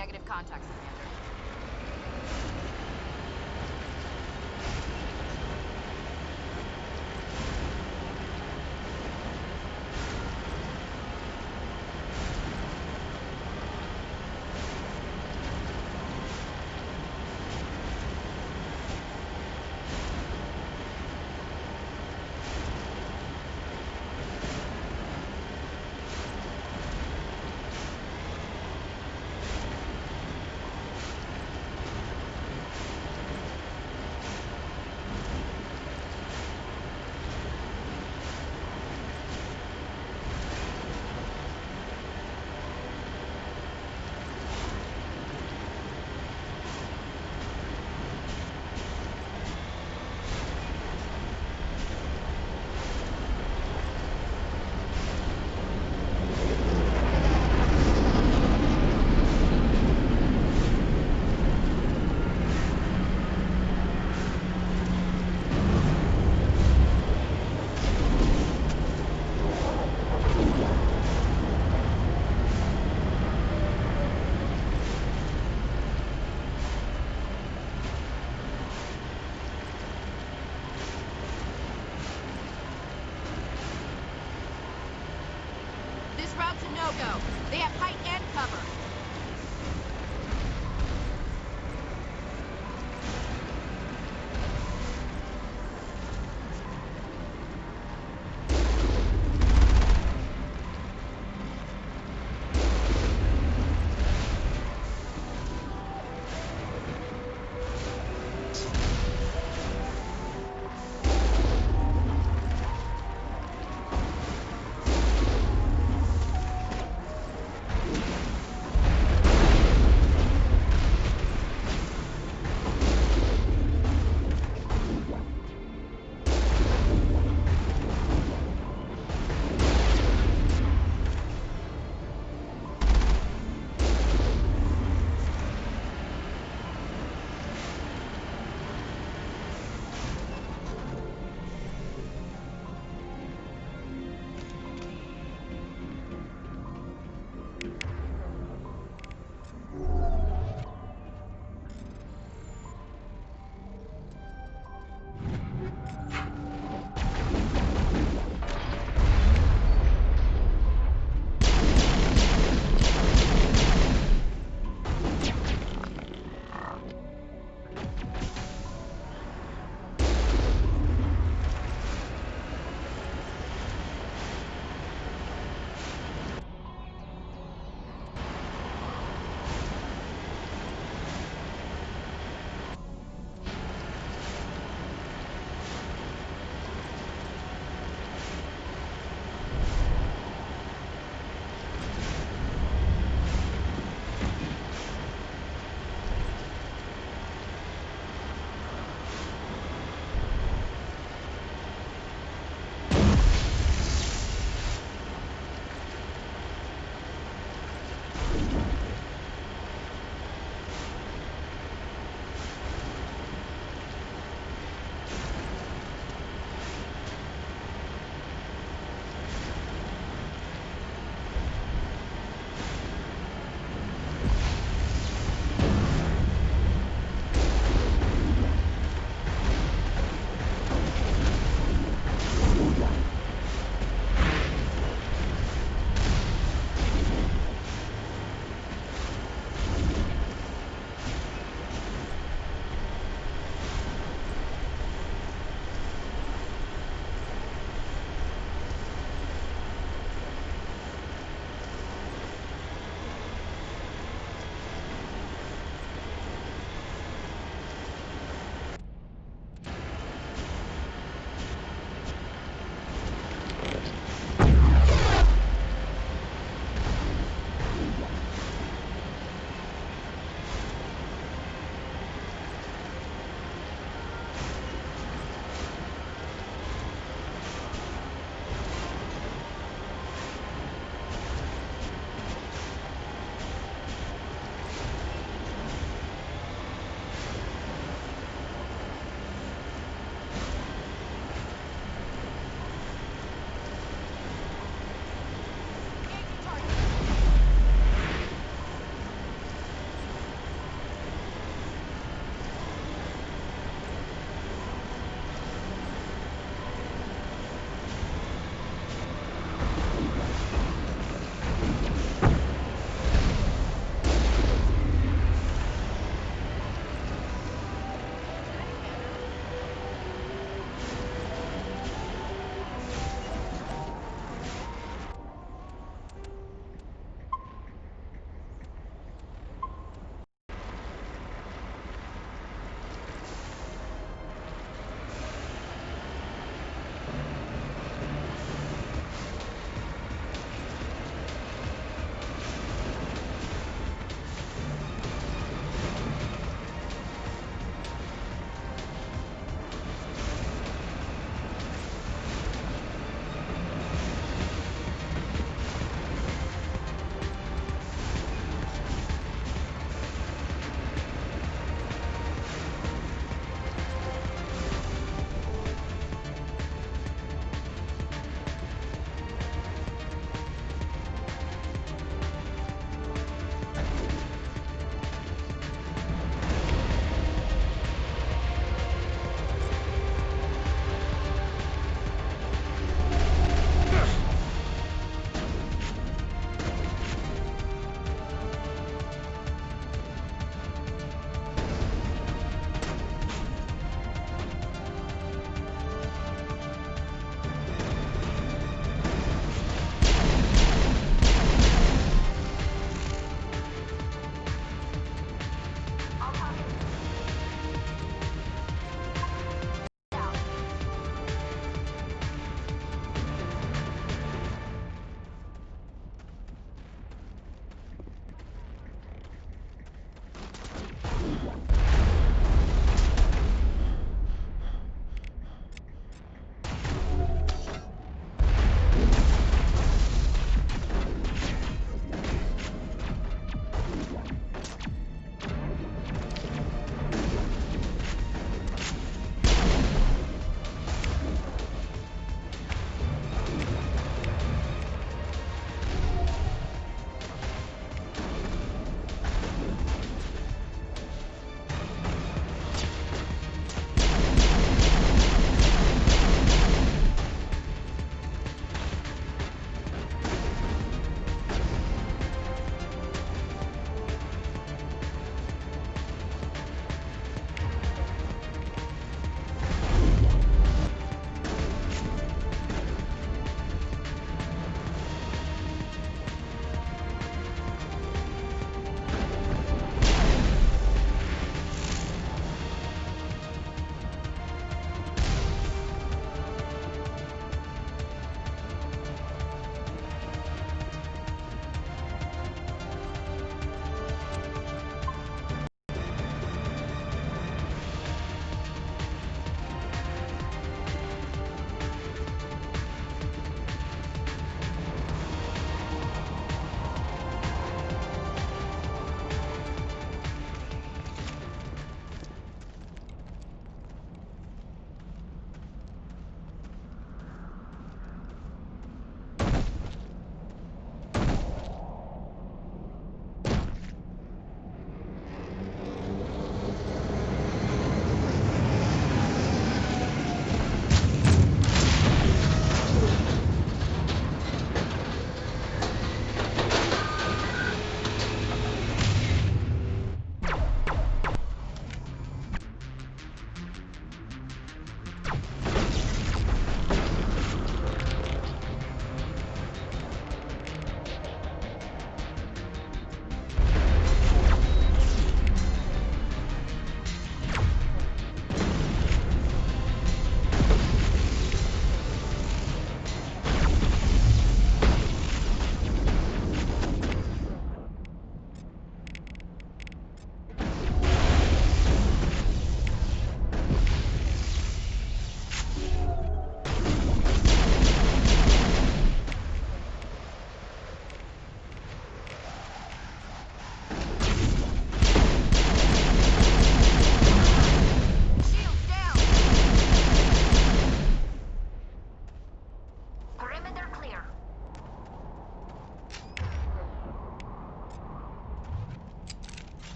negative contacts, Commander. This route's a no-go. They have height and cover.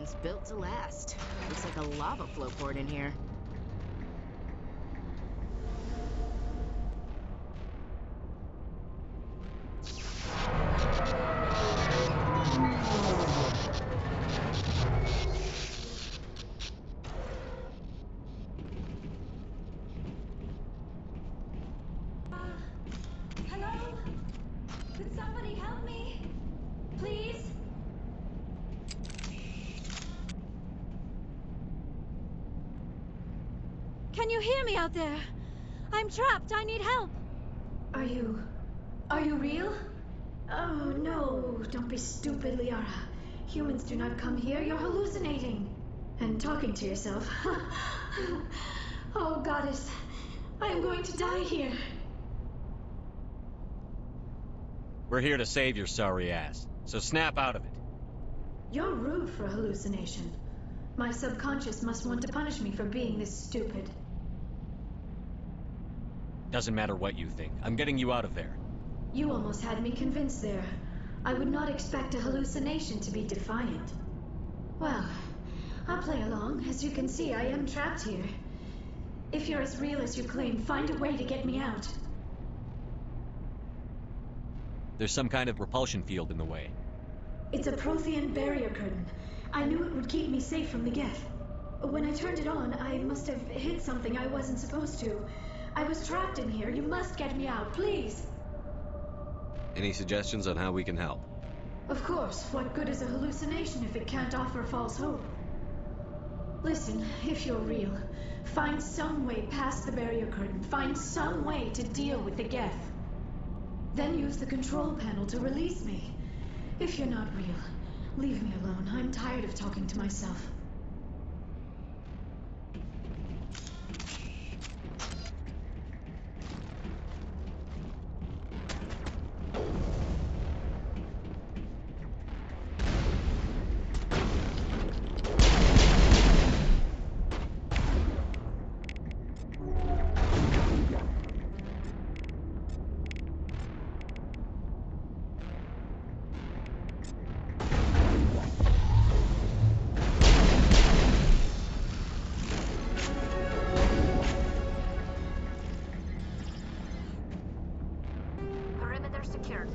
building's built to last. Looks like a lava flow port in here. Hello? Could somebody help me? Please? Can you hear me out there? I'm trapped. I need help. Are you real? Oh, no. Don't be stupid, Liara. Humans do not come here. You're hallucinating. And talking to yourself. Oh, goddess. I am going to die here. We're here to save your sorry ass, so snap out of it. You're rude for a hallucination. My subconscious must want to punish me for being this stupid. Doesn't matter what you think. I'm getting you out of there. You almost had me convinced there. I would not expect a hallucination to be defiant. Well, I'll play along. As you can see, I am trapped here. If you're as real as you claim, find a way to get me out. There's some kind of repulsion field in the way. It's a Prothean barrier curtain. I knew it would keep me safe from the Geth. When I turned it on, I must have hit something I wasn't supposed to. I was trapped in here. You must get me out, please. Any suggestions on how we can help? Of course. What good is a hallucination if it can't offer false hope? Listen, if you're real, find some way past the barrier curtain. Find some way to deal with the Geth. Then use the control panel to release me. If you're not real, leave me alone. I'm tired of talking to myself. Secured.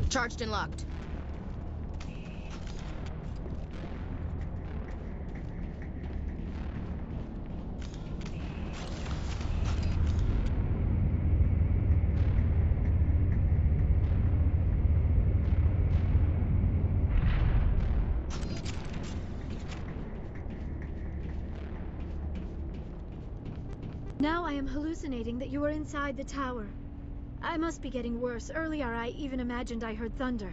Charged and locked. Now I am hallucinating that you are inside the tower. I must be getting worse. Earlier I even imagined I heard thunder.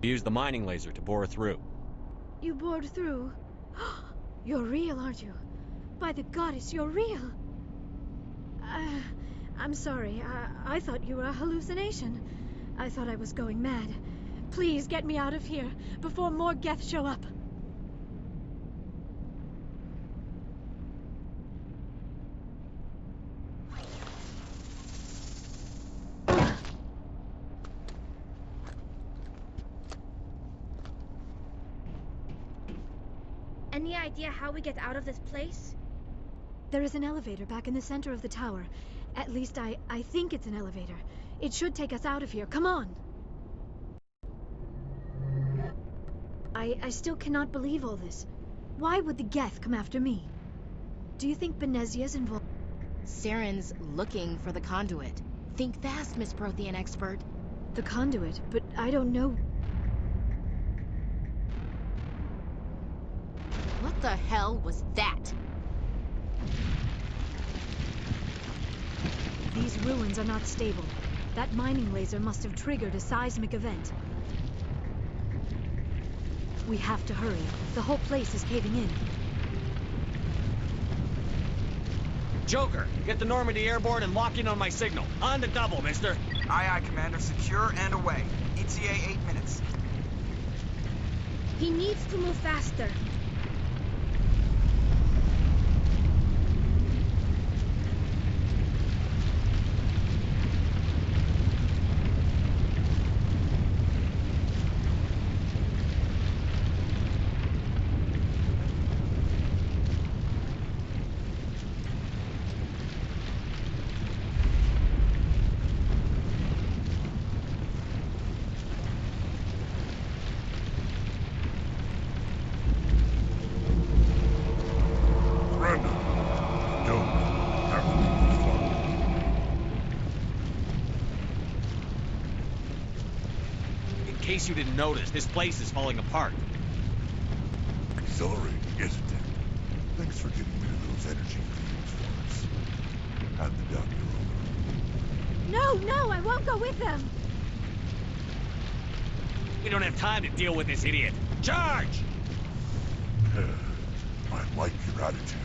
Use the mining laser to bore through. You bored through? You're real, aren't you? By the goddess, you're real! I'm sorry. I thought you were a hallucination. I thought I was going mad. Please get me out of here before more Geth show up. Any idea how we get out of this place? There is an elevator back in the center of the tower. At least I think it's an elevator. It should take us out of here. Come on! I still cannot believe all this. Why would the Geth come after me? Do you think Benezia's involved? Saren's looking for the conduit. Think fast, Miss Prothean expert. The conduit? But I don't know. What the hell was that? These ruins are not stable. That mining laser must have triggered a seismic event. We have to hurry. The whole place is caving in. Joker, get the Normandy airborne and lock in on my signal. On the double, mister. Aye, aye, Commander. Secure and away. ETA 8 minutes. He needs to move faster. In case you didn't notice, this place is falling apart. Exhilarating, isn't it? Thanks for getting rid of those energy fields for us. Hand the doctor over. No, I won't go with them! We don't have time to deal with this idiot. Charge! I like your attitude.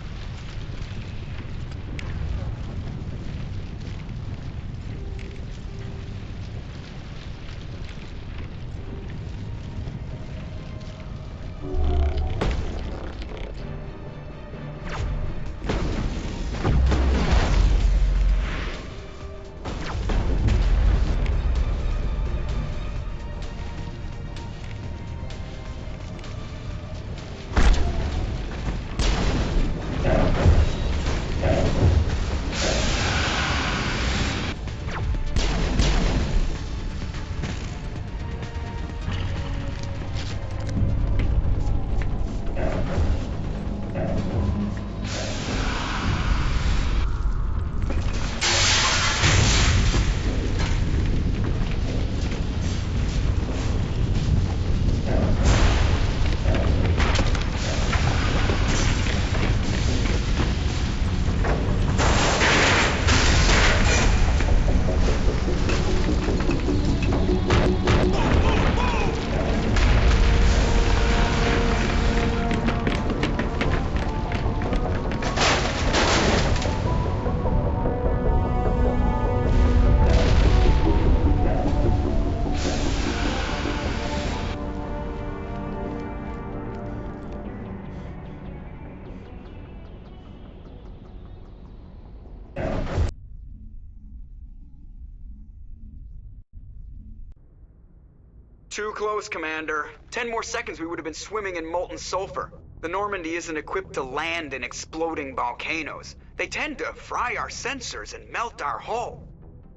Too close, Commander. 10 more seconds we would have been swimming in molten sulfur. The Normandy isn't equipped to land in exploding volcanoes. They tend to fry our sensors and melt our hull.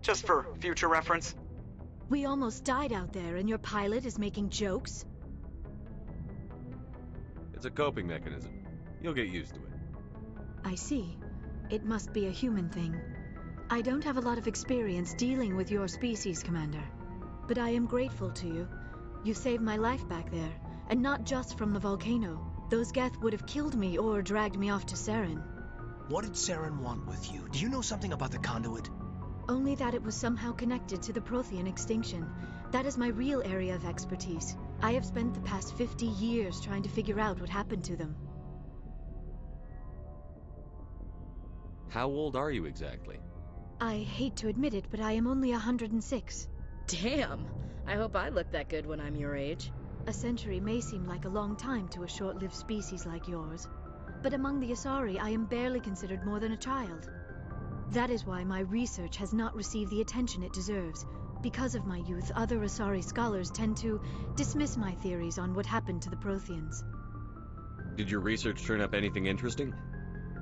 Just for future reference. We almost died out there, and your pilot is making jokes? It's a coping mechanism. You'll get used to it. I see. It must be a human thing. I don't have a lot of experience dealing with your species, Commander. But I am grateful to you. You saved my life back there, and not just from the volcano. Those Geth would have killed me or dragged me off to Saren. What did Saren want with you? Do you know something about the conduit? Only that it was somehow connected to the Prothean extinction. That is my real area of expertise. I have spent the past 50 years trying to figure out what happened to them. How old are you exactly? I hate to admit it, but I am only 106. Damn! I hope I look that good when I'm your age. A century may seem like a long time to a short-lived species like yours. But among the Asari, I am barely considered more than a child. That is why my research has not received the attention it deserves. Because of my youth, other Asari scholars tend to dismiss my theories on what happened to the Protheans. Did your research turn up anything interesting?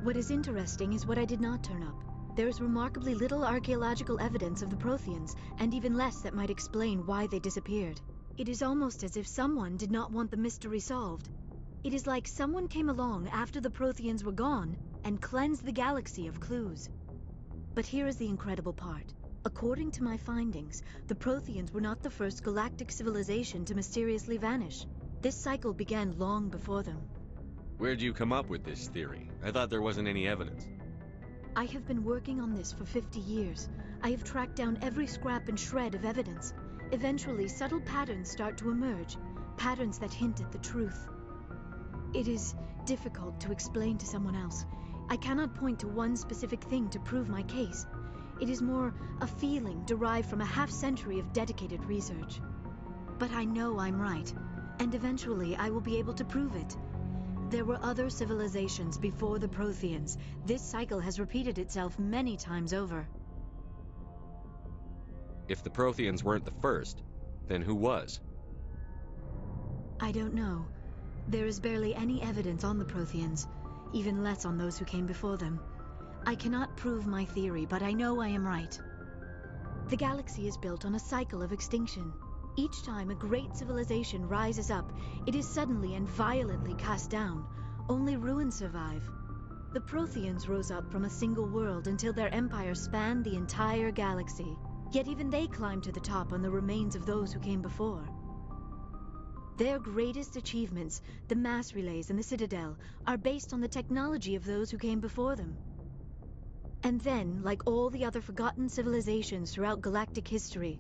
What is interesting is what I did not turn up. There is remarkably little archaeological evidence of the Protheans, and even less that might explain why they disappeared. It is almost as if someone did not want the mystery solved. It is like someone came along after the Protheans were gone and cleansed the galaxy of clues. But here is the incredible part. According to my findings, the Protheans were not the first galactic civilization to mysteriously vanish. This cycle began long before them. Where'd you come up with this theory? I thought there wasn't any evidence. I have been working on this for 50 years. I have tracked down every scrap and shred of evidence. Eventually, subtle patterns start to emerge. patterns that hint at the truth. It is difficult to explain to someone else. I cannot point to one specific thing to prove my case. It is more a feeling derived from a half-century of dedicated research. But I know I'm right, and eventually I will be able to prove it. There were other civilizations before the Protheans. This cycle has repeated itself many times over. If the Protheans weren't the first, then who was? I don't know. There is barely any evidence on the Protheans, even less on those who came before them. I cannot prove my theory, but I know I am right. The galaxy is built on a cycle of extinction. Each time a great civilization rises up, it is suddenly and violently cast down. Only ruins survive. The Protheans rose up from a single world until their empire spanned the entire galaxy. Yet even they climbed to the top on the remains of those who came before. Their greatest achievements, the mass relays and the Citadel, are based on the technology of those who came before them. And then, like all the other forgotten civilizations throughout galactic history,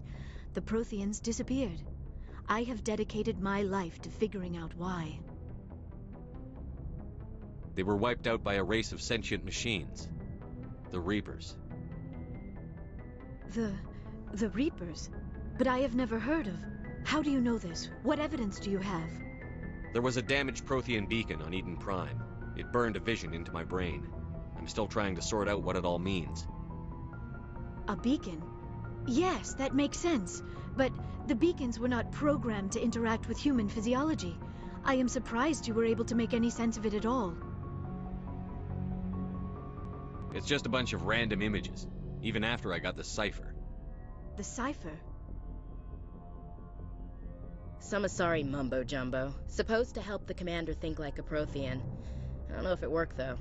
the Protheans disappeared. I have dedicated my life to figuring out why. They were wiped out by a race of sentient machines. The Reapers. The Reapers? But I have never heard of. How do you know this? What evidence do you have? There was a damaged Prothean beacon on Eden Prime. It burned a vision into my brain. I'm still trying to sort out what it all means. A beacon? Yes, that makes sense. But the beacons were not programmed to interact with human physiology. I am surprised you were able to make any sense of it at all. It's just a bunch of random images, even after I got the cipher. The cipher? Some Asari mumbo-jumbo. Supposed to help the commander think like a Prothean. I don't know if it worked, though.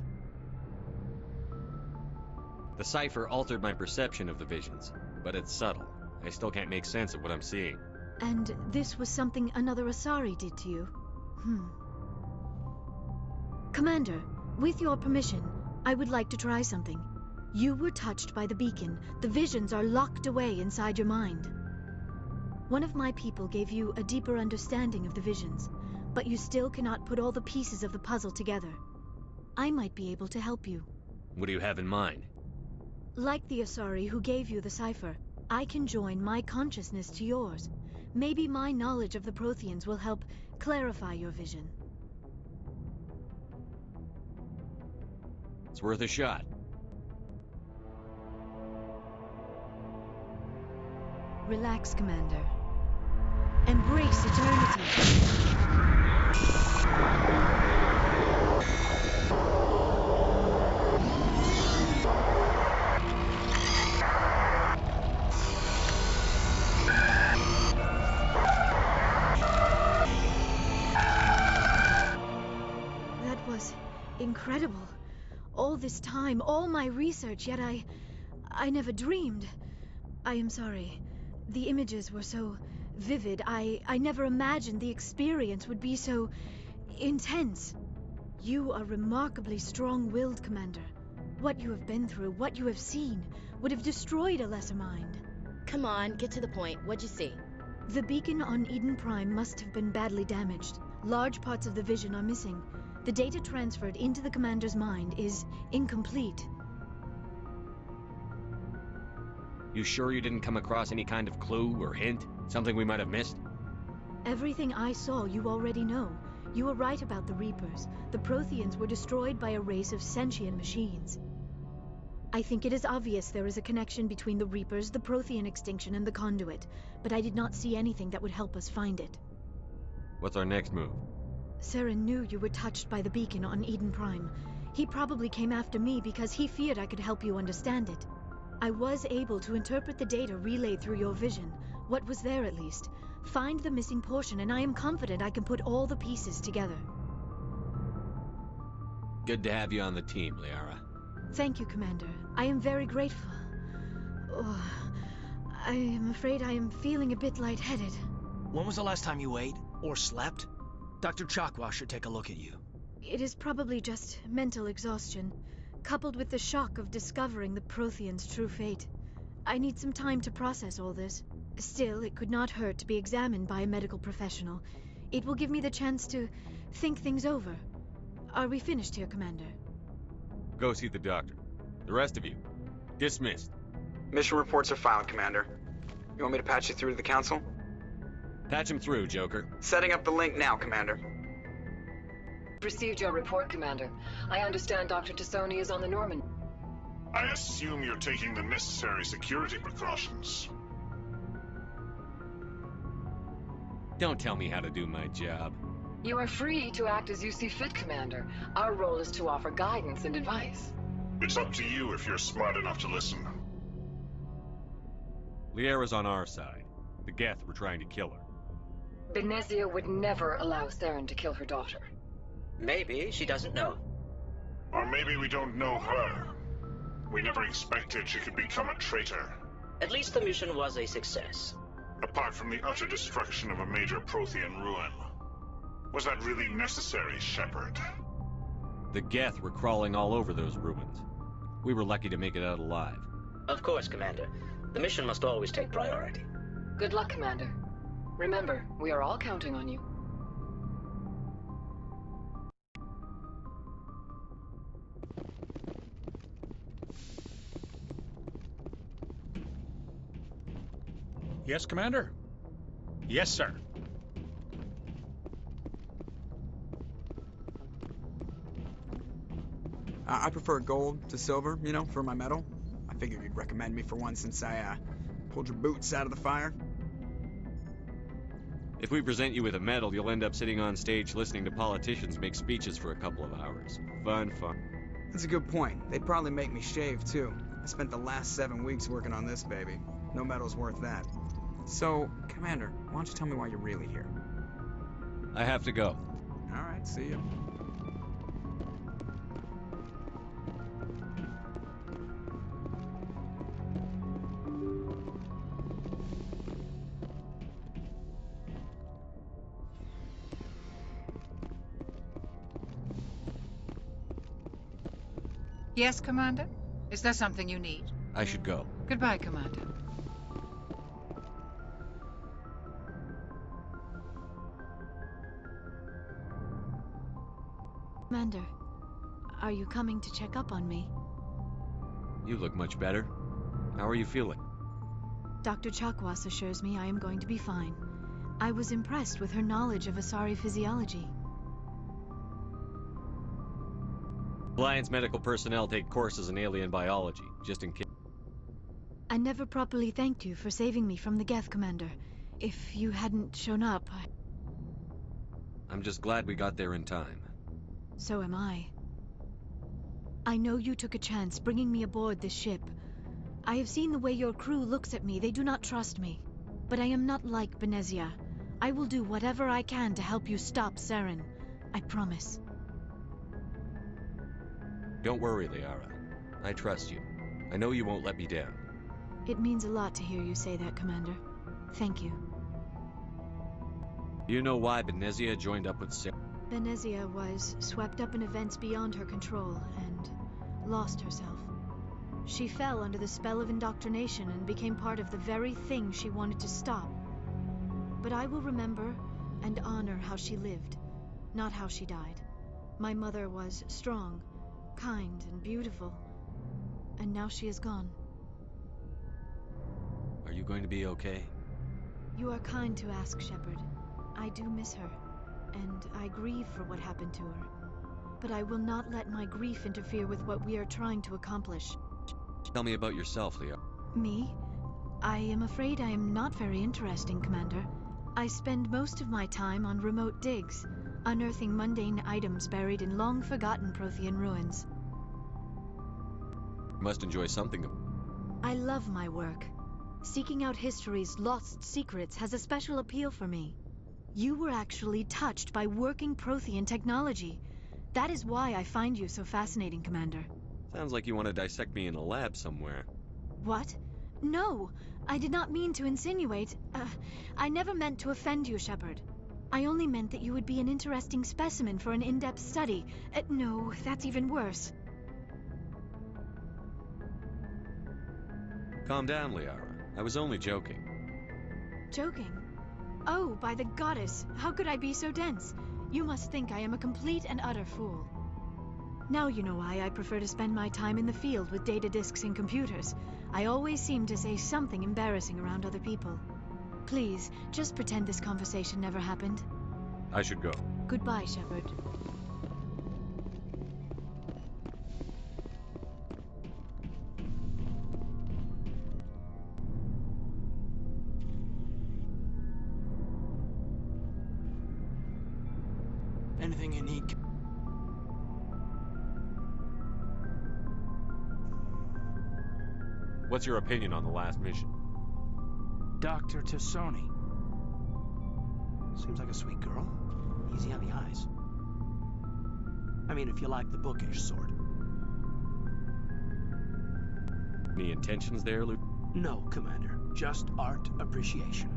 The cipher altered my perception of the visions, but it's subtle. I still can't make sense of what I'm seeing. And this was something another Asari did to you? Commander, with your permission, I would like to try something. You were touched by the beacon. The visions are locked away inside your mind. One of my people gave you a deeper understanding of the visions, but you still cannot put all the pieces of the puzzle together. I might be able to help you. What do you have in mind? Like the Asari who gave you the cipher, I can join my consciousness to yours. Maybe my knowledge of the Protheans will help clarify your vision. It's worth a shot. Relax, Commander. Embrace eternity. That was incredible. All this time, all my research, yet I never dreamed. I am sorry. The images were so vivid. I never imagined the experience would be so intense. You are remarkably strong-willed, Commander. What you have been through, what you have seen, would have destroyed a lesser mind. Come on, get to the point. What'd you see? The beacon on Eden Prime must have been badly damaged. Large parts of the vision are missing. The data transferred into the Commander's mind is incomplete. You sure you didn't come across any kind of clue or hint? Something we might have missed? Everything I saw you already know. You were right about the Reapers. The Protheans were destroyed by a race of sentient machines. I think it is obvious there is a connection between the Reapers, the Prothean extinction, and the Conduit, but I did not see anything that would help us find it. What's our next move? Saren knew you were touched by the beacon on Eden Prime. He probably came after me because he feared I could help you understand it. I was able to interpret the data relayed through your vision, what was there at least, find the missing portion, and I am confident I can put all the pieces together. Good to have you on the team, Liara. Thank you, Commander. I am very grateful. Oh, I am afraid I am feeling a bit lightheaded. When was the last time you ate? Or slept? Dr. Chakwa should take a look at you. It is probably just mental exhaustion, coupled with the shock of discovering the Protheans' true fate. I need some time to process all this. Still, it could not hurt to be examined by a medical professional. It will give me the chance to think things over. Are we finished here, Commander? Go see the doctor. The rest of you, dismissed. Mission reports are filed, Commander. You want me to patch you through to the Council? Patch him through, Joker. Setting up the link now, Commander. Received your report, Commander. I understand Dr. Tassoni is on the Normandy. I assume you're taking the necessary security precautions. Don't tell me how to do my job. You are free to act as you see fit, Commander. Our role is to offer guidance and advice. It's up to you if you're smart enough to listen. Liara's on our side. The Geth were trying to kill her. Benezia would never allow Saren to kill her daughter. Maybe she doesn't know. Or maybe we don't know her. We never expected she could become a traitor. At least the mission was a success. Apart from the utter destruction of a major Prothean ruin. Was that really necessary, Shepard? The Geth were crawling all over those ruins. We were lucky to make it out alive. Of course, Commander. The mission must always take priority. Good luck, Commander. Remember, we are all counting on you. Yes, Commander? Yes, sir. I prefer gold to silver, you know, for my medal. I figured you'd recommend me for one since I, pulled your boots out of the fire. If we present you with a medal, you'll end up sitting on stage listening to politicians make speeches for a couple of hours. Fun. That's a good point. They'd probably make me shave, too. I spent the last 7 weeks working on this baby. No medal's worth that. So, Commander, why don't you tell me why you're really here? I have to go. All right, see ya. Yes, Commander? Is there something you need? I should go. Goodbye, Commander. Commander, are you coming to check up on me? You look much better. How are you feeling? Dr. Chakwas assures me I am going to be fine. I was impressed with her knowledge of Asari physiology. Alliance medical personnel take courses in alien biology, just in case. I never properly thanked you for saving me from the Geth, Commander. If you hadn't shown up, I'm just glad we got there in time. So am I. I know you took a chance bringing me aboard this ship. I have seen the way your crew looks at me. They do not trust me. But I am not like Benezia. I will do whatever I can to help you stop Saren. I promise. Don't worry, Liara. I trust you. I know you won't let me down. It means a lot to hear you say that, Commander. Thank you. You know why Benezia joined up with Saren? Benezia was swept up in events beyond her control and lost herself. She fell under the spell of indoctrination and became part of the very thing she wanted to stop. But I will remember and honor how she lived, not how she died. My mother was strong, kind, and beautiful, and now she is gone. Are you going to be okay? You are kind to ask, Shepard. I do miss her, and I grieve for what happened to her. But I will not let my grief interfere with what we are trying to accomplish. Tell me about yourself, Leo. Me? I am afraid I am not very interesting, Commander. I spend most of my time on remote digs, unearthing mundane items buried in long-forgotten Prothean ruins. You must enjoy something. I love my work. Seeking out history's lost secrets has a special appeal for me. You were actually touched by working Prothean technology. That is why I find you so fascinating, Commander. Sounds like you want to dissect me in a lab somewhere. What? No, I did not mean to insinuate. I never meant to offend you, Shepard. I only meant that you would be an interesting specimen for an in-depth study. No, that's even worse. Calm down, Liara. I was only joking. Joking? Oh, by the goddess, how could I be so dense? You must think I am a complete and utter fool. Now you know why I prefer to spend my time in the field with data disks and computers. I always seem to say something embarrassing around other people. Please, just pretend this conversation never happened. I should go. Goodbye, Shepard. Anything you need? What's your opinion on the last mission? Dr. Tassoni. Seems like a sweet girl. Easy on the eyes. I mean, if you like the bookish sort. Any intentions there, Luke? No, Commander. Just art appreciation.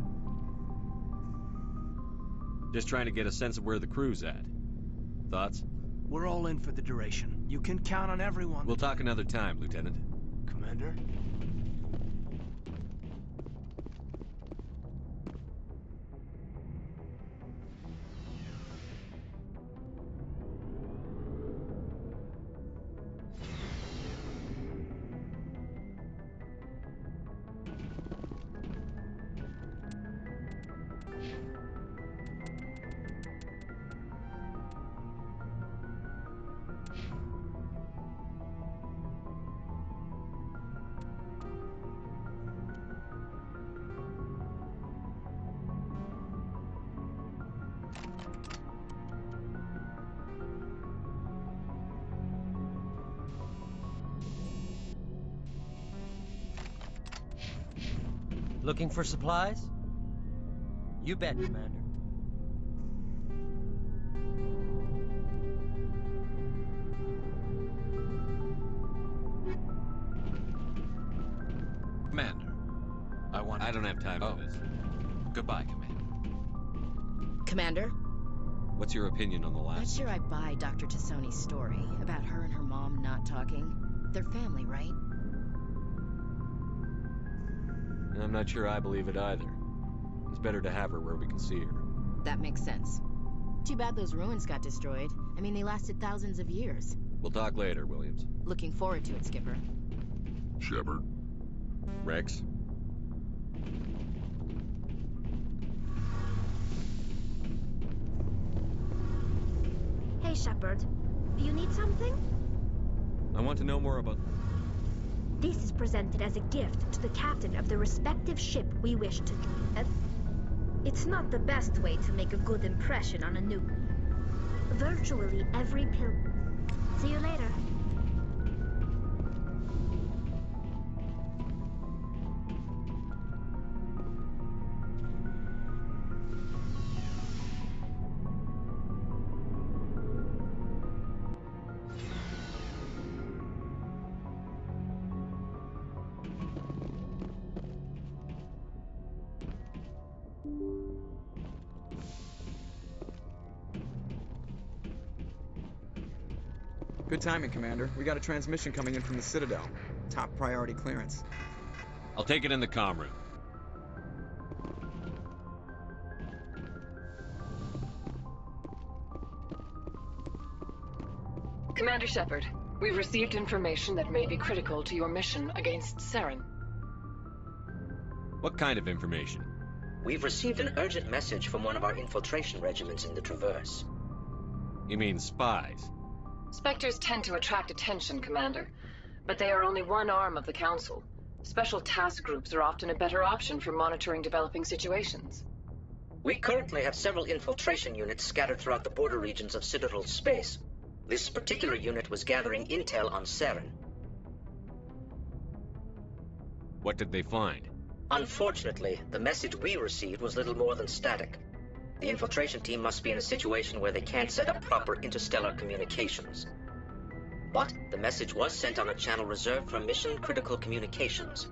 Just trying to get a sense of where the crew's at. Thoughts? We're all in for the duration. You can count on everyone. We'll talk another time, Lieutenant. Commander? Looking for supplies? You bet, Commander. Commander, I don't have time for this. Goodbye, Commander. Commander? What's your opinion on the Not last? sure I buy Dr. Tassoni's story about her and her mom not talking. They're family, right? I'm not sure I believe it either. It's better to have her where we can see her. That makes sense. Too bad those ruins got destroyed. I mean, they lasted thousands of years. We'll talk later, Williams. Looking forward to it, Skipper. Shepard. Rex? Hey, Shepard. You need something? I want to know more about... This is presented as a gift to the captain of the respective ship we wish to... It's not the best way to make a good impression on a new... Virtually every pill... See you later. Good timing, Commander. We got a transmission coming in from the Citadel. Top priority clearance. I'll take it in the comm room. Commander Shepard, we've received information that may be critical to your mission against Saren. What kind of information? We've received an urgent message from one of our infiltration regiments in the Traverse. You mean spies? Spectres tend to attract attention, Commander, but they are only one arm of the Council. Special task groups are often a better option for monitoring developing situations. We currently have several infiltration units scattered throughout the border regions of Citadel space. This particular unit was gathering intel on Saren. What did they find? Unfortunately, the message we received was little more than static. The infiltration team must be in a situation where they can't set up proper interstellar communications. But the message was sent on a channel reserved for mission-critical communications.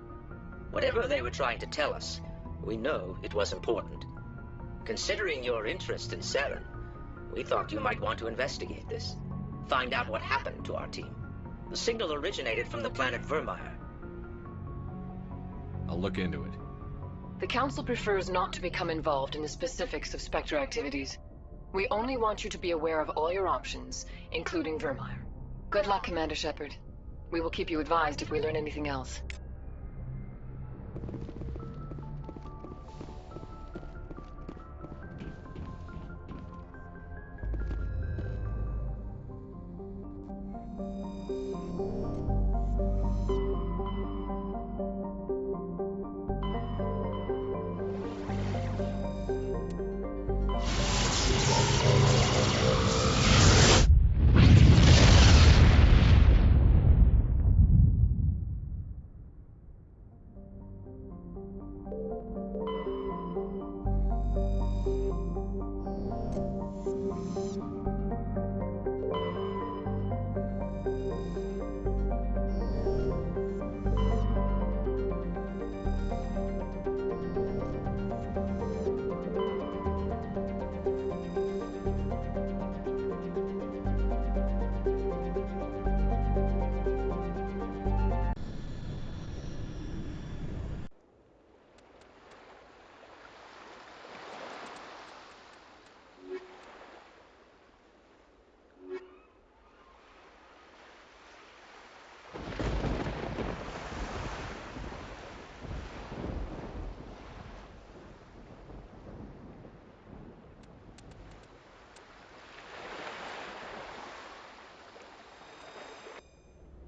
Whatever they were trying to tell us, we know it was important. Considering your interest in Saren, we thought you might want to investigate this. Find out what happened to our team. The signal originated from the planet Vermeer. I'll look into it. The Council prefers not to become involved in the specifics of Spectre activities. We only want you to be aware of all your options, including Vermeer. Good luck, Commander Shepard. We will keep you advised if we learn anything else.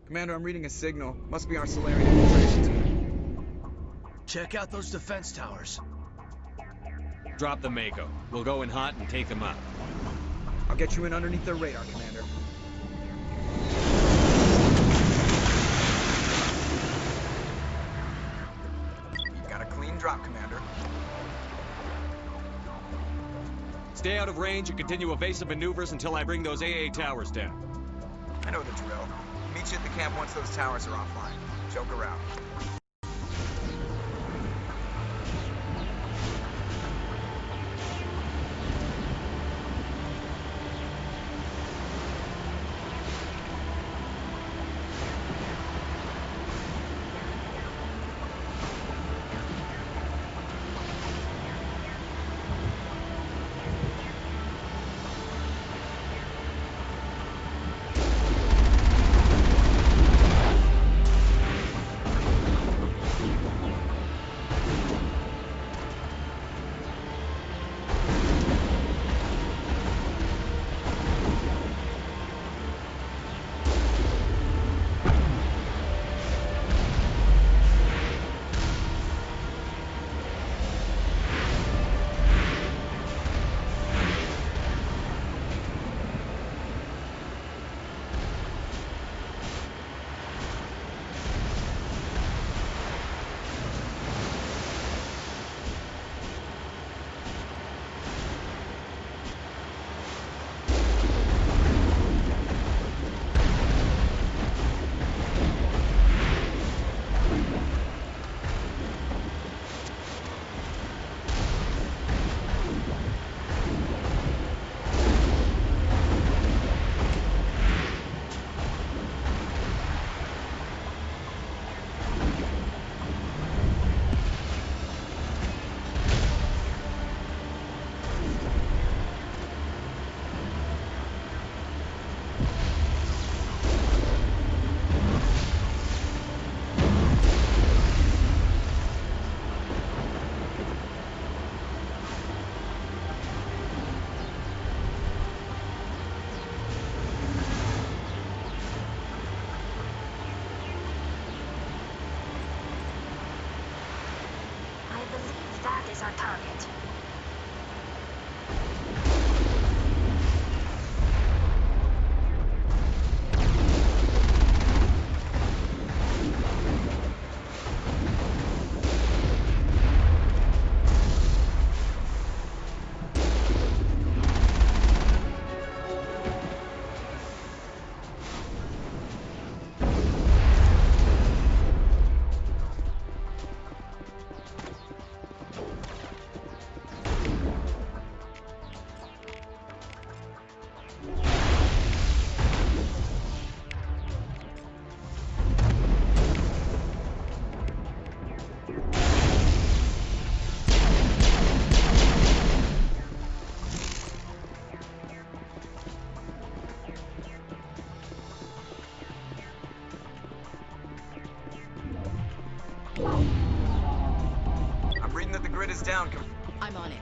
Commander, I'm reading a signal. Must be our Solarian infiltration team. Check out those defense towers. Drop the Mako. We'll go in hot and take them out. I'll get you in underneath their radar, Commander. Got a clean drop, Commander. Stay out of range and continue evasive maneuvers until I bring those AA towers down. I know the drill. Meet you at the camp once those towers are offline. Joker out. down. I'm on it.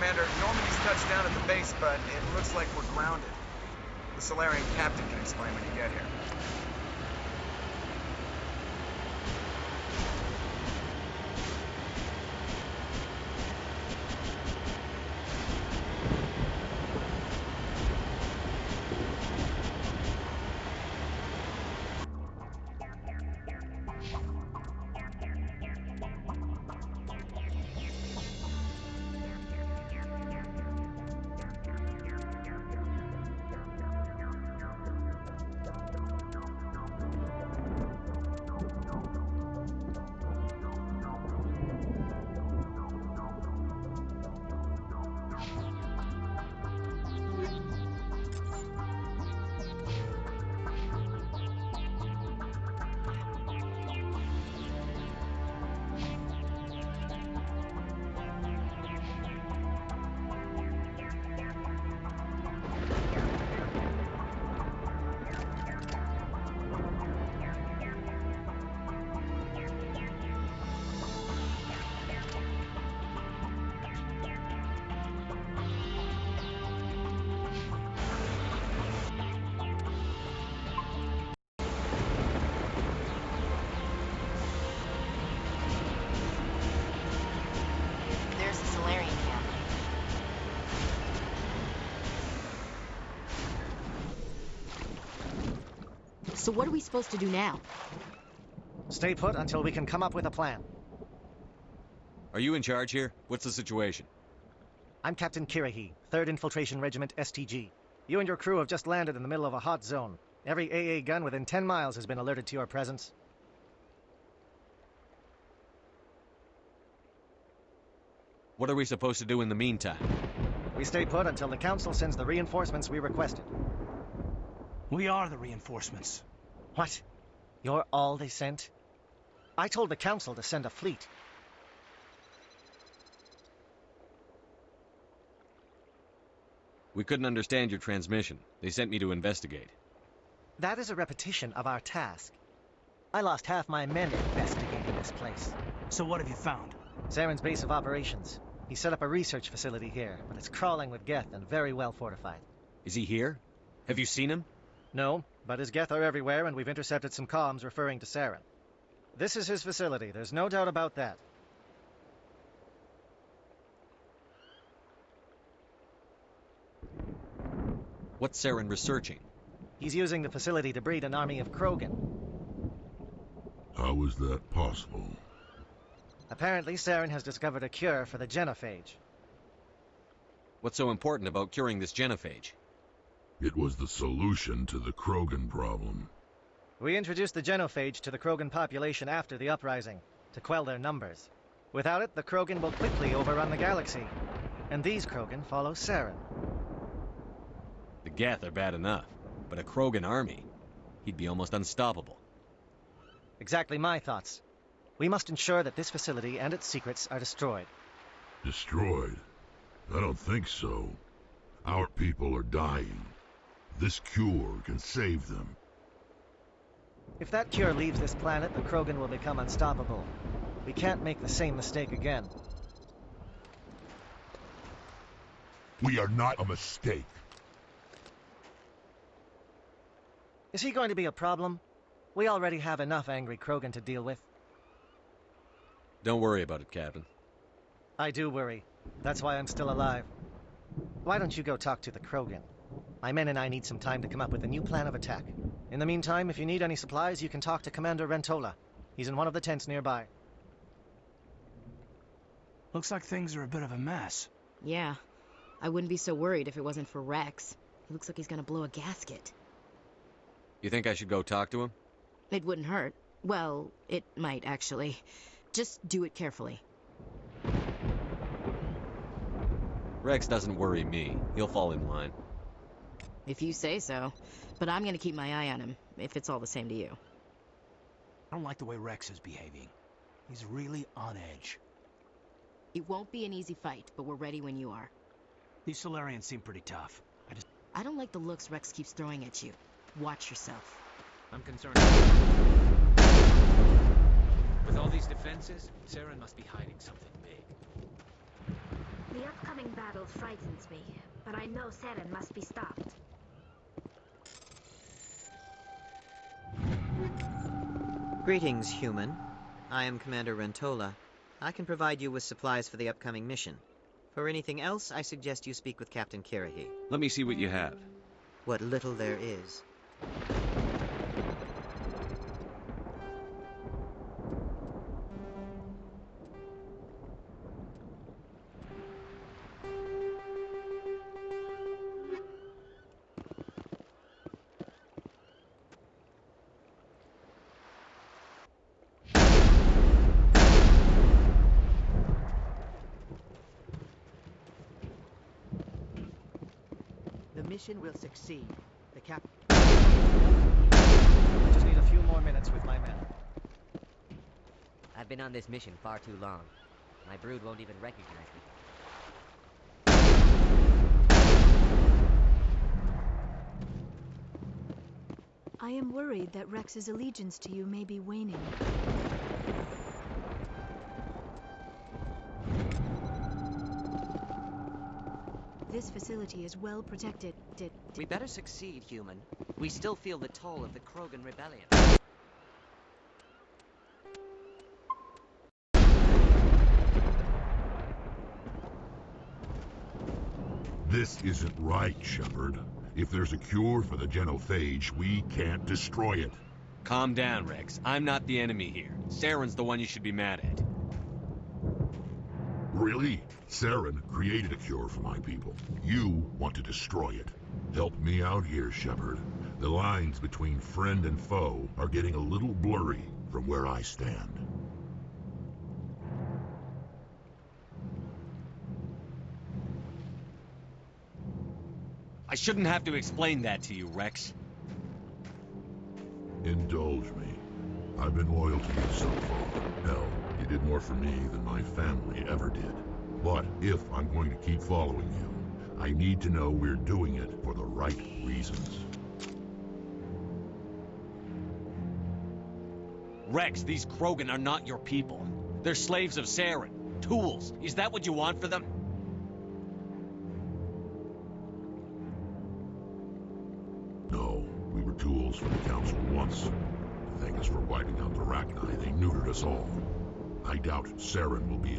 Commander, Normandy's touched down at the base, but it looks like we're grounded. The Solarian captain can explain when you get here. So what are we supposed to do now? Stay put until we can come up with a plan. Are you in charge here? What's the situation? I'm Captain Kirrahe, 3rd Infiltration Regiment STG. You and your crew have just landed in the middle of a hot zone. Every AA gun within 10 miles has been alerted to your presence. What are we supposed to do in the meantime? We stay put until the Council sends the reinforcements we requested. We are the reinforcements. What? You're all they sent? I told the Council to send a fleet. We couldn't understand your transmission. They sent me to investigate. That is a repetition of our task. I lost half my men investigating this place. So what have you found? Saren's base of operations. He set up a research facility here, but it's crawling with Geth and very well fortified. Is he here? Have you seen him? No, but his Geth are everywhere, and we've intercepted some comms referring to Saren. This is his facility, there's no doubt about that. What's Saren researching? He's using the facility to breed an army of Krogan. How is that possible? Apparently, Saren has discovered a cure for the genophage. What's so important about curing this genophage? It was the solution to the Krogan problem. We introduced the genophage to the Krogan population after the uprising, to quell their numbers. Without it, the Krogan will quickly overrun the galaxy. And these Krogan follow Saren. The Geth are bad enough, but a Krogan army? He'd be almost unstoppable. Exactly my thoughts. We must ensure that this facility and its secrets are destroyed. Destroyed? I don't think so. Our people are dying. This cure can save them. If that cure leaves this planet, the Krogan will become unstoppable. We can't make the same mistake again. We are not a mistake. Is he going to be a problem? We already have enough angry Krogan to deal with. Don't worry about it, Captain. I do worry. That's why I'm still alive. Why don't you go talk to the Krogan? My men and I need some time to come up with a new plan of attack. In the meantime, if you need any supplies, you can talk to Commander Rentola. He's in one of the tents nearby. Looks like things are a bit of a mess. Yeah. I wouldn't be so worried if it wasn't for Rex. He looks like he's gonna blow a gasket. You think I should go talk to him? It wouldn't hurt. Well, it might, actually. Just do it carefully. Rex doesn't worry me. He'll fall in line. If you say so. But I'm gonna keep my eye on him, if it's all the same to you. I don't like the way Rex is behaving. He's really on edge. It won't be an easy fight, but we're ready when you are. These Solarians seem pretty tough. I don't like the looks Rex keeps throwing at you. Watch yourself. I'm concerned. With all these defenses, Saren must be hiding something big. The upcoming battle frightens me, but I know Saren must be stopped. Greetings, human. I am Commander Rentola. I can provide you with supplies for the upcoming mission. For anything else, I suggest you speak with Captain Kirrahe. Let me see what you have. What little there is. The mission will succeed. The cap... I just need a few more minutes with my men. I've been on this mission far too long. My brood won't even recognize me. I am worried that Rex's allegiance to you may be waning. This facility is well protected. We better succeed, human. We still feel the toll of the Krogan rebellion. This isn't right, Shepard. If there's a cure for the genophage, we can't destroy it. Calm down, Rex. I'm not the enemy here. Saren's the one you should be mad at. Really? Saren created a cure for my people. You want to destroy it. Help me out here, Shepard. The lines between friend and foe are getting a little blurry from where I stand. I shouldn't have to explain that to you, Rex. Indulge me. I've been loyal to you so far. Hell, you did more for me than my family ever did. But if I'm going to keep following you, I need to know we're doing it for the right reasons. Rex, these Krogan are not your people. They're slaves of Saren. Tools. Is that what you want for them? No, we were tools for the Council once. To thank us for wiping out the Rachni, they neutered us all. I doubt Saren will be...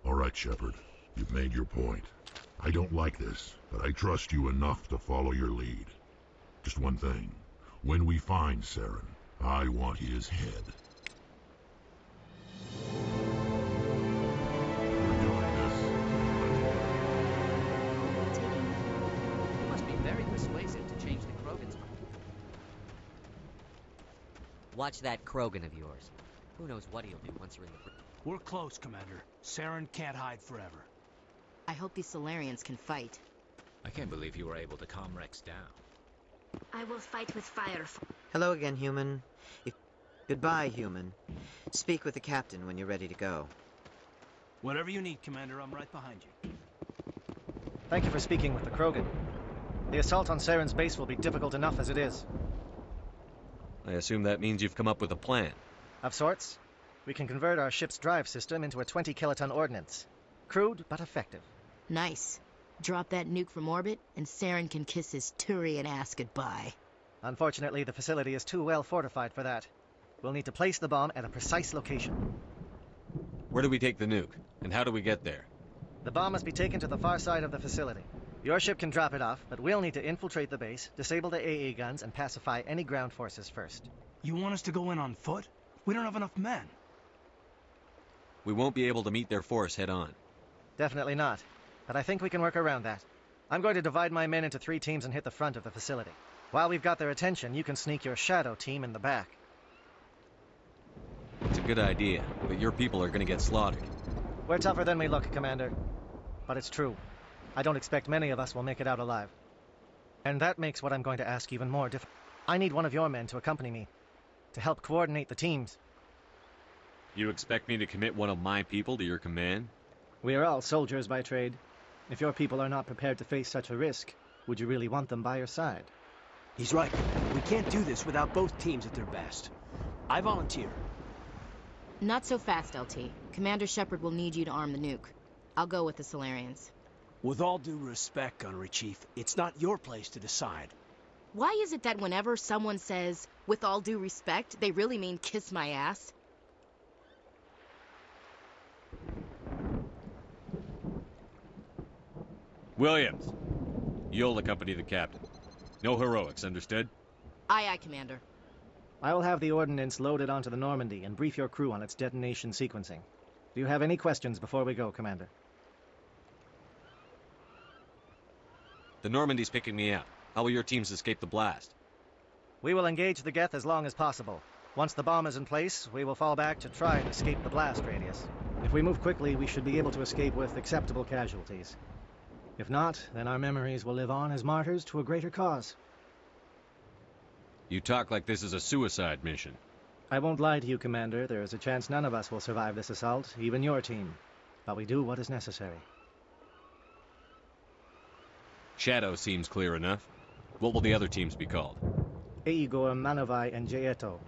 All right, Shepard. You've made your point. I don't like this, but I trust you enough to follow your lead. Just one thing. When we find Saren, I want his head. He must be very persuasive to change the Krogan's mind. Watch that Krogan of yours. Who knows what he'll do once you're in the... We're close, Commander. Saren can't hide forever. I hope these Solarians can fight. I can't believe you were able to calm Rex down. I will fight with fire. Hello again, human. Goodbye, human. Speak with the captain when you're ready to go. Whatever you need, Commander, I'm right behind you. Thank you for speaking with the Krogan. The assault on Saren's base will be difficult enough as it is. I assume that means you've come up with a plan. Of sorts. We can convert our ship's drive system into a 20-kiloton ordnance. Crude, but effective. Nice. Drop that nuke from orbit, and Saren can kiss his Turian ass goodbye. Unfortunately, the facility is too well fortified for that. We'll need to place the bomb at a precise location. Where do we take the nuke? And how do we get there? The bomb must be taken to the far side of the facility. Your ship can drop it off, but we'll need to infiltrate the base, disable the AA guns, and pacify any ground forces first. You want us to go in on foot? We don't have enough men. We won't be able to meet their force head-on. Definitely not. But I think we can work around that. I'm going to divide my men into 3 teams and hit the front of the facility. While we've got their attention, you can sneak your shadow team in the back. It's a good idea, but your people are going to get slaughtered. We're tougher than we look, Commander. But it's true. I don't expect many of us will make it out alive. And that makes what I'm going to ask even more difficult. I need one of your men to accompany me, to help coordinate the teams. You expect me to commit one of my people to your command? We are all soldiers by trade. If your people are not prepared to face such a risk, would you really want them by your side? He's right. We can't do this without both teams at their best. I volunteer. Not so fast, LT. Commander Shepard will need you to arm the nuke. I'll go with the Solarians. With all due respect, Gunnery Chief, it's not your place to decide. Why is it that whenever someone says, with all due respect, they really mean kiss my ass? Williams, you'll accompany the captain. No heroics, understood? Aye, aye, Commander. I will have the ordnance loaded onto the Normandy and brief your crew on its detonation sequencing. Do you have any questions before we go, Commander? The Normandy's picking me up. How will your teams escape the blast? We will engage the Geth as long as possible. Once the bomb is in place, we will fall back to try and escape the blast radius. If we move quickly, we should be able to escape with acceptable casualties. If not, then our memories will live on as martyrs to a greater cause. You talk like this is a suicide mission. I won't lie to you, Commander. There is a chance none of us will survive this assault, even your team. But we do what is necessary. Shadow seems clear enough. What will the other teams be called? Aegor, Manovai, and Jaeto.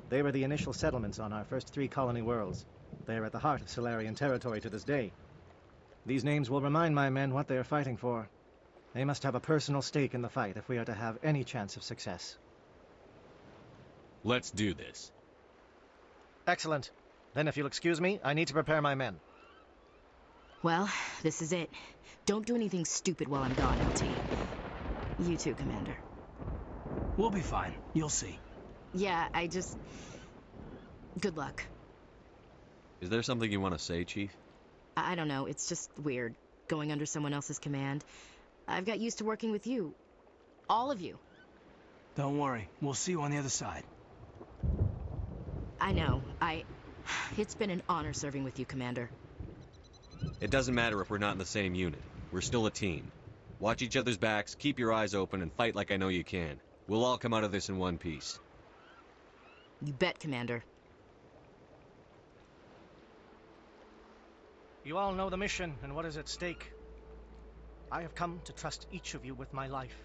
They were the initial settlements on our first 3 colony worlds. They are at the heart of Solarian territory to this day. These names will remind my men what they are fighting for. They must have a personal stake in the fight if we are to have any chance of success. Let's do this. Excellent. Then if you'll excuse me, I need to prepare my men. Well, this is it. Don't do anything stupid while I'm gone, LT. You too, Commander. We'll be fine. You'll see. Yeah, Good luck. Is there something you want to say, Chief? I don't know, it's just weird, going under someone else's command. I've got used to working with you. All of you. Don't worry. We'll see you on the other side. I know. It's been an honor serving with you, Commander. It doesn't matter if we're not in the same unit. We're still a team. Watch each other's backs, keep your eyes open, and fight like I know you can. We'll all come out of this in one piece. You bet, Commander. You all know the mission and what is at stake. I have come to trust each of you with my life,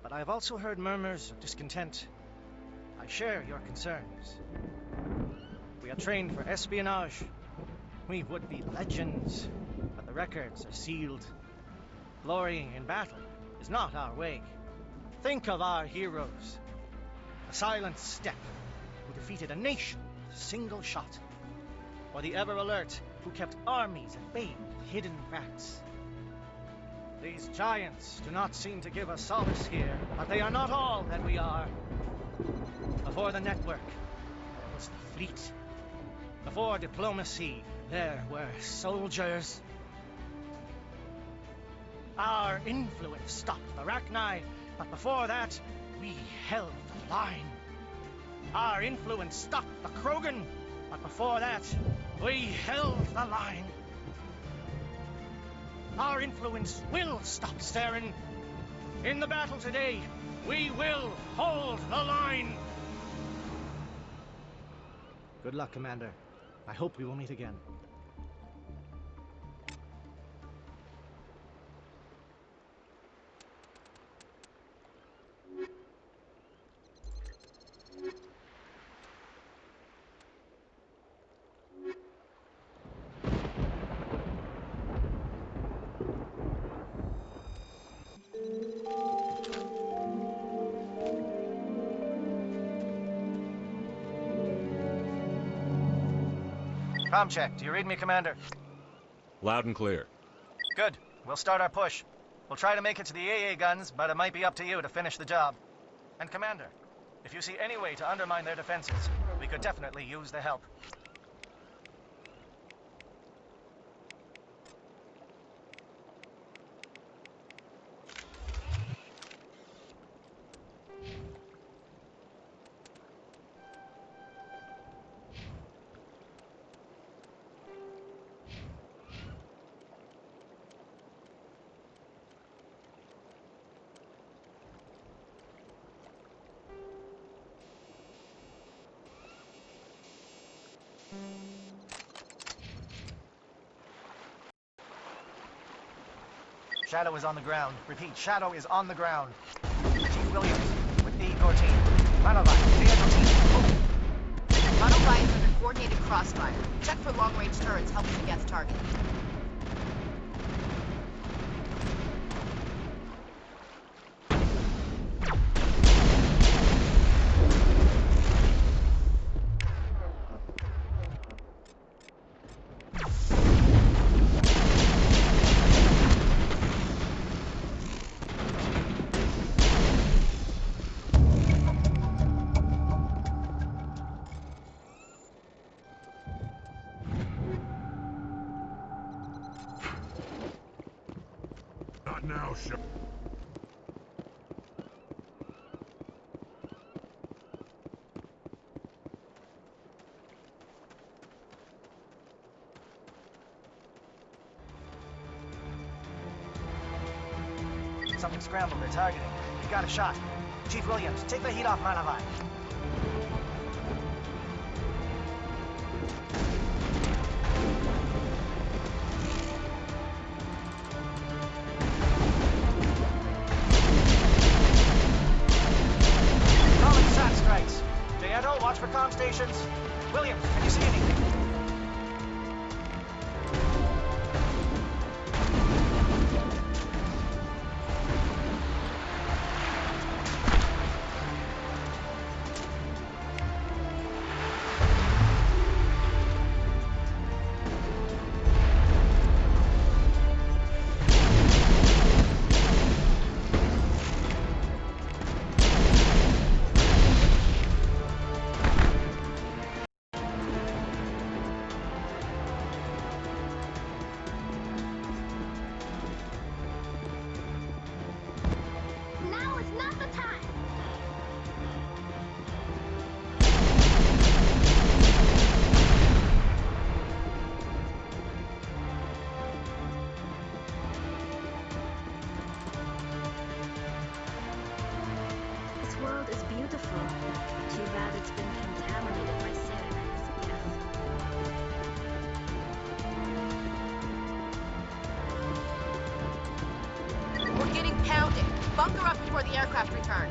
but I have also heard murmurs of discontent. I share your concerns. We are trained for espionage. We would be legends, but the records are sealed. Glory in battle is not our way. Think of our heroes. The silent step who defeated a nation with a single shot. Or the ever-alert who kept armies at bay with hidden rats. These giants do not seem to give us solace here, but they are not all that we are. Before the network, there was the fleet. Before diplomacy, there were soldiers. Our influence stopped the Rachni, but before that, we held the line. Our influence stopped the Krogan, but before that, we held the line. Our influence will stop Saren. In the battle today, we will hold the line. Good luck, Commander. I hope we will meet again. Comm check. Do you read me, Commander? Loud and clear. Good. We'll start our push. We'll try to make it to the AA guns, but it might be up to you to finish the job. And Commander, if you see any way to undermine their defenses, we could definitely use the help. Shadow is on the ground. Repeat, Shadow is on the ground. Chief Williams, with the Igor team. Manovai, the Echo team. Manovai is under coordinated crossfire. Check for long-range turrets helping to guess target. Now, Shep. Something scrambled. They're targeting. You got a shot. Chief Williams, take the heat off Manovai. Watch for comm stations. Williams, can you see anything? Lock her up before the aircraft return.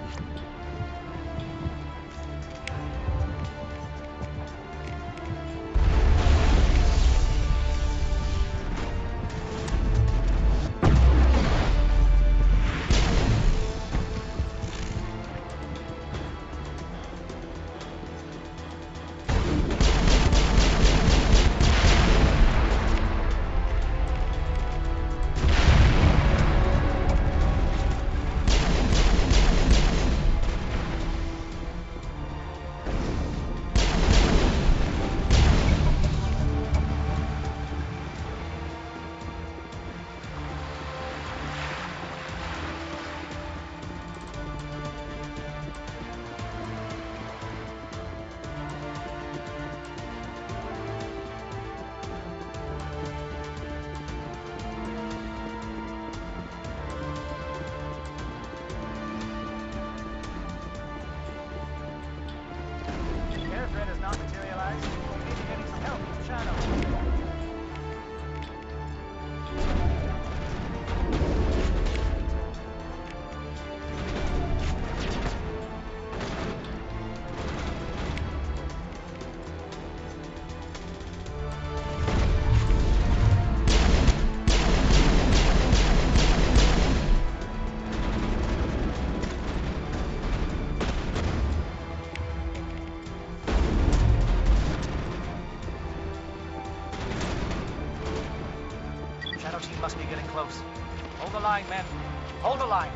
Airthread has not materialized. We need to get some help from Shadow. Shadow team must be getting close. Hold the line, men. Hold the line.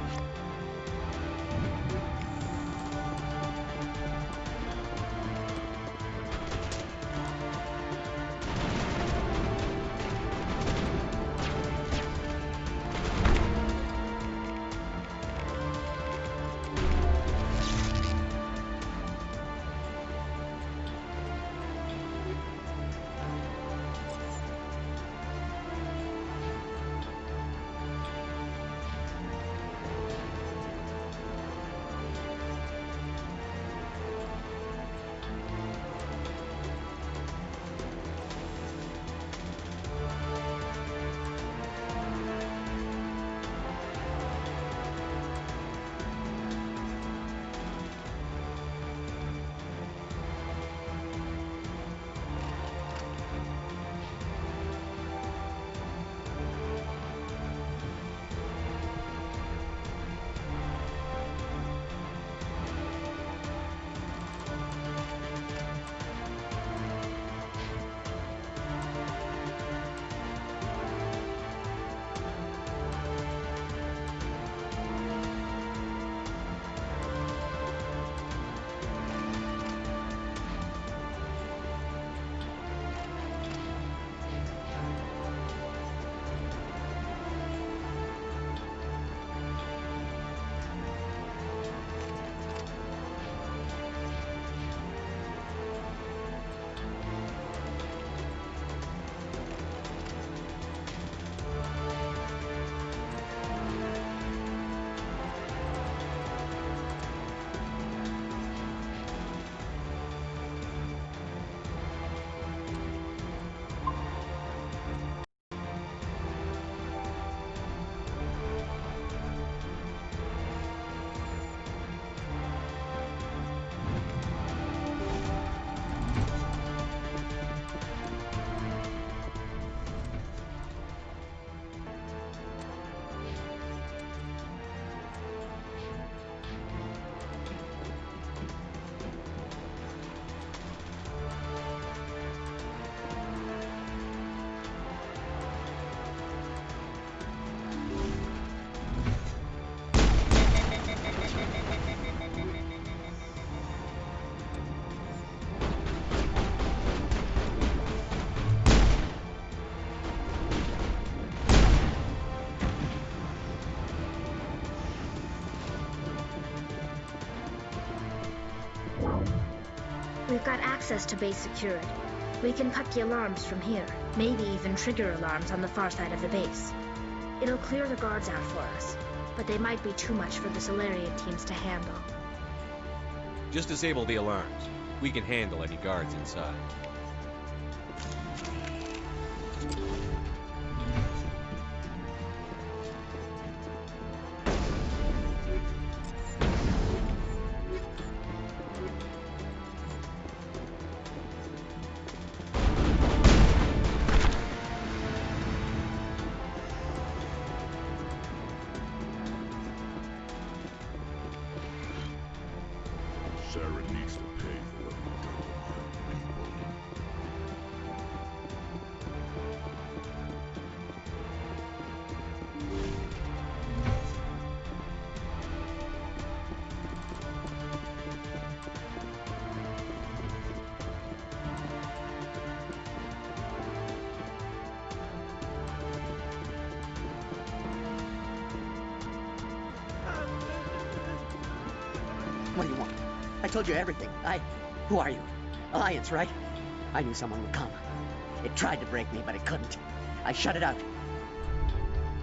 We've got access to base security. We can cut the alarms from here, maybe even trigger alarms on the far side of the base. It'll clear the guards out for us, but they might be too much for the Solarian teams to handle. Just disable the alarms. We can handle any guards inside. What do you want? I told you everything. Who are you? Alliance, right? I knew someone would come. It tried to break me, but it couldn't. I shut it out.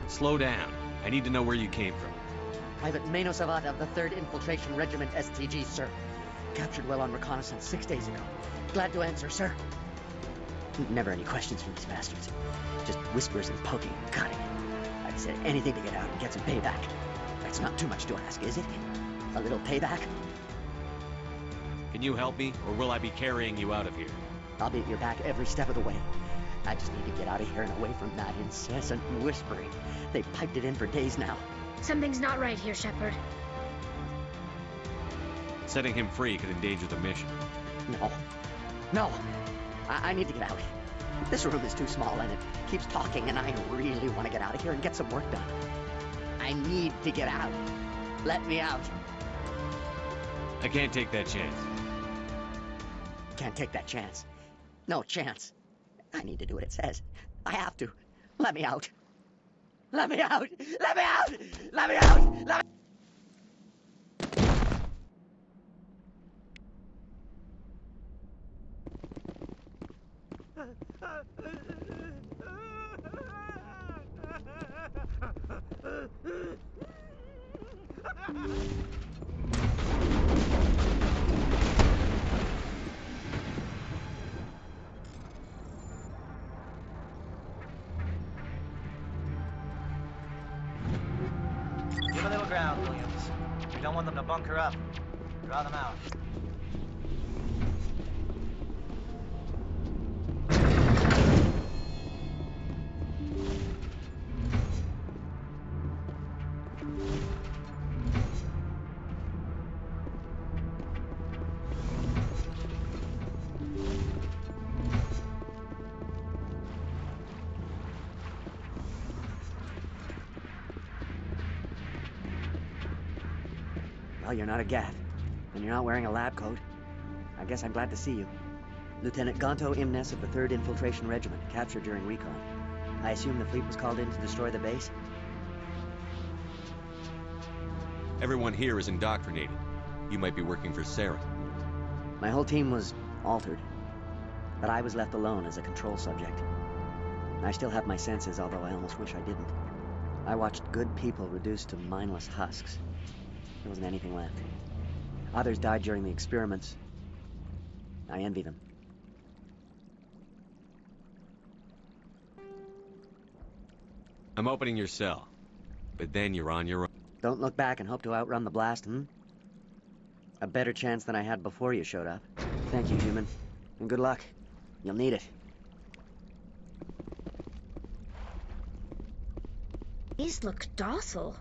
Slow down. I need to know where you came from. Private Mano Savat of the 3rd Infiltration Regiment STG, sir. Captured well on reconnaissance 6 days ago. Glad to answer, sir. Never any questions from these bastards. Just whispers and poking and cutting. I'd said anything to get out and get some payback. That's not too much to ask, is it? A little payback? Can you help me, or will I be carrying you out of here? I'll be at your back every step of the way. I just need to get out of here and away from that incessant whispering. They've piped it in for days now. Something's not right here, Shepard. Setting him free could endanger the mission. No. I need to get out. This room is too small and it keeps talking, and I really want to get out of here and get some work done. I need to get out. Let me out. I can't take that chance. Can't take that chance. No chance. I need to do what it says. I have to. Let me out. Let me out! Let me out! Let me out! Let me... Give a little ground, Williams. We don't want them to bunker up. Draw them out. Well, you're not a GAT, and you're not wearing a lab coat. I guess I'm glad to see you. Lieutenant Gonto Imnes of the 3rd Infiltration Regiment, captured during recon. I assume the fleet was called in to destroy the base? Everyone here is indoctrinated. You might be working for Saren. My whole team was altered, but I was left alone as a control subject. I still have my senses, although I almost wish I didn't. I watched good people reduced to mindless husks. There wasn't anything left. Others died during the experiments. I envy them. I'm opening your cell, but then you're on your own. Don't look back and hope to outrun the blast, A better chance than I had before you showed up. Thank you, human. And good luck. You'll need it. These look docile.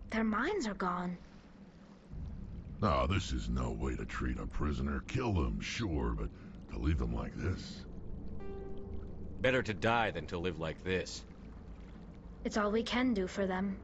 Their minds are gone. No, this is no way to treat a prisoner. Kill them, sure, but to leave them like this... Better to die than to live like this. It's all we can do for them.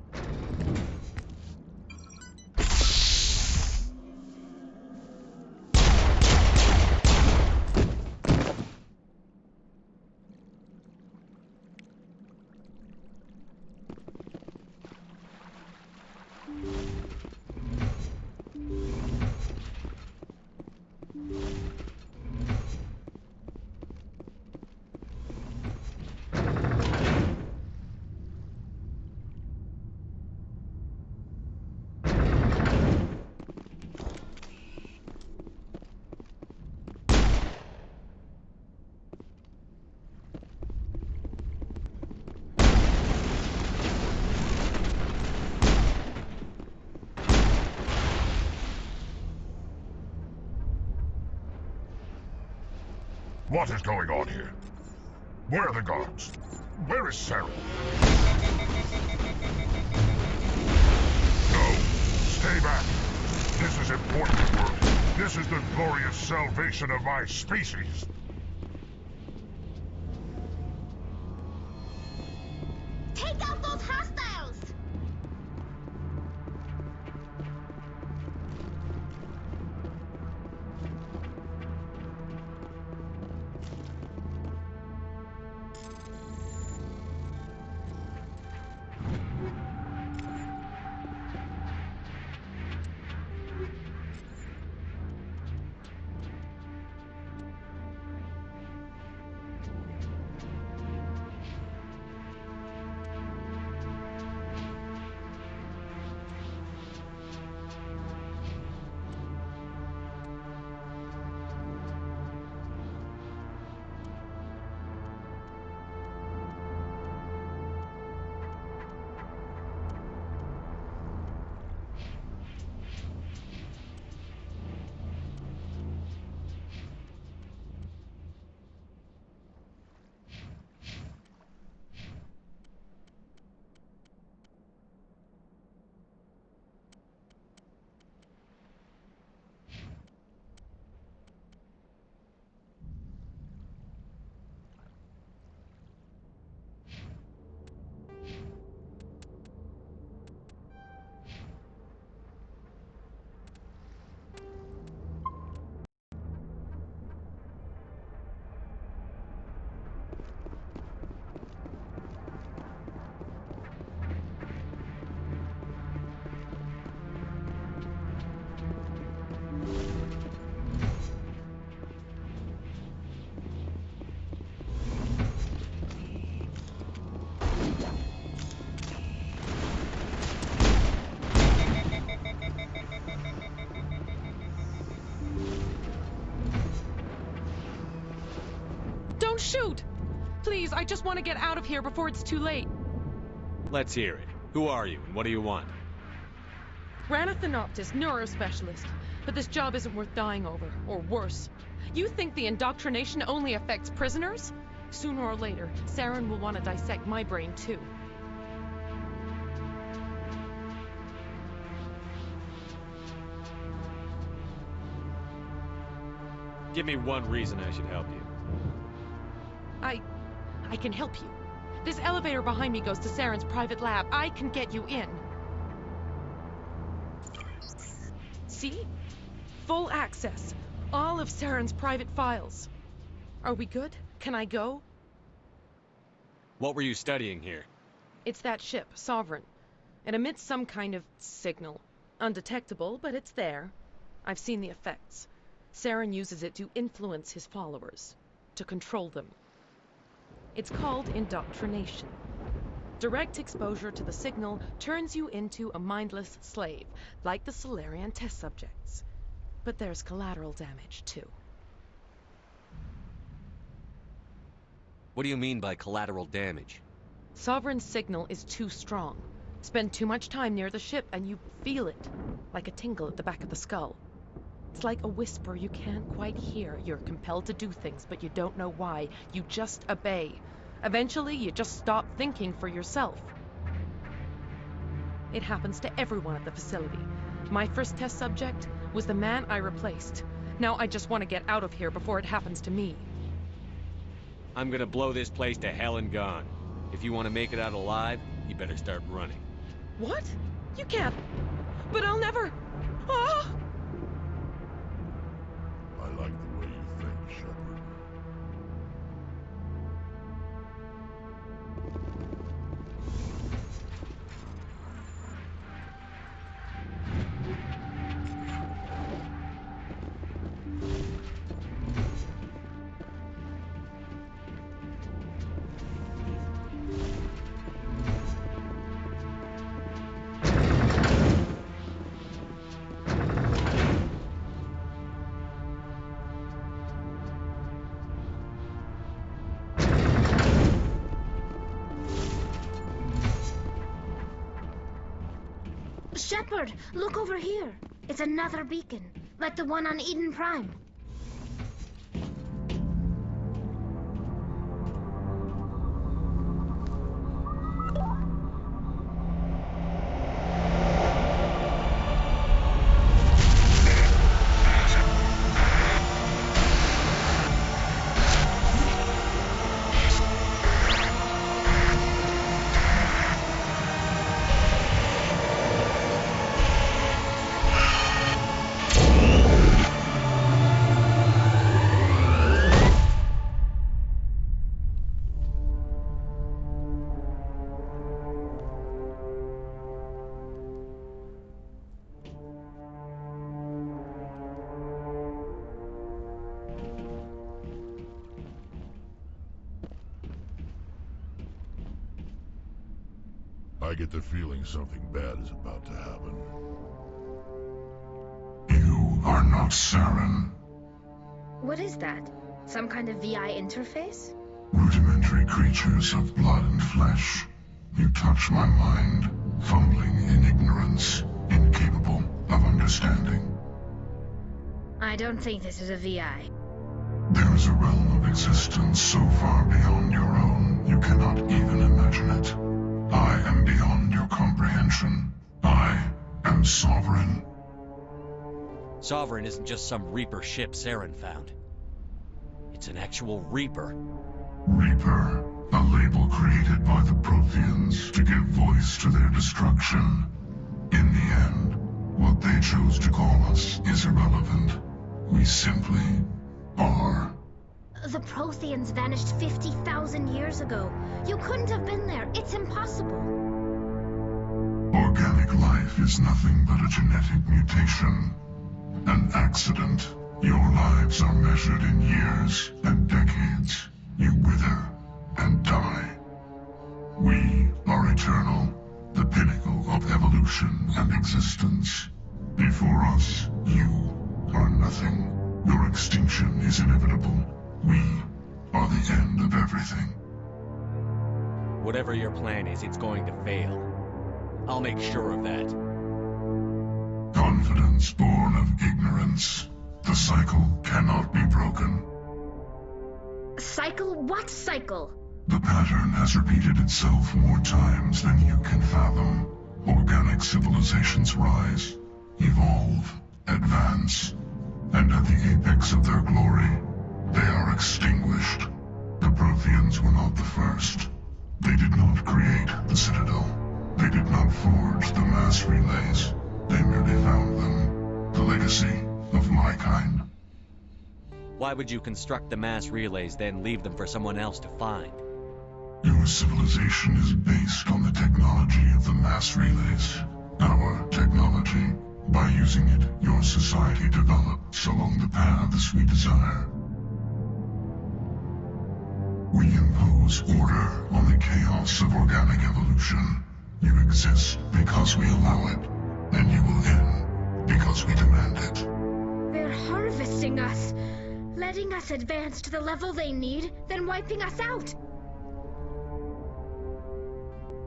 What is going on here? Where are the guards? Where is Saren? No, stay back. This is important work. This is the glorious salvation of my species. Take out those hostiles! Don't shoot! Please, I just want to get out of here before it's too late. Let's hear it. Who are you, and what do you want? Rana Thanoptis, neurospecialist. But this job isn't worth dying over, or worse. You think the indoctrination only affects prisoners? Sooner or later, Saren will want to dissect my brain too. Give me one reason I should help you. I can help you. This elevator behind me goes to Saren's private lab. I can get you in. See? Full access. All of Saren's private files. Are we good? Can I go? What were you studying here? It's that ship, Sovereign. It emits some kind of signal. Undetectable, but it's there. I've seen the effects. Saren uses it to influence his followers, to control them. It's called indoctrination. Direct exposure to the signal turns you into a mindless slave, like the Salarian test subjects. But there's collateral damage, too. What do you mean by collateral damage? Sovereign's signal is too strong. Spend too much time near the ship and you feel it, like a tingle at the back of the skull. It's like a whisper you can't quite hear. You're compelled to do things, but you don't know why. You just obey. Eventually, you just stop thinking for yourself. It happens to everyone at the facility. My first test subject was the man I replaced. Now I just want to get out of here before it happens to me. I'm gonna blow this place to hell and gone. If you want to make it out alive, you better start running. What? You can't. But I'll never. Ah! I like the way you think, Shepard. Shepard, look over here. It's another beacon, like the one on Eden Prime. I get the feeling something bad is about to happen. You are not Saren. What is that? Some kind of VI interface? Rudimentary creatures of blood and flesh. You touch my mind, fumbling in ignorance, incapable of understanding. I don't think this is a VI. There is a realm of existence so far beyond your own, you cannot even imagine it. I am beyond your comprehension. I am Sovereign. Sovereign isn't just some Reaper ship Saren found. It's an actual Reaper. Reaper, a label created by the Protheans to give voice to their destruction. In the end, what they chose to call us is irrelevant. We simply are. The Protheans vanished 50,000 years ago. You couldn't have been there. It's impossible. Organic life is nothing but a genetic mutation. An accident. Your lives are measured in years and decades. You wither and die. We are eternal, the pinnacle of evolution and existence. Before us, you are nothing. Your extinction is inevitable. We are the end of everything. Whatever your plan is, it's going to fail. I'll make sure of that. Confidence born of ignorance. The cycle cannot be broken. Cycle? What cycle? The pattern has repeated itself more times than you can fathom. Organic civilizations rise, evolve, advance, and at the apex of their glory, they are extinguished. The Protheans were not the first. They did not create the Citadel. They did not forge the mass relays. They merely found them. The legacy of my kind. Why would you construct the mass relays, then leave them for someone else to find? Your civilization is based on the technology of the mass relays. Our technology. By using it, your society develops along the paths we desire. We impose order on the chaos of organic evolution. You exist because we allow it, and you will end because we demand it. They're harvesting us, letting us advance to the level they need, then wiping us out.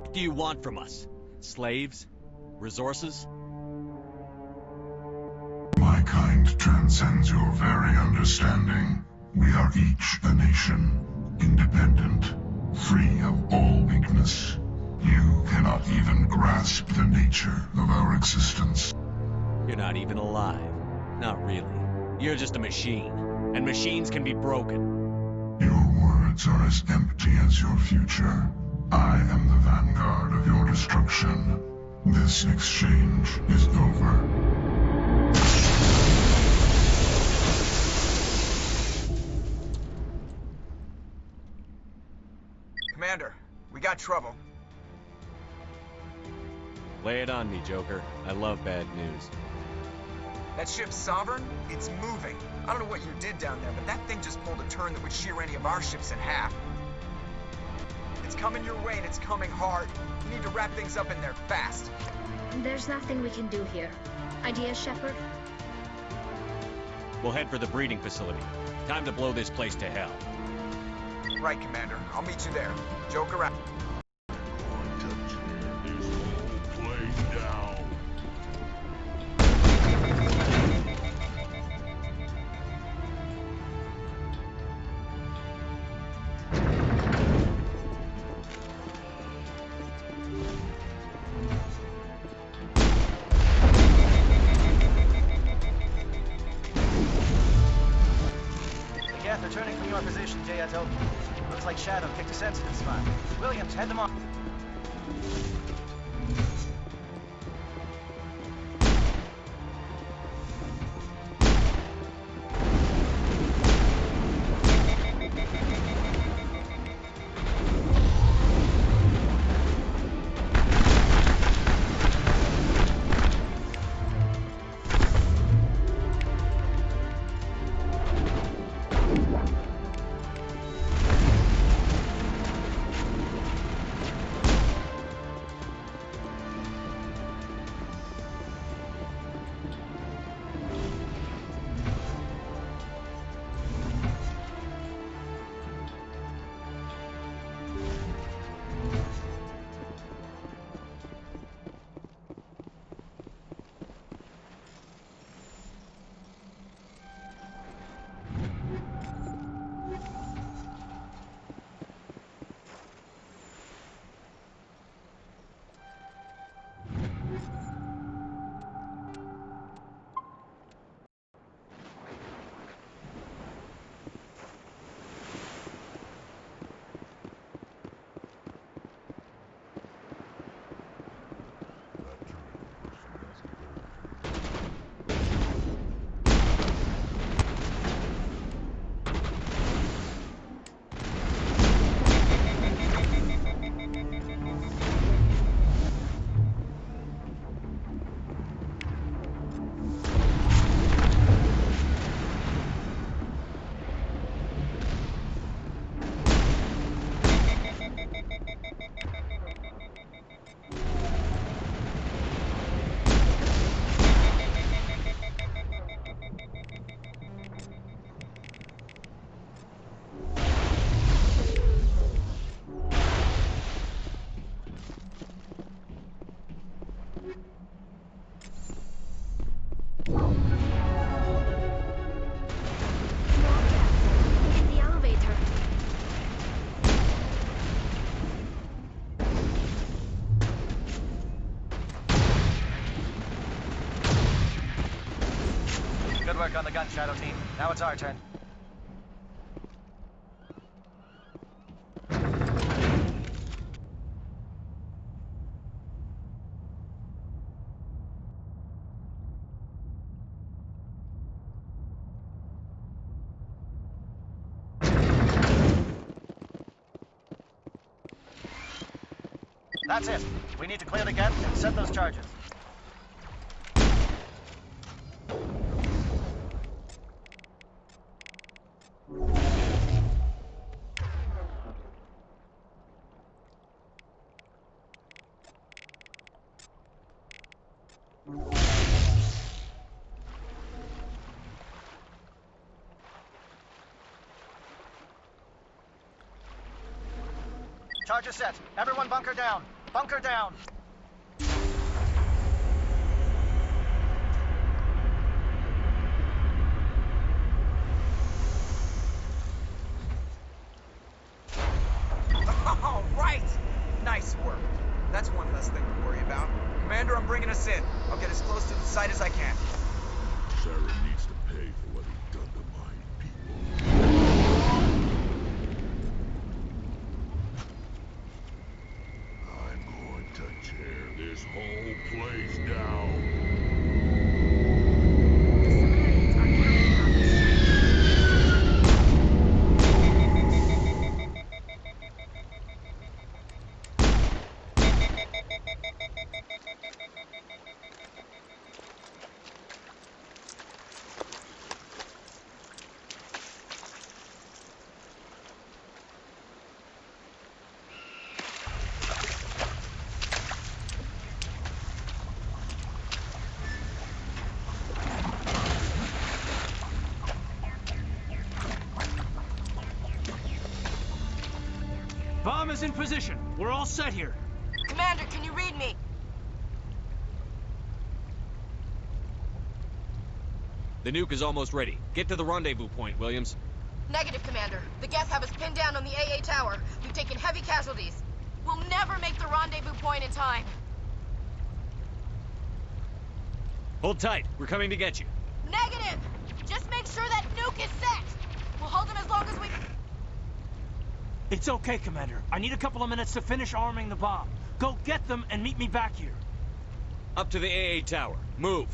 What do you want from us? Slaves? Resources? My kind transcends your very understanding. We are each a nation, independent, free of all weakness. You cannot even grasp the nature of our existence. You're not even alive. Not really. You're just a machine. And machines can be broken. Your words are as empty as your future. I am the vanguard of your destruction. This exchange is over. Commander, we got trouble. Lay it on me, Joker. I love bad news. That ship Sovereign, it's moving. I don't know what you did down there, but that thing just pulled a turn that would shear any of our ships in half. It's coming your way and it's coming hard. You need to wrap things up in there fast. There's nothing we can do here. Ideas, Shepard? We'll head for the breeding facility. Time to blow this place to hell. Right, Commander. I'll meet you there. Joker out. Returning from your position, J.A.T.O. Looks like Shadow picked a sensitive spot. Williams, head them off. Good work on the gun, Shadow Team. Now it's our turn. That's it. We need to clear the gap and set those charges. Charger set. Everyone bunker down. Bunker down. All right! Nice work. That's one less thing to worry about. Commander, I'm bringing us in. I'll get as close to the site as I can. Saren needs to pay for what he's done to my people. I'm going to tear this whole place down. Bomb is in position. We're all set here. Commander, can you read me? The nuke is almost ready. Get to the rendezvous point, Williams. Negative, Commander. The Geth have us pinned down on the AA tower. We've taken heavy casualties. We'll never make the rendezvous point in time. Hold tight. We're coming to get you. Negative! Just make sure that nuke is set! We'll hold them as long as we... It's okay, Commander. I need a couple of minutes to finish arming the bomb. Go get them and meet me back here. Up to the AA tower. Move.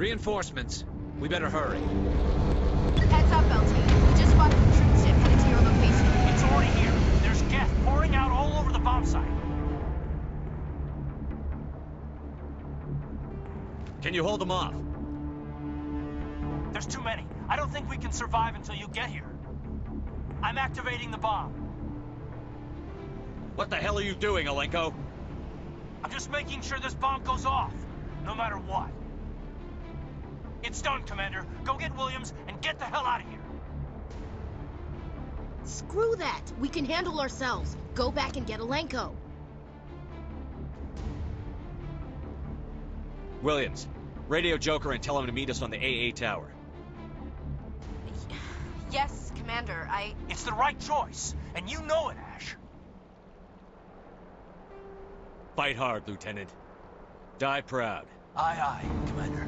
Reinforcements. We better hurry. Heads up, LT. We just spotted the troop ship headed to your location. It's already here. There's gas pouring out all over the bomb site. Can you hold them off? There's too many. I don't think we can survive until you get here. I'm activating the bomb. What the hell are you doing, Alenko? I'm just making sure this bomb goes off, no matter what. It's done, Commander. Go get Williams and get the hell out of here. Screw that. We can handle ourselves. Go back and get Alenko. Williams, radio Joker and tell him to meet us on the AA tower. Yes, Commander, It's the right choice, and you know it, Ash. Fight hard, Lieutenant. Die proud. Aye, aye, Commander.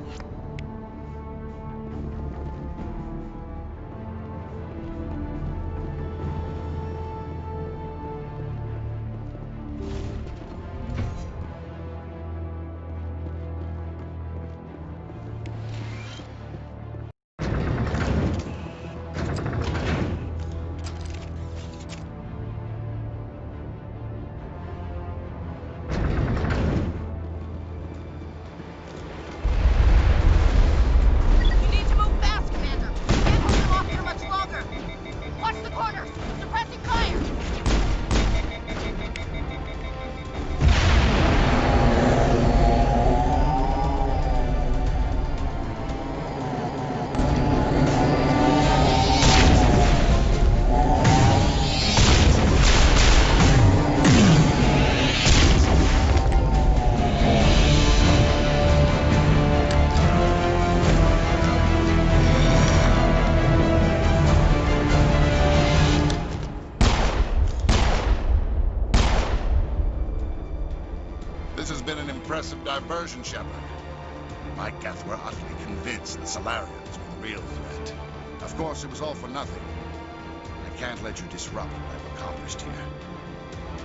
Impressive diversion, Shepard. My Geth were utterly convinced the Salarians were the real threat. Of course, it was all for nothing. I can't let you disrupt what I've accomplished here.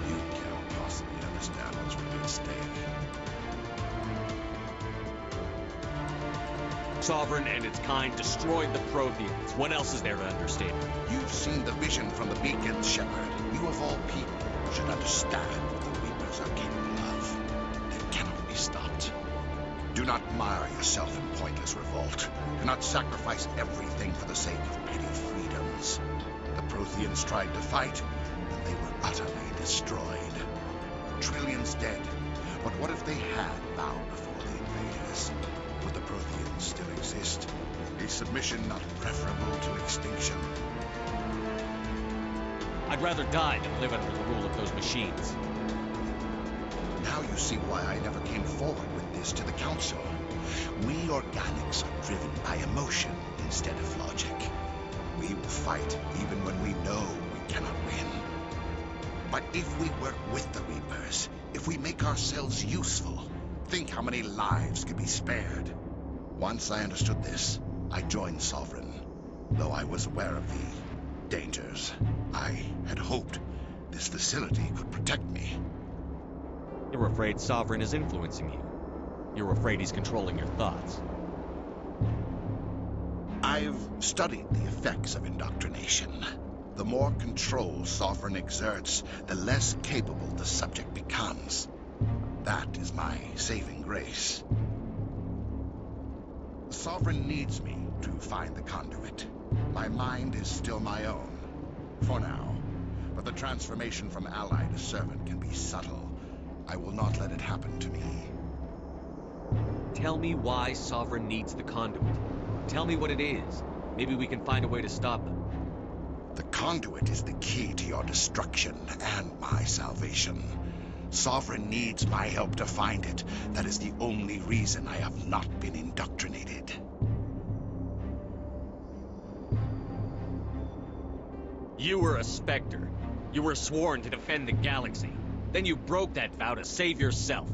You can't possibly understand what's really at stake. Sovereign and its kind destroyed the Protheans. What else is there to understand? You've seen the vision from the beacons, Shepard. You of all people should understand what the Reapers are capable of. They cannot be stopped. Do not mire yourself in pointless revolt. Do not sacrifice everything for the sake of petty freedoms. The Protheans tried to fight, and they were utterly destroyed. Trillions dead. But what if they had bowed before the invaders? Would the Protheans still exist? Is submission not preferable to extinction? I'd rather die than live under the rule of those machines. Now you see why I never came forward with this to the Council. We organics are driven by emotion instead of logic. We will fight even when we know we cannot win. But if we work with the Reapers, if we make ourselves useful, think how many lives could be spared. Once I understood this, I joined Sovereign, though I was aware of the dangers. I had hoped this facility could protect me. You're afraid Sovereign is influencing you. You're afraid he's controlling your thoughts. I've studied the effects of indoctrination. The more control Sovereign exerts, the less capable the subject becomes. That is my saving grace. The Sovereign needs me to find the conduit. My mind is still my own, for now. But the transformation from ally to servant can be subtle. I will not let it happen to me. Tell me why Sovereign needs the conduit. Tell me what it is. Maybe we can find a way to stop them. The conduit is the key to your destruction and my salvation. Sovereign needs my help to find it. That is the only reason I have not been indoctrinated. You were a Spectre. You were sworn to defend the galaxy. Then you broke that vow to save yourself.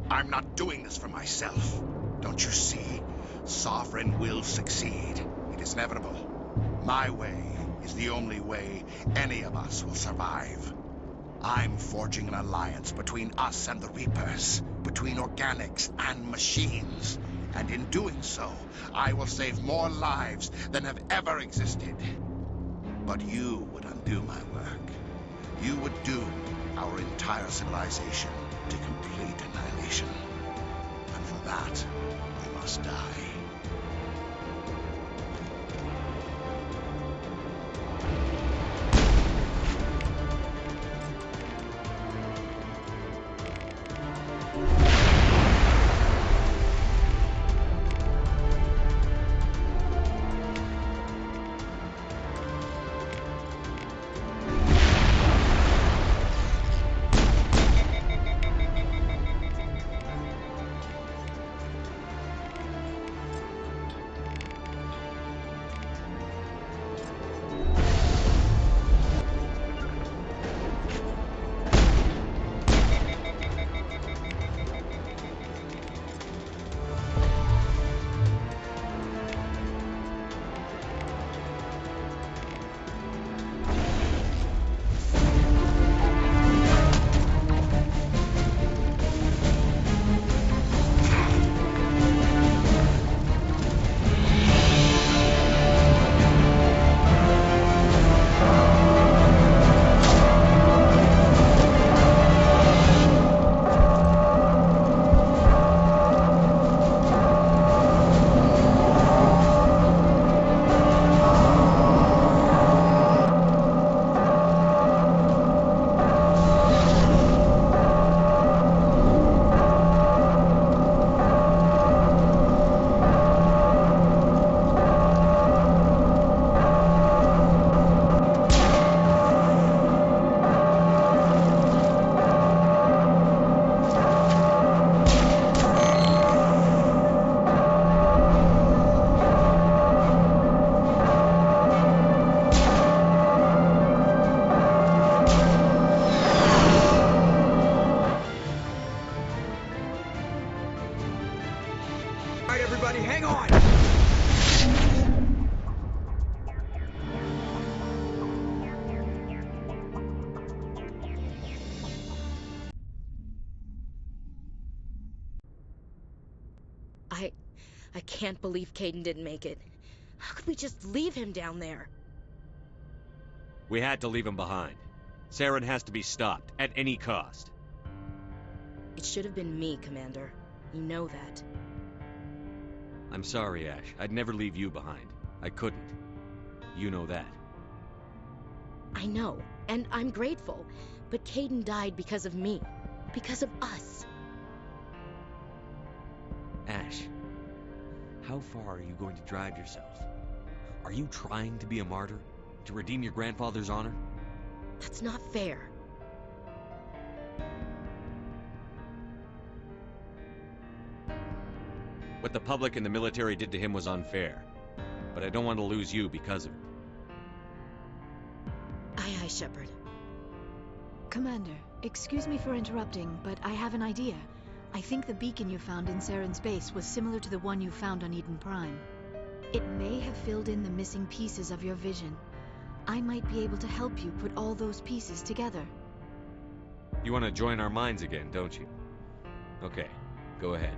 I'm not doing this for myself. Don't you see? Sovereign will succeed. It is inevitable. My way is the only way any of us will survive. I'm forging an alliance between us and the Reapers, between organics and machines. And in doing so, I will save more lives than have ever existed. But you would undo my work. You would doom our entire civilization to complete annihilation. And for that, we must die. I can't believe Kaidan didn't make it. How could we just leave him down there? We had to leave him behind. Saren has to be stopped, at any cost. It should have been me, Commander. You know that. I'm sorry, Ash. I'd never leave you behind. I couldn't. You know that. I know, and I'm grateful. But Kaidan died because of me. Because of us. Ash, how far are you going to drive yourself? Are you trying to be a martyr? To redeem your grandfather's honor? That's not fair. What the public and the military did to him was unfair. But I don't want to lose you because of it. Aye, aye, Shepard. Commander, excuse me for interrupting, but I have an idea. I think the beacon you found in Saren's base was similar to the one you found on Eden Prime. It may have filled in the missing pieces of your vision. I might be able to help you put all those pieces together. You want to join our minds again, don't you? Okay, go ahead.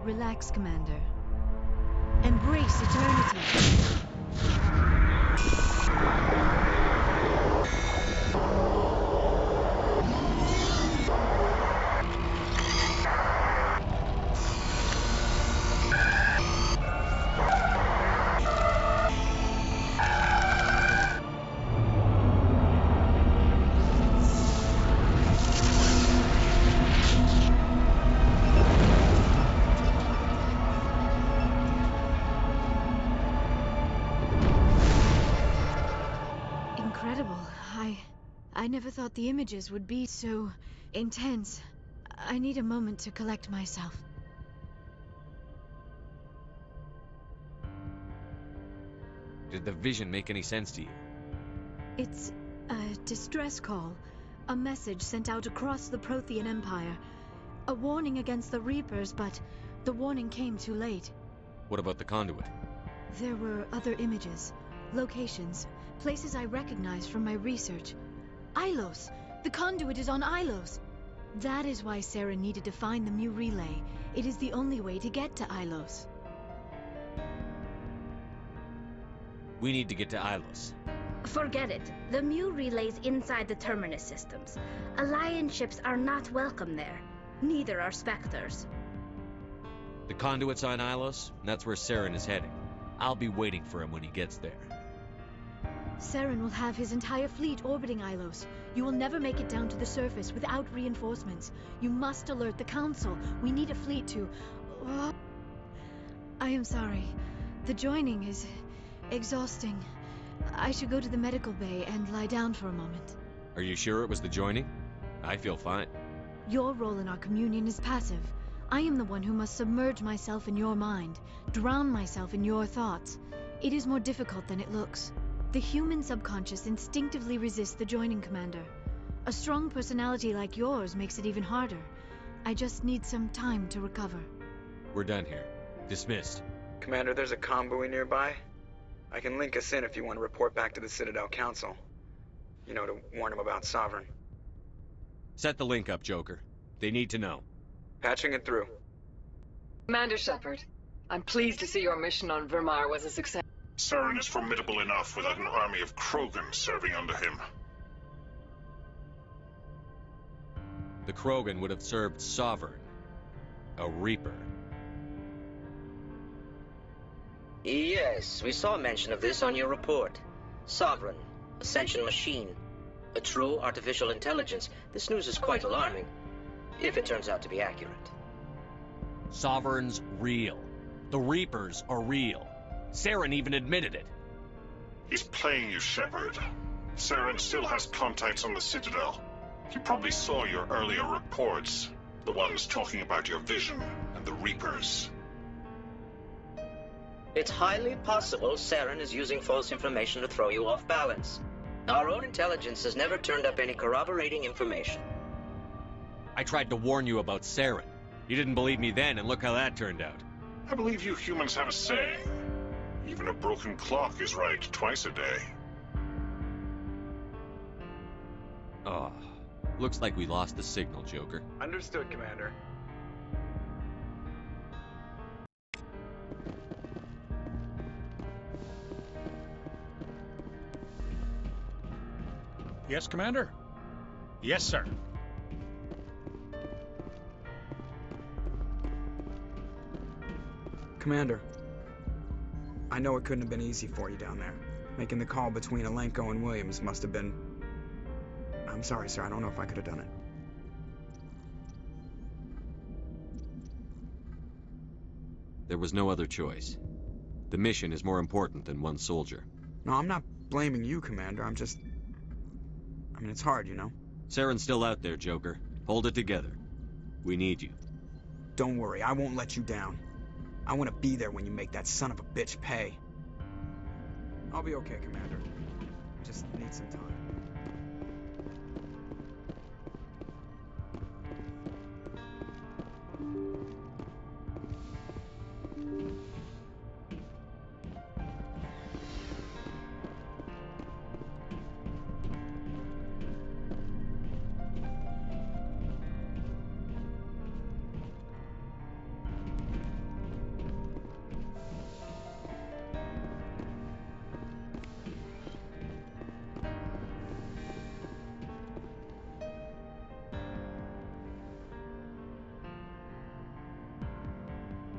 Relax, Commander. Embrace eternity. I never thought the images would be so intense. I need a moment to collect myself. Did the vision make any sense to you? It's a distress call. A message sent out across the Prothean Empire. A warning against the Reapers, but the warning came too late. What about the conduit? There were other images, locations, places I recognized from my research. Ilos! The conduit is on Ilos! That is why Saren needed to find the Mu relay. It is the only way to get to Ilos. We need to get to Ilos. Forget it. The Mu relay's inside the Terminus systems. Alliance ships are not welcome there. Neither are Spectres. The conduit's on Ilos, and that's where Saren is heading. I'll be waiting for him when he gets there. Saren will have his entire fleet orbiting Ilos. You will never make it down to the surface without reinforcements. You must alert the Council. We need a fleet to... I am sorry. The joining is exhausting. I should go to the medical bay and lie down for a moment. Are you sure it was the joining? I feel fine. Your role in our communion is passive. I am the one who must submerge myself in your mind, drown myself in your thoughts. It is more difficult than it looks. The human subconscious instinctively resists the joining, Commander. A strong personality like yours makes it even harder. I just need some time to recover. We're done here. Dismissed. Commander, there's a comm buoy nearby. I can link us in if you want to report back to the Citadel Council. You know, to warn them about Sovereign. Set the link up, Joker. They need to know. Patching it through. Commander Shepard, I'm pleased to see your mission on Virmire was a success. Saren is formidable enough without an army of Krogan serving under him. The Krogan would have served Sovereign. A Reaper. Yes, we saw mention of this on your report. Sovereign, Ascension machine, a true artificial intelligence. This news is quite alarming, if it turns out to be accurate. Sovereign's real. The Reapers are real. Saren even admitted it. He's playing you, Shepard. Saren still has contacts on the Citadel. He probably saw your earlier reports, the ones talking about your vision and the Reapers. It's highly possible Saren is using false information to throw you off balance. Our own intelligence has never turned up any corroborating information. I tried to warn you about Saren. You didn't believe me then, and look how that turned out. I believe you humans have a saying. Even a broken clock is right twice a day. Oh, looks like we lost the signal, Joker. Understood, Commander. Yes, Commander? Yes, sir. Commander, I know it couldn't have been easy for you down there. Making the call between Alenko and Williams must have been... I'm sorry, sir. I don't know if I could have done it. There was no other choice. The mission is more important than one soldier. No, I'm not blaming you, Commander. I'm just... I mean, it's hard, you know? Saren's still out there, Joker. Hold it together. We need you. Don't worry, I won't let you down. I want to be there when you make that son of a bitch pay. I'll be okay, Commander. Just need some time.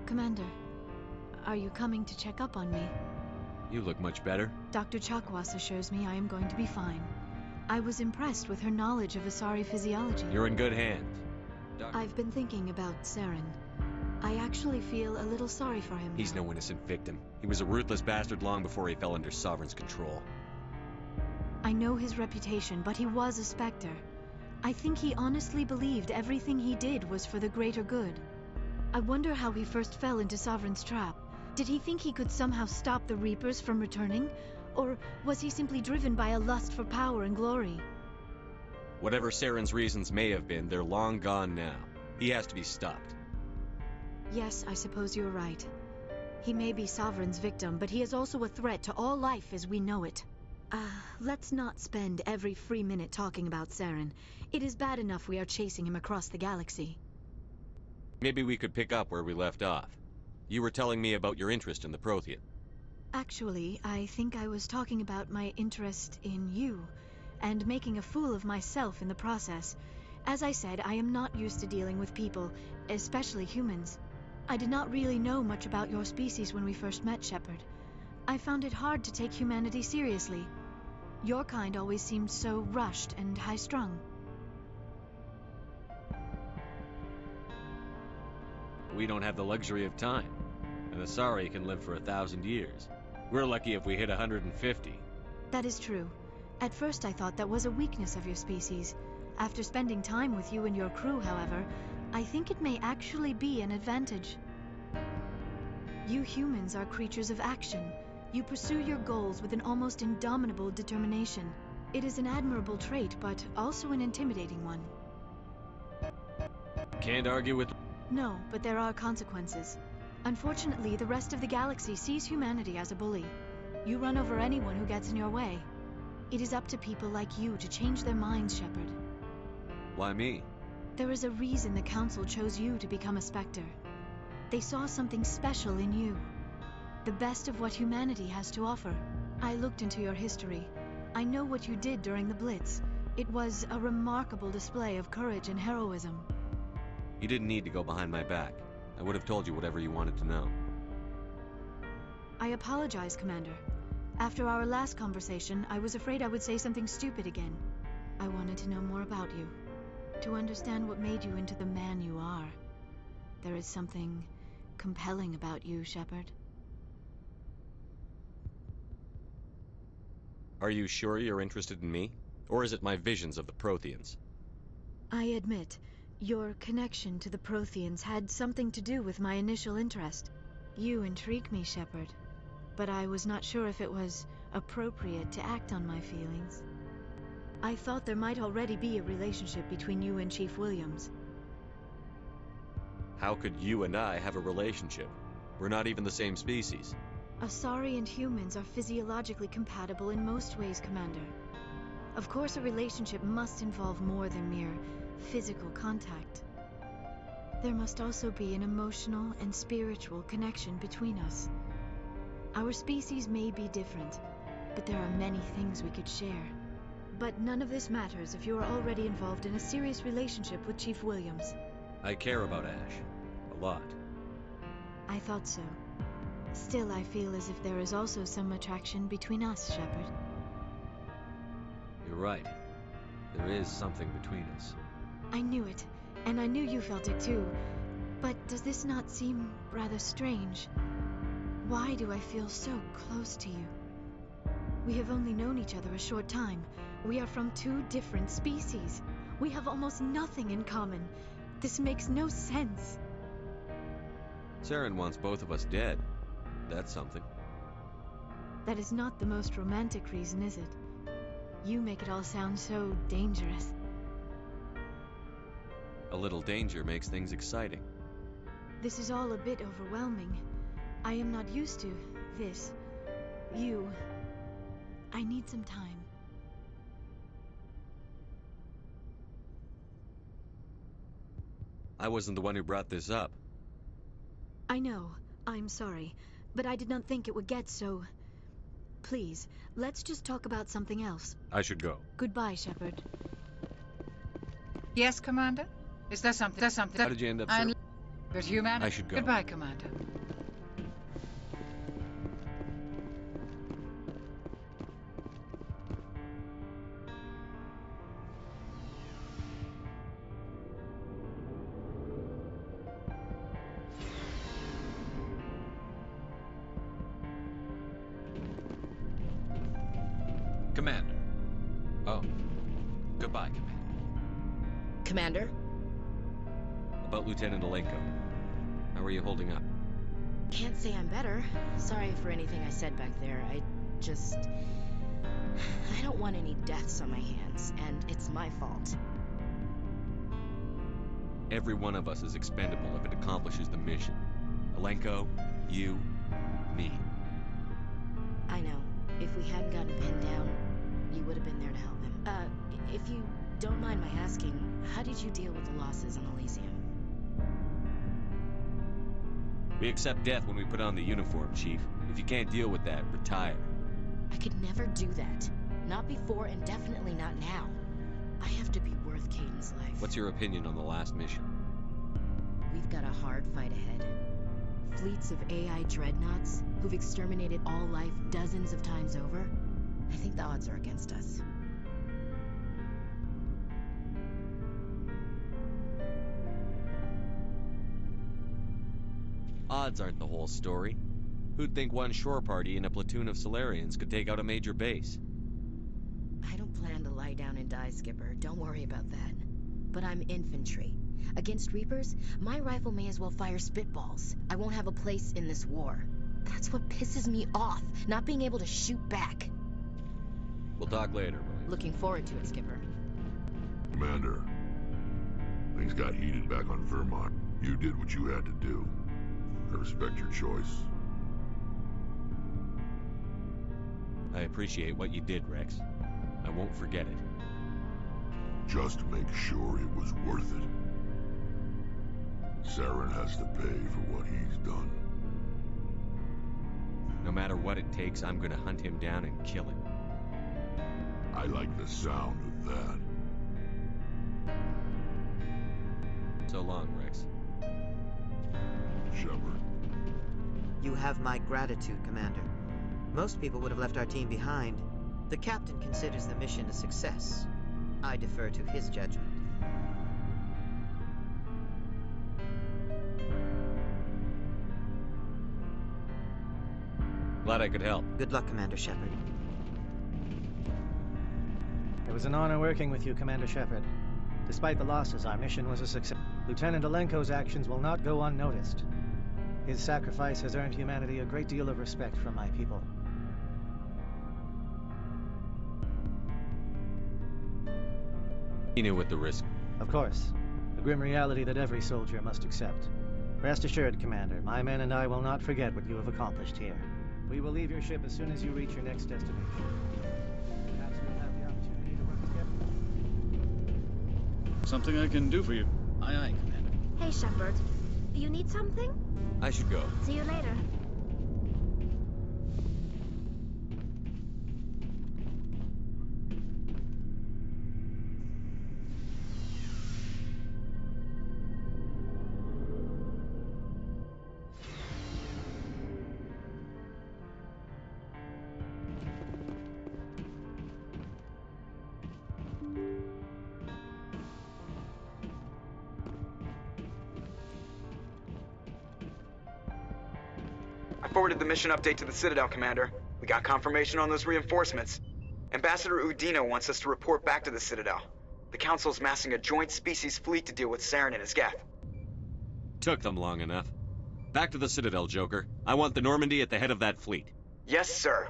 Commander, are you coming to check up on me? You look much better. Dr. Chakwas assures me I am going to be fine. I was impressed with her knowledge of Asari physiology. You're in good hands. I've been thinking about Saren. I actually feel a little sorry for him. He's no innocent victim. He was a ruthless bastard long before he fell under Sovereign's control. I know his reputation, but he was a Spectre. I think he honestly believed everything he did was for the greater good. I wonder how he first fell into Sovereign's trap. Did he think he could somehow stop the Reapers from returning? Or was he simply driven by a lust for power and glory? Whatever Saren's reasons may have been, they're long gone now. He has to be stopped. Yes, I suppose you're right. He may be Sovereign's victim, but he is also a threat to all life as we know it. Let's not spend every free minute talking about Saren. It is bad enough we are chasing him across the galaxy. Maybe we could pick up where we left off. You were telling me about your interest in the Prothean. Actually, I think I was talking about my interest in you, and making a fool of myself in the process. As I said, I am not used to dealing with people, especially humans. I did not really know much about your species when we first met, Shepard. I found it hard to take humanity seriously. Your kind always seemed so rushed and high-strung. We don't have the luxury of time. An Asari can live for 1,000 years. We're lucky if we hit 150. That is true. At first I thought that was a weakness of your species. After spending time with you and your crew, however, I think it may actually be an advantage. You humans are creatures of action. You pursue your goals with an almost indomitable determination. It is an admirable trait, but also an intimidating one. Can't argue with... No, but there are consequences. Unfortunately, the rest of the galaxy sees humanity as a bully. You run over anyone who gets in your way. It is up to people like you to change their minds, Shepard. Why me? There is a reason the Council chose you to become a Spectre. They saw something special in you. The best of what humanity has to offer. I looked into your history. I know what you did during the Blitz. It was a remarkable display of courage and heroism. You didn't need to go behind my back. I would have told you whatever you wanted to know. I apologize, Commander. After our last conversation, I was afraid I would say something stupid again. I wanted to know more about you. To understand what made you into the man you are. There is something compelling about you, Shepard. Are you sure you're interested in me? Or is it my visions of the Protheans? I admit, your connection to the Protheans had something to do with my initial interest. You intrigue me, Shepard. But I was not sure if it was appropriate to act on my feelings. I thought there might already be a relationship between you and Chief Williams. How could you and I have a relationship? We're not even the same species. Asari and humans are physiologically compatible in most ways, Commander. Of course, a relationship must involve more than mere physical contact. There must also be an emotional and spiritual connection between us. Our species may be different, but there are many things we could share. But none of this matters if you are already involved in a serious relationship with Chief Williams. I care about Ash. A lot. I thought so. Still, I feel as if there is also some attraction between us, Shepard. You're right. There is something between us. I knew it, and I knew you felt it too. But does this not seem rather strange? Why do I feel so close to you? We have only known each other a short time. We are from two different species. We have almost nothing in common. This makes no sense. Saren wants both of us dead. That's something. That is not the most romantic reason, is it? You make it all sound so dangerous. A little danger makes things exciting. This is all a bit overwhelming. I am not used to this. You. I need some time. I wasn't the one who brought this up. I know. I'm sorry. But I did not think it would get so... Please, let's just talk about something else. I should go. Goodbye, Shepard. Yes, Commander? Is there something... How did you end up, sir? But humanity... I should go. Goodbye, Commander. Commander. Oh. Goodbye, Commander. Commander? About Lieutenant Alenko. How are you holding up? Can't say I'm better. Sorry for anything I said back there. I don't want any deaths on my hands, and it's my fault. Every one of us is expendable if it accomplishes the mission. Alenko, you, me. I know. If we hadn't gotten pinned down, you would have been there to help him. If you don't mind my asking, how did you deal with the losses on Elysium? We accept death when we put on the uniform, Chief. If you can't deal with that, retire. I could never do that. Not before and definitely not now. I have to be worth Kaiden's life. What's your opinion on the last mission? We've got a hard fight ahead. Fleets of AI dreadnoughts who've exterminated all life dozens of times over. I think the odds are against us. Odds aren't the whole story. Who'd think one shore party and a platoon of Solarians could take out a major base? I don't plan to lie down and die, Skipper. Don't worry about that. But I'm infantry. Against Reapers, my rifle may as well fire spitballs. I won't have a place in this war. That's what pisses me off, not being able to shoot back. We'll talk later, Williams. Looking forward to it, Skipper. Commander, things got heated back on Vermont. You did what you had to do. I respect your choice. I appreciate what you did, Rex. I won't forget it. Just make sure it was worth it. Saren has to pay for what he's done. No matter what it takes, I'm gonna hunt him down and kill him. I like the sound of that. So long, Rex. Shepard. You have my gratitude, Commander. Most people would have left our team behind. The captain considers the mission a success. I defer to his judgment. Glad I could help. Good luck, Commander Shepard. It was an honor working with you, Commander Shepard. Despite the losses, our mission was a success. Lieutenant Alenko's actions will not go unnoticed. His sacrifice has earned humanity a great deal of respect from my people. He knew what the risk. Of course. A grim reality that every soldier must accept. Rest assured, Commander, my men and I will not forget what you have accomplished here. We will leave your ship as soon as you reach your next destination. Perhaps we'll have the opportunity to work together. Something I can do for you. Aye, aye, Commander. Hey, Shepard. You need something? I should go. See you later. I forwarded the mission update to the Citadel, Commander. We got confirmation on those reinforcements. Ambassador Udina wants us to report back to the Citadel. The Council's massing a joint species fleet to deal with Saren and his Geth. Took them long enough. Back to the Citadel, Joker. I want the Normandy at the head of that fleet. Yes, sir.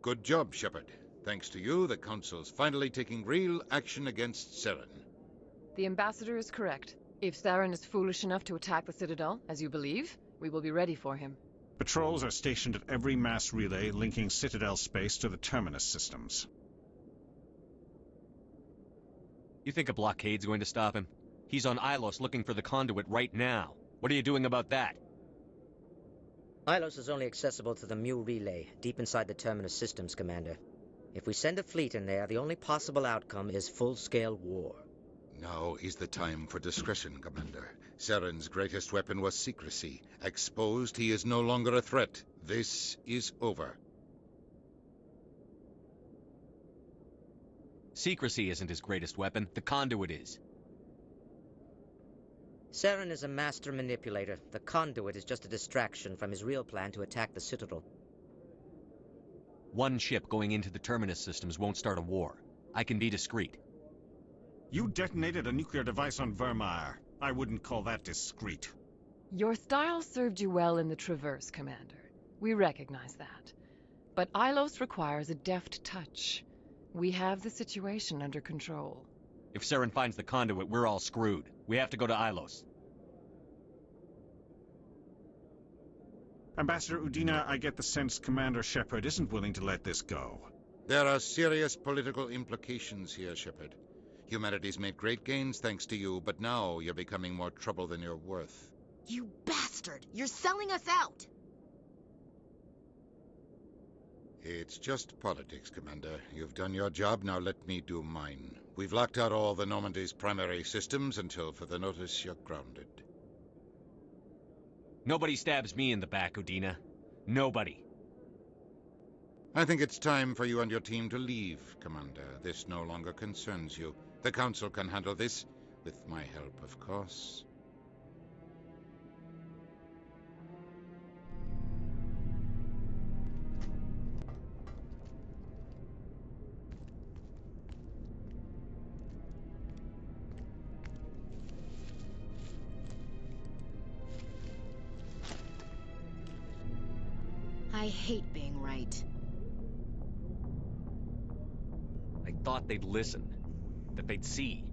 Good job, Shepard. Thanks to you, the Council's finally taking real action against Saren. The Ambassador is correct. If Saren is foolish enough to attack the Citadel, as you believe, we will be ready for him. Patrols are stationed at every mass relay linking Citadel space to the Terminus systems. You think a blockade's going to stop him? He's on Ilos looking for the conduit right now. What are you doing about that? Ilos is only accessible to the Mu relay, deep inside the Terminus systems, Commander. If we send a fleet in there, the only possible outcome is full-scale war. Now is the time for discretion, Commander. Saren's greatest weapon was secrecy. Exposed, he is no longer a threat. This is over. Secrecy isn't his greatest weapon. The conduit is. Saren is a master manipulator. The conduit is just a distraction from his real plan to attack the Citadel. One ship going into the Terminus systems won't start a war. I can be discreet. You detonated a nuclear device on Vermeer. I wouldn't call that discreet. Your style served you well in the Traverse, Commander. We recognize that. But Ilos requires a deft touch. We have the situation under control. If Saren finds the conduit, we're all screwed. We have to go to Ilos. Ambassador Udina, I get the sense Commander Shepard isn't willing to let this go. There are serious political implications here, Shepard. Humanity's made great gains thanks to you, but now you're becoming more trouble than you're worth. You bastard! You're selling us out! It's just politics, Commander. You've done your job, now let me do mine. We've locked out all the Normandy's primary systems until further notice you're grounded. Nobody stabs me in the back, Udina. Nobody. I think it's time for you and your team to leave, Commander. This no longer concerns you. The Council can handle this, with my help, of course. I hate being right. I thought they'd listen. That they'd see.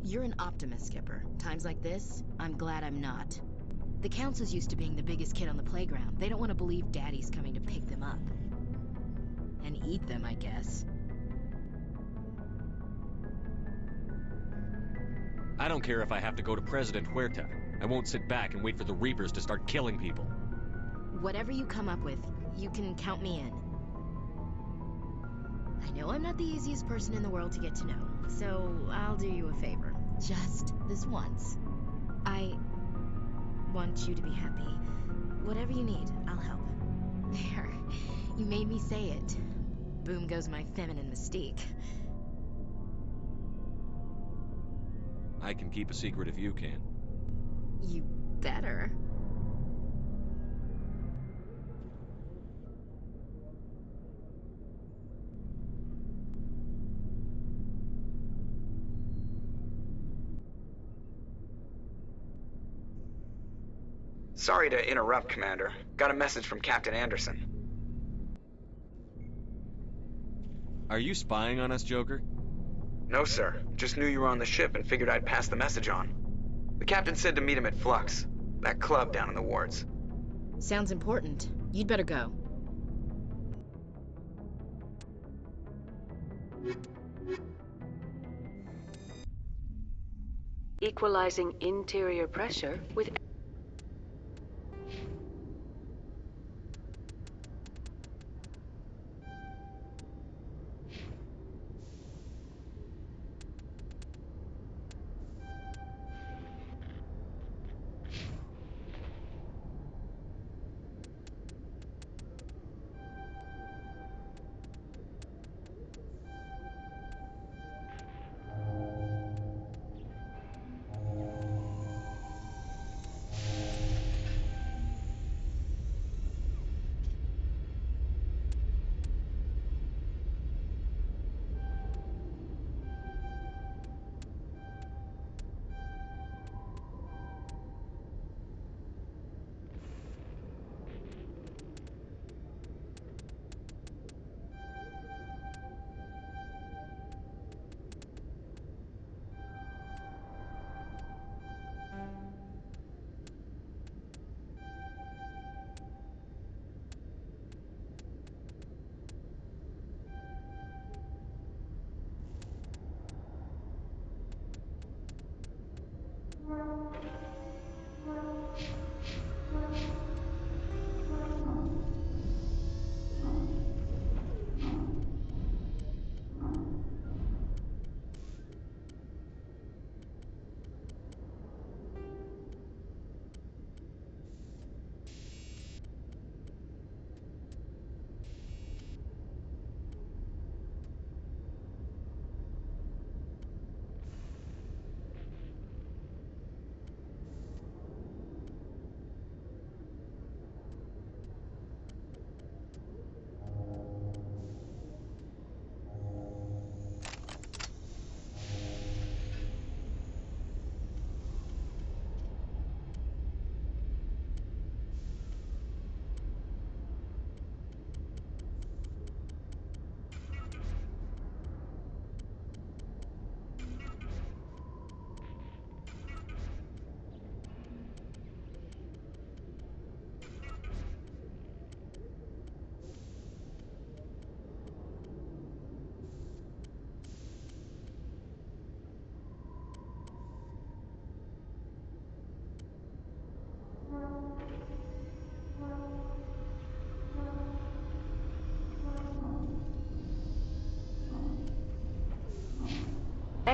You're an optimist, Skipper. Times like this, I'm glad I'm not. The Council's used to being the biggest kid on the playground. They don't want to believe Daddy's coming to pick them up. And eat them, I guess. I don't care if I have to go to President Huerta. I won't sit back and wait for the Reapers to start killing people. Whatever you come up with, you can count me in. I know I'm not the easiest person in the world to get to know, so I'll do you a favor. Just this once. I want you to be happy. Whatever you need, I'll help. There. You made me say it. Boom goes my feminine mystique. I can keep a secret if you can. You better. Sorry to interrupt, Commander. Got a message from Captain Anderson. Are you spying on us, Joker? No, sir. Just knew you were on the ship and figured I'd pass the message on. The captain said to meet him at Flux, that club down in the wards. Sounds important. You'd better go. Equalizing interior pressure with...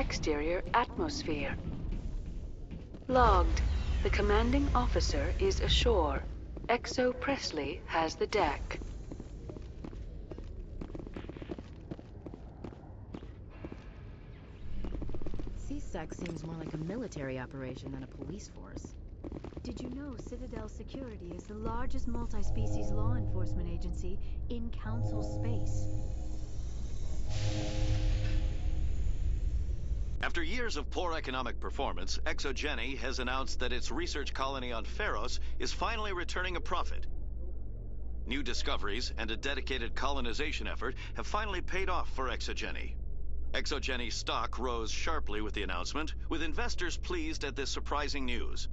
exterior atmosphere. Logged. The commanding officer is ashore. Exo Presley has the deck. CSEC seems more like a military operation than a police force. Did you know Citadel Security is the largest multi-species law enforcement agency in Council space? After years of poor economic performance, ExoGeni has announced that its research colony on Pharos is finally returning a profit. New discoveries and a dedicated colonization effort have finally paid off for ExoGeni. ExoGeni's stock rose sharply with the announcement, with investors pleased at this surprising news.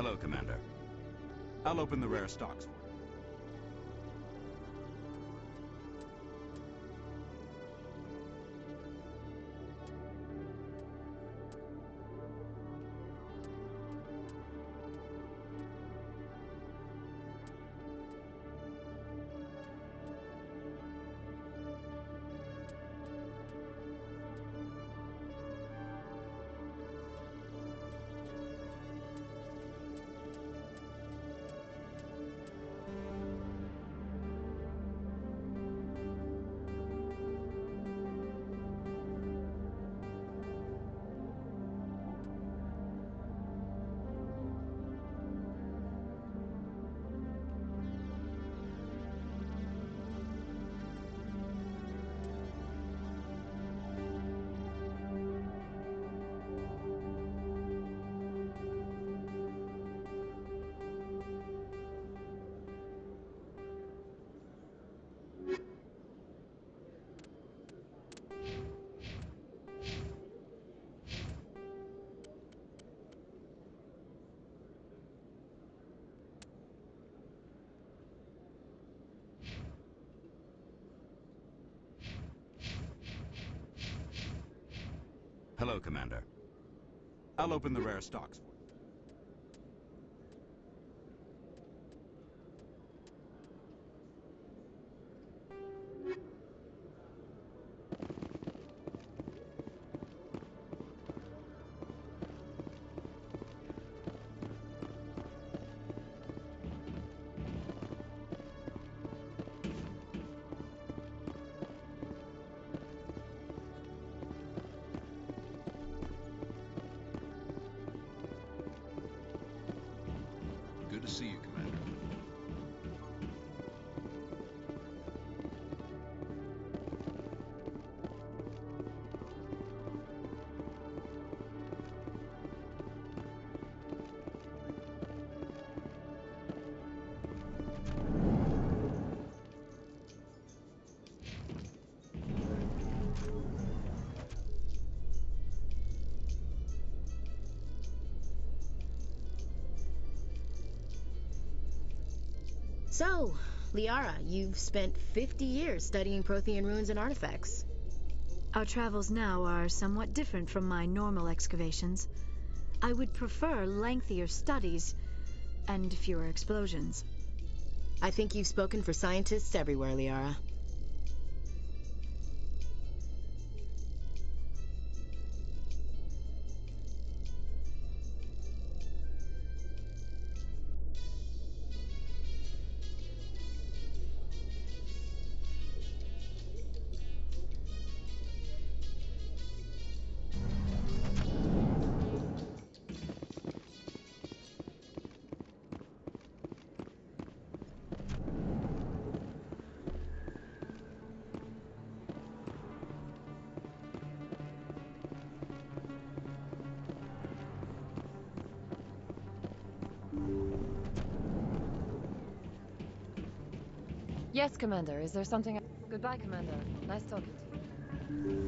Hello, Commander. I'll open the rare stocks for you. Hello, Commander. I'll open the rare stocks for you. Good to see you, Commander. So, Liara, you've spent 50 years studying Prothean ruins and artifacts. Our travels now are somewhat different from my normal excavations. I would prefer lengthier studies and fewer explosions. I think you've spoken for scientists everywhere, Liara. Yes, Commander. Is there something... Goodbye, Commander. Nice talking to you.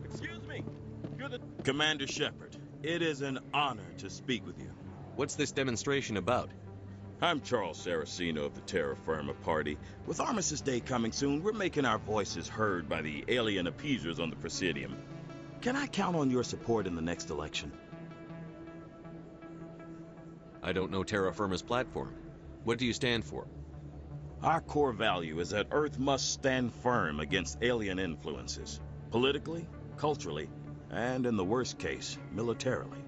Excuse me. You're the... Commander Shepard, it is an honor to speak with you. What's this demonstration about? I'm Charles Saraceno of the Terra Firma Party. With Armistice Day coming soon, we're making our voices heard by the alien appeasers on the Presidium. Can I count on your support in the next election? I don't know Terra Firma's platform. What do you stand for? Our core value is that Earth must stand firm against alien influences. Politically, culturally, and in the worst case, militarily.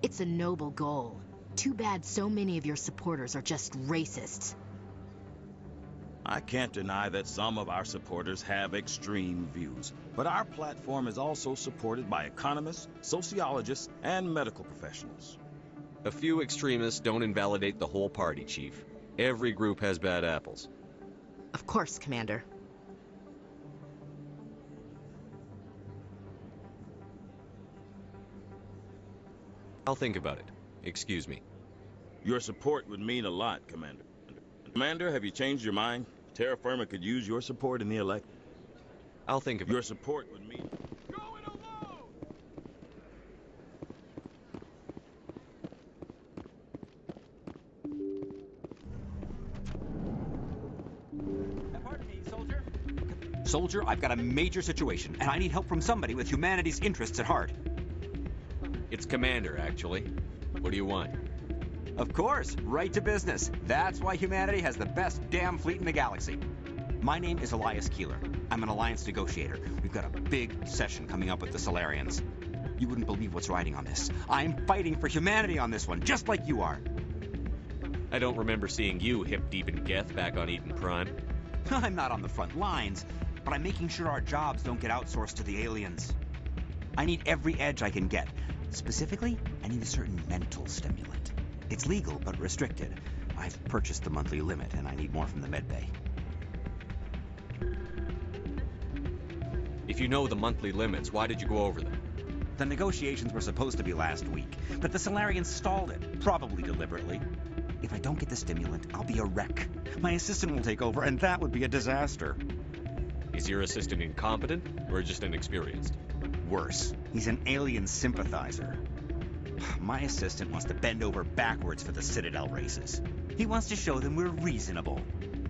It's a noble goal. Too bad so many of your supporters are just racists. I can't deny that some of our supporters have extreme views, but our platform is also supported by economists, sociologists, and medical professionals. A few extremists don't invalidate the whole party, Chief. Every group has bad apples. Of course, Commander. I'll think about it. Excuse me. Your support would mean a lot, Commander. Commander, have you changed your mind? Terra Firma could use your support in the election. I'll think of it. Your support would mean... Pardon me, soldier. Soldier, I've got a major situation, and I need help from somebody with humanity's interests at heart. It's Commander, actually. What do you want? Of course, right to business. That's why humanity has the best damn fleet in the galaxy. My name is Elias Keeler. I'm an alliance negotiator. We've got a big session coming up with the Solarians. You wouldn't believe what's riding on this. I'm fighting for humanity on this one, just like you are. I don't remember seeing you hip deep in Geth back on Eden Prime. I'm not on the front lines, but I'm making sure our jobs don't get outsourced to the aliens. I need every edge I can get. Specifically, I need a certain mental stimulant. It's legal, but restricted. I've purchased the monthly limit, and I need more from the medbay. If you know the monthly limits, why did you go over them? The negotiations were supposed to be last week, but the Solarians stalled it, probably deliberately. If I don't get the stimulant, I'll be a wreck. My assistant will take over, and that would be a disaster. Is your assistant incompetent, or just inexperienced? Worse. He's an alien sympathizer. My assistant wants to bend over backwards for the Citadel races. He wants to show them we're reasonable.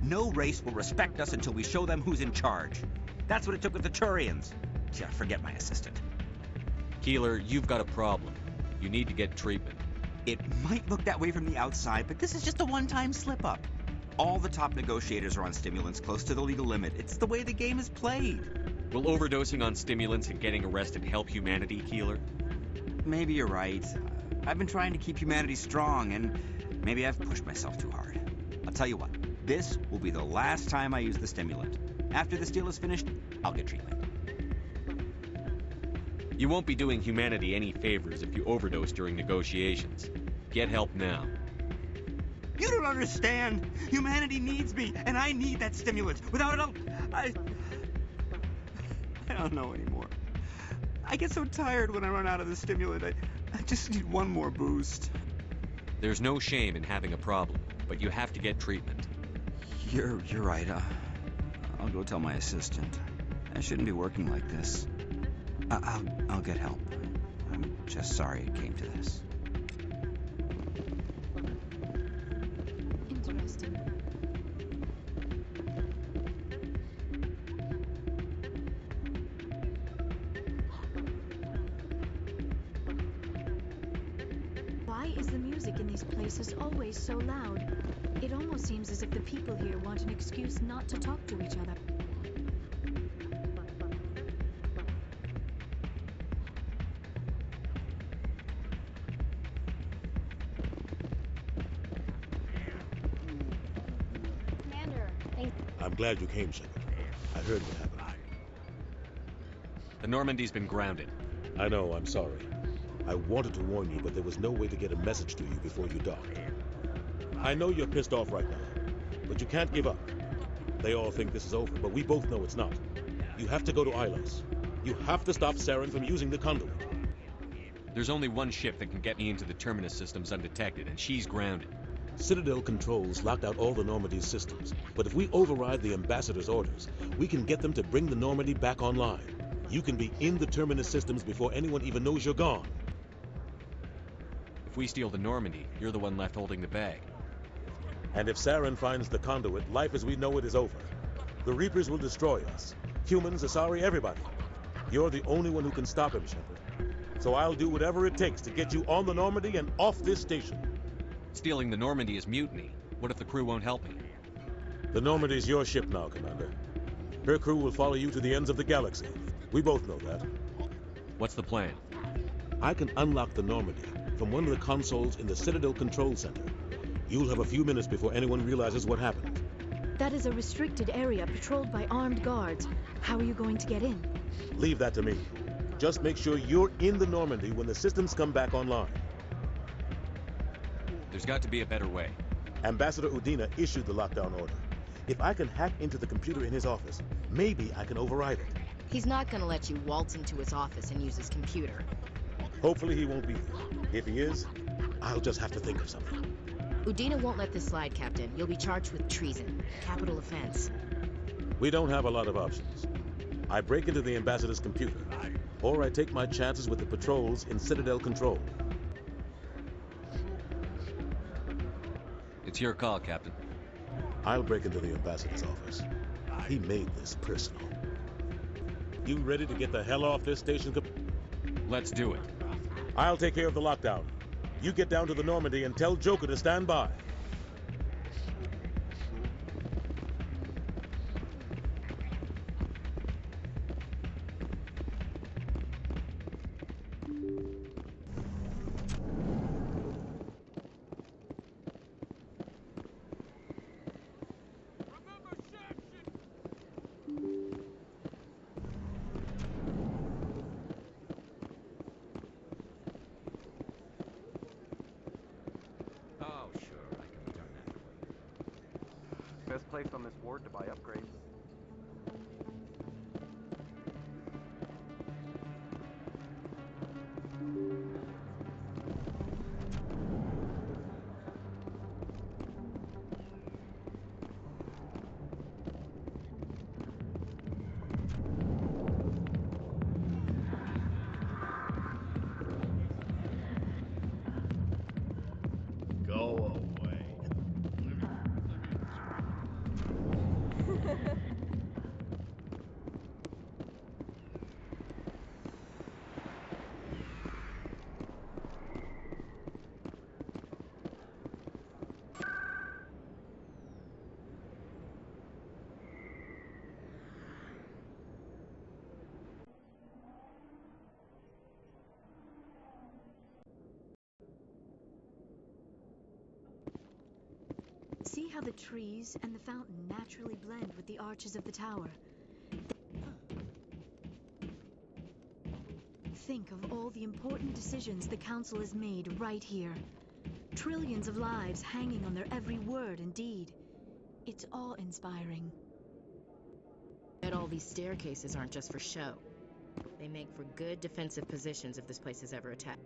No race will respect us until we show them who's in charge. That's what it took with the Turians. Yeah, forget my assistant. Keeler, you've got a problem. You need to get treatment. It might look that way from the outside, but this is just a one-time slip-up. All the top negotiators are on stimulants close to the legal limit. It's the way the game is played. Will overdosing on stimulants and getting arrested help humanity, Keeler? Maybe you're right. I've been trying to keep humanity strong, and maybe I've pushed myself too hard. I'll tell you what, this will be the last time I use the stimulant. After this deal is finished, I'll get treatment. You won't be doing humanity any favors if you overdose during negotiations. Get help now. You don't understand! Humanity needs me, and I need that stimulant. Without it, I don't know anymore. I get so tired when I run out of the stimulant. I just need one more boost. There's no shame in having a problem, but you have to get treatment. You're right. I'll go tell my assistant. I shouldn't be working like this. I'll get help. I'm just sorry it came to this. Interesting. Why is the music in these places always so loud? It almost seems as if the people here want an excuse not to talk to each other. I'm glad you came, Shepard. I heard what happened. The Normandy's been grounded. I know, I'm sorry. I wanted to warn you, but there was no way to get a message to you before you docked. I know you're pissed off right now, but you can't give up. They all think this is over, but we both know it's not. You have to go to Ilos. You have to stop Saren from using the conduit. There's only one ship that can get me into the Terminus systems undetected, and she's grounded. Citadel controls locked out all the Normandy's systems, but if we override the Ambassador's orders, we can get them to bring the Normandy back online. You can be in the Terminus systems before anyone even knows you're gone. If we steal the Normandy, you're the one left holding the bag. And if Saren finds the conduit, life as we know it is over. The Reapers will destroy us. Humans, Asari, everybody. You're the only one who can stop him, Shepard. So I'll do whatever it takes to get you on the Normandy and off this station. Stealing the Normandy is mutiny. What if the crew won't help me? The Normandy's your ship now, Commander. Her crew will follow you to the ends of the galaxy. We both know that. What's the plan? I can unlock the Normandy from one of the consoles in the Citadel Control Center. You'll have a few minutes before anyone realizes what happened. That is a restricted area patrolled by armed guards. How are you going to get in? Leave that to me. Just make sure you're in the Normandy when the systems come back online. There's got to be a better way. Ambassador Udina issued the lockdown order. If I can hack into the computer in his office, maybe I can override it. He's not gonna let you waltz into his office and use his computer. Hopefully he won't be there. If he is, I'll just have to think of something. Udina won't let this slide, Captain. You'll be charged with treason. Capital offense. We don't have a lot of options. I break into the Ambassador's computer, or I take my chances with the patrols in Citadel Control. It's your call, Captain. I'll break into the Ambassador's office. He made this personal. You ready to get the hell off this station? Let's do it. I'll take care of the lockdown. You get down to the Normandy and tell Joker to stand by. Best place on this ward to buy upgrades. Go away. See how the trees and the fountain naturally blend with the arches of the tower. Think of all the important decisions the Council has made right here. Trillions of lives hanging on their every word and deed. It's awe-inspiring. Bet all these staircases aren't just for show. They make for good defensive positions if this place is ever attacked.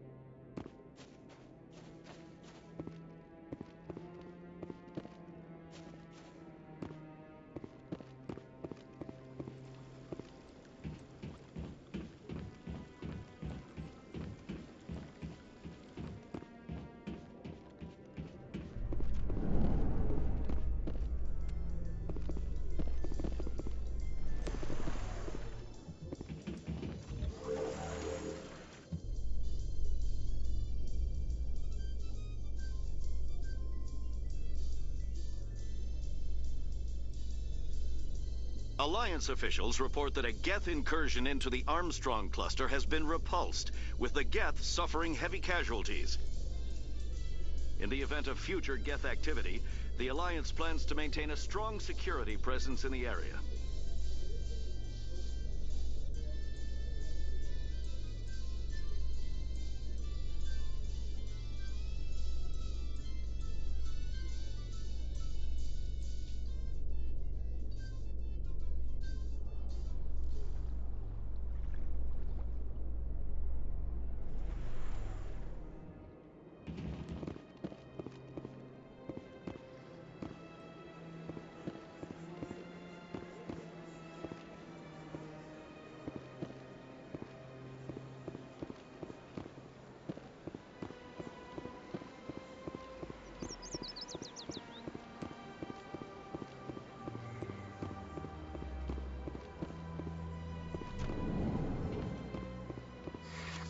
Alliance officials report that a Geth incursion into the Armstrong cluster has been repulsed, with the Geth suffering heavy casualties. In the event of future Geth activity, the Alliance plans to maintain a strong security presence in the area.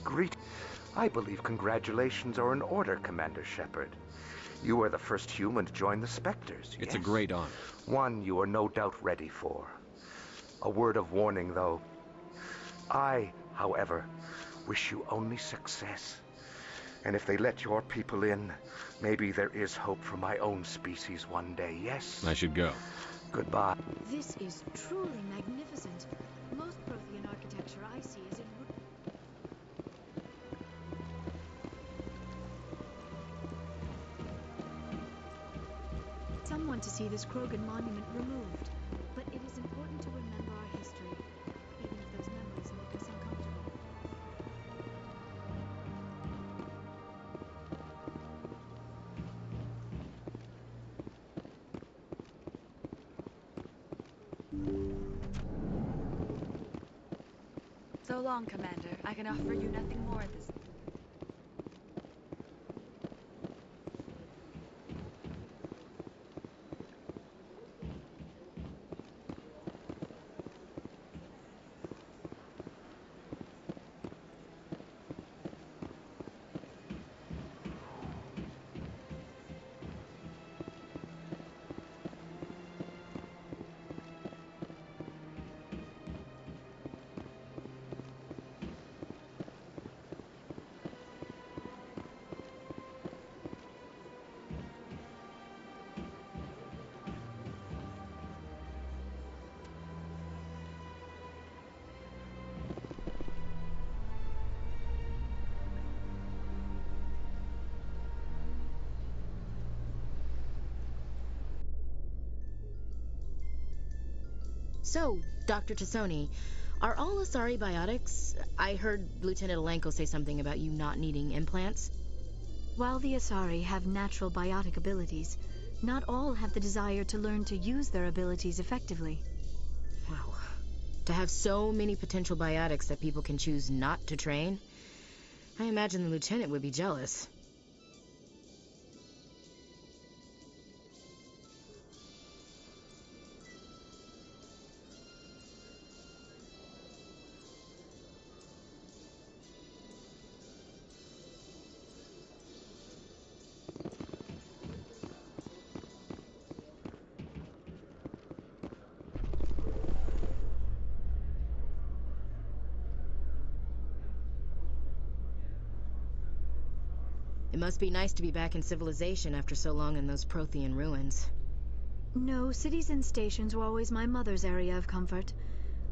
Greet. I believe congratulations are in order, Commander Shepard. You are the first human to join the Spectres. It's a great honor. One you are no doubt ready for. A word of warning, though. I, however, wish you only success. And if they let your people in, maybe there is hope for my own species one day, yes? I should go. Goodbye. This is truly magnificent. Most Prothean architecture I see is in... Someone to see this Krogan monument removed. But it is important to remember our history, even if those memories make us uncomfortable. So long, Commander. I can offer you nothing more at this... So, Dr. Tassoni, are all Asari biotics? I heard Lieutenant Alenko say something about you not needing implants. While the Asari have natural biotic abilities, not all have the desire to learn to use their abilities effectively. Wow. To have so many potential biotics that people can choose not to train? I imagine the Lieutenant would be jealous. It must be nice to be back in civilization after so long in those Prothean ruins. No, cities and stations were always my mother's area of comfort.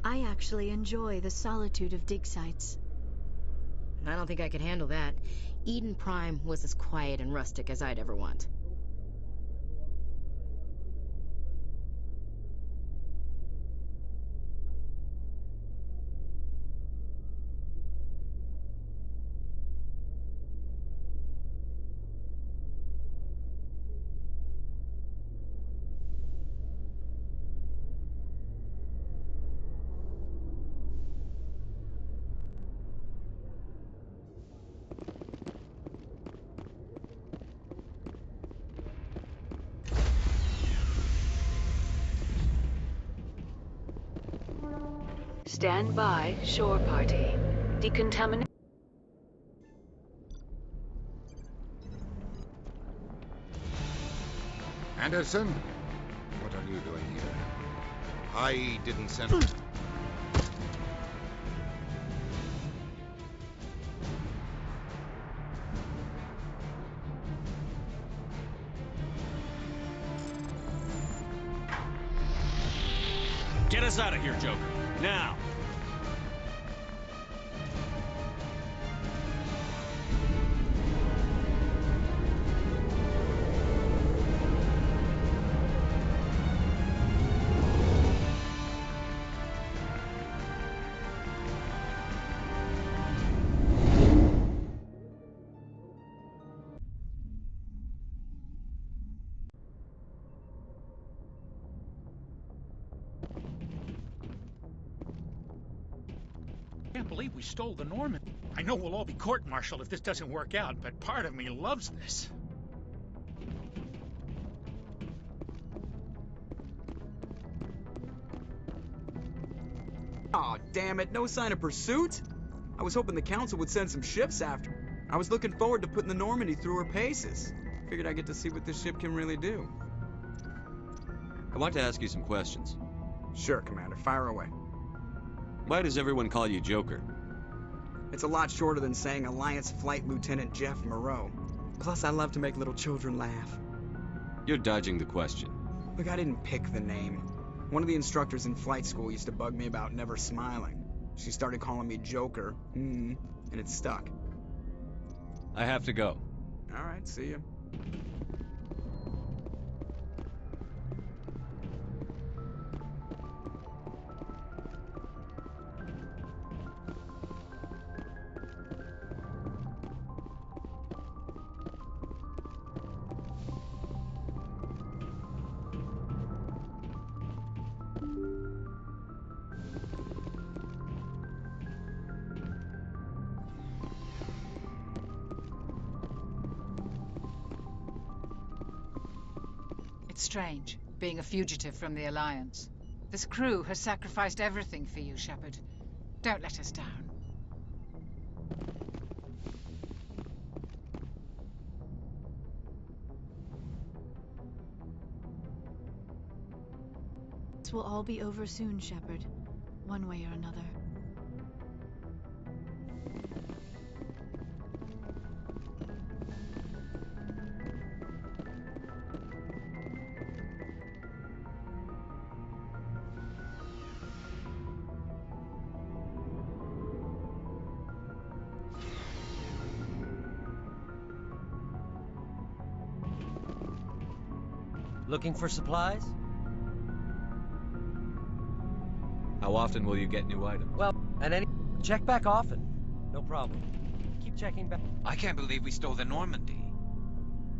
I actually enjoy the solitude of dig sites. I don't think I could handle that. Eden Prime was as quiet and rustic as I'd ever want. Stand by, shore party. Decontaminate. Anderson? What are you doing here? I didn't send... Get us out of here, Joker. Now! I can't believe we stole the Norman. I know we'll all be court-martialed if this doesn't work out, but part of me loves this. Aw, damn it, no sign of pursuit? I was hoping the Council would send some ships after. I was looking forward to putting the Normandy through her paces. Figured I'd get to see what this ship can really do. I want to ask you some questions. Sure, Commander. Fire away. Why does everyone call you Joker? It's a lot shorter than saying Alliance Flight Lieutenant Jeff Moreau. Plus, I love to make little children laugh. You're dodging the question. Look, I didn't pick the name. One of the instructors in flight school used to bug me about never smiling. She started calling me Joker, and it stuck. I have to go. All right, see ya. It's strange, being a fugitive from the Alliance. This crew has sacrificed everything for you, Shepard. Don't let us down. This will all be over soon, Shepard. One way or another. Looking for supplies? How often will you get new items? Well, check back often. No problem. Keep checking back. I can't believe we stole the Normandy.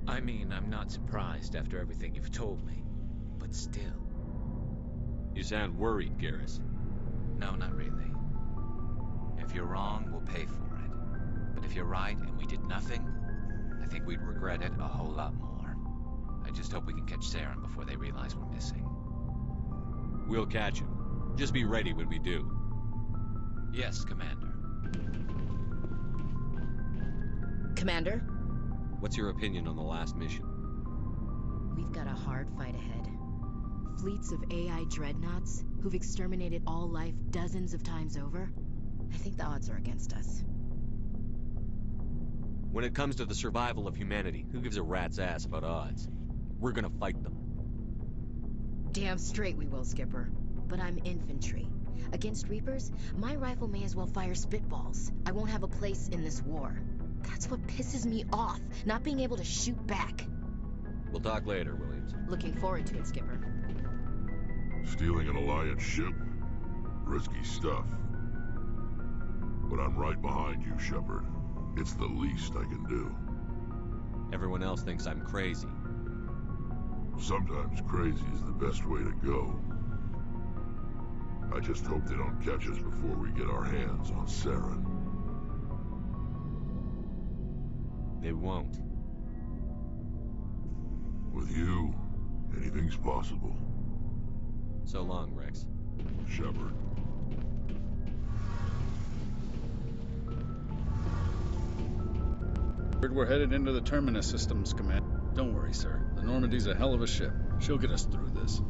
I mean, I'm not surprised after everything you've told me. But still. You sound worried, Garrus. No, not really. If you're wrong, we'll pay for it. But if you're right and we did nothing, I think we'd regret it a whole lot more. I just hope we can catch Saren before they realize we're missing. We'll catch him. Just be ready when we do. Yes, Commander. Commander? What's your opinion on the last mission? We've got a hard fight ahead. Fleets of AI dreadnoughts who've exterminated all life dozens of times over. I think the odds are against us. When it comes to the survival of humanity, who gives a rat's ass about odds? We're gonna fight them. Damn straight we will, Skipper. But I'm infantry. Against Reapers, my rifle may as well fire spitballs. I won't have a place in this war. That's what pisses me off, not being able to shoot back. We'll talk later, Williams. Looking forward to it, Skipper. Stealing an Alliance ship? Risky stuff. But I'm right behind you, Shepard. It's the least I can do. Everyone else thinks I'm crazy. Sometimes crazy is the best way to go. I just hope they don't catch us before we get our hands on Saren. They won't. With you, anything's possible. So long, Rex. Shepard. We're headed into the Terminus Systems Command. Don't worry, sir. The Normandy's a hell of a ship. She'll get us through this.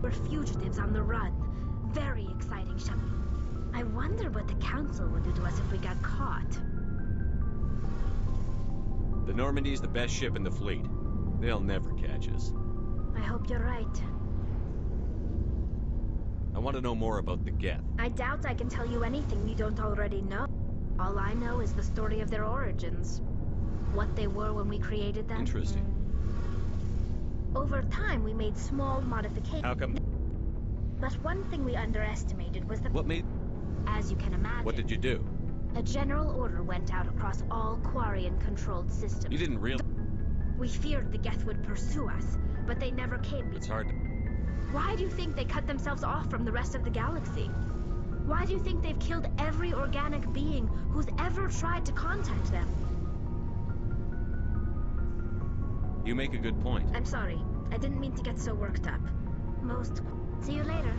We're fugitives on the run. Very exciting, Shepard. I wonder what the Council would do to us if we got caught. The Normandy's the best ship in the fleet. They'll never catch us. I hope you're right. I want to know more about the Geth. I doubt I can tell you anything you don't already know. All I know is the story of their origins. What they were when we created them. Interesting. Over time, we made small modifications. How come? But one thing we underestimated was the... What made... As you can imagine... What did you do? A general order went out across all Quarian-controlled systems. You didn't really... We feared the Geth would pursue us, but they never came. It's hard to... Why do you think they cut themselves off from the rest of the galaxy? Why do you think they've killed every organic being who's ever tried to contact them? You make a good point. I'm sorry. I didn't mean to get so worked up. Most See you later.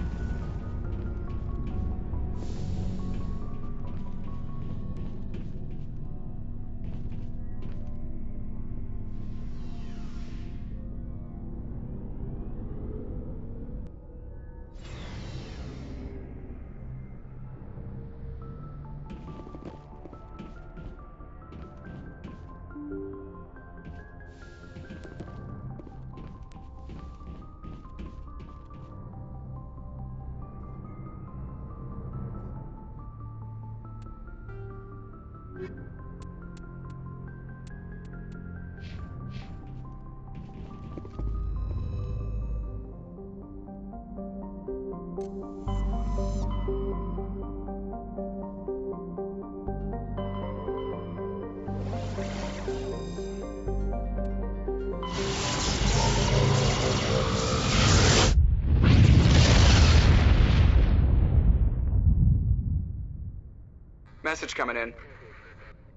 Message coming in.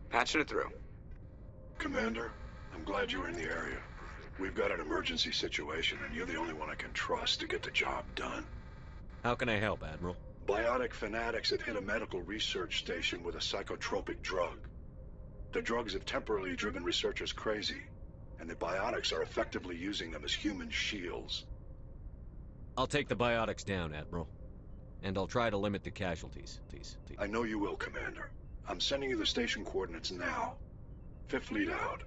Patching it through. Commander, I'm glad you're in the area. We've got an emergency situation, and you're the only one I can trust to get the job done. How can I help, Admiral? Biotic fanatics have hit a medical research station with a psychotropic drug. The drugs have temporarily driven researchers crazy, and the biotics are effectively using them as human shields. I'll take the biotics down, Admiral. And I'll try to limit the casualties. I know you will, Commander. I'm sending you the station coordinates now. Fifth Fleet out.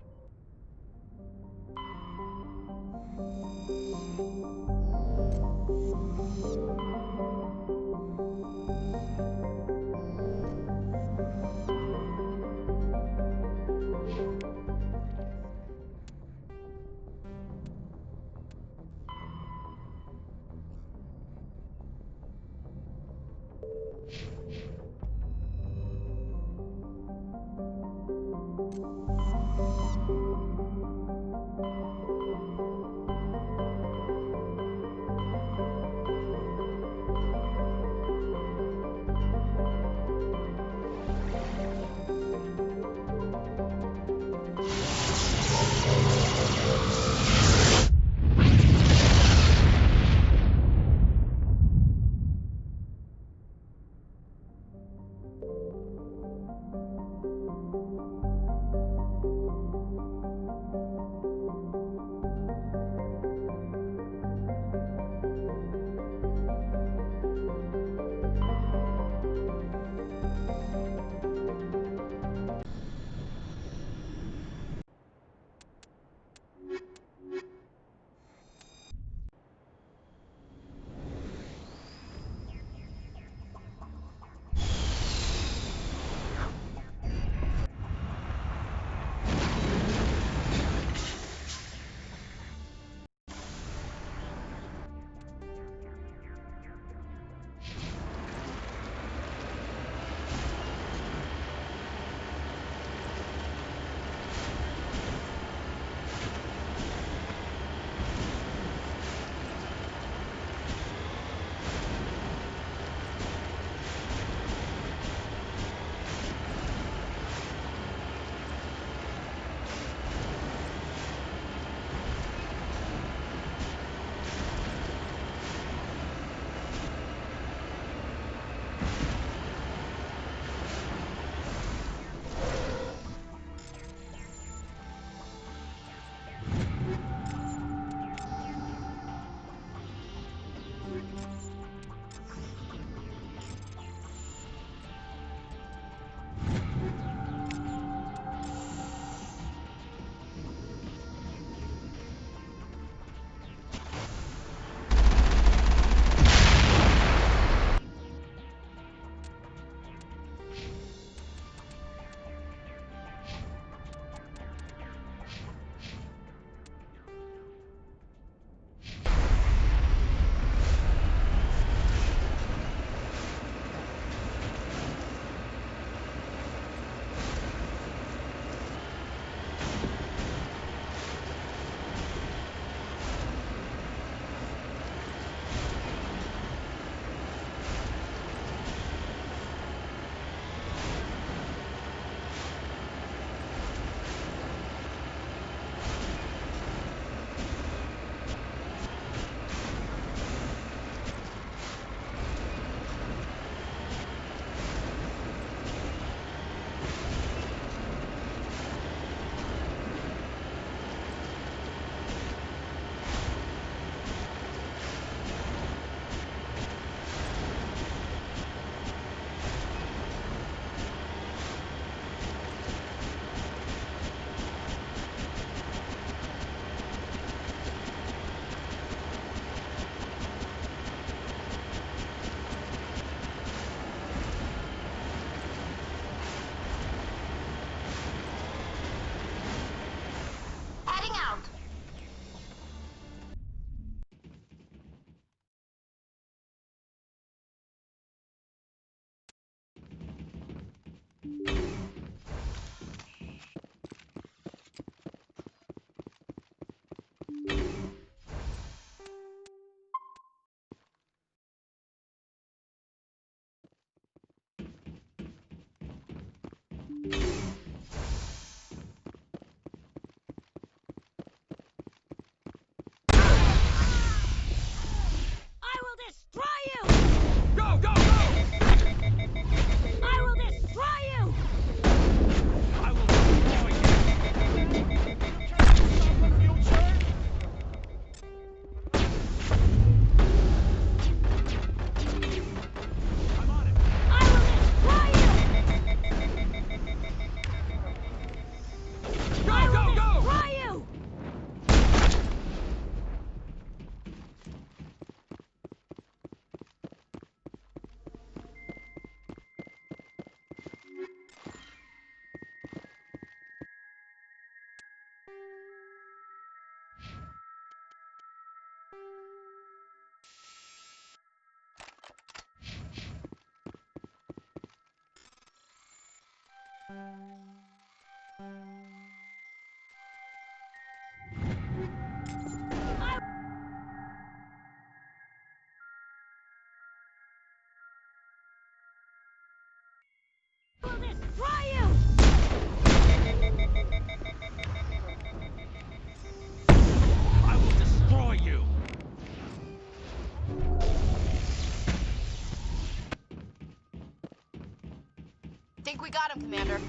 Think we got him, Commander.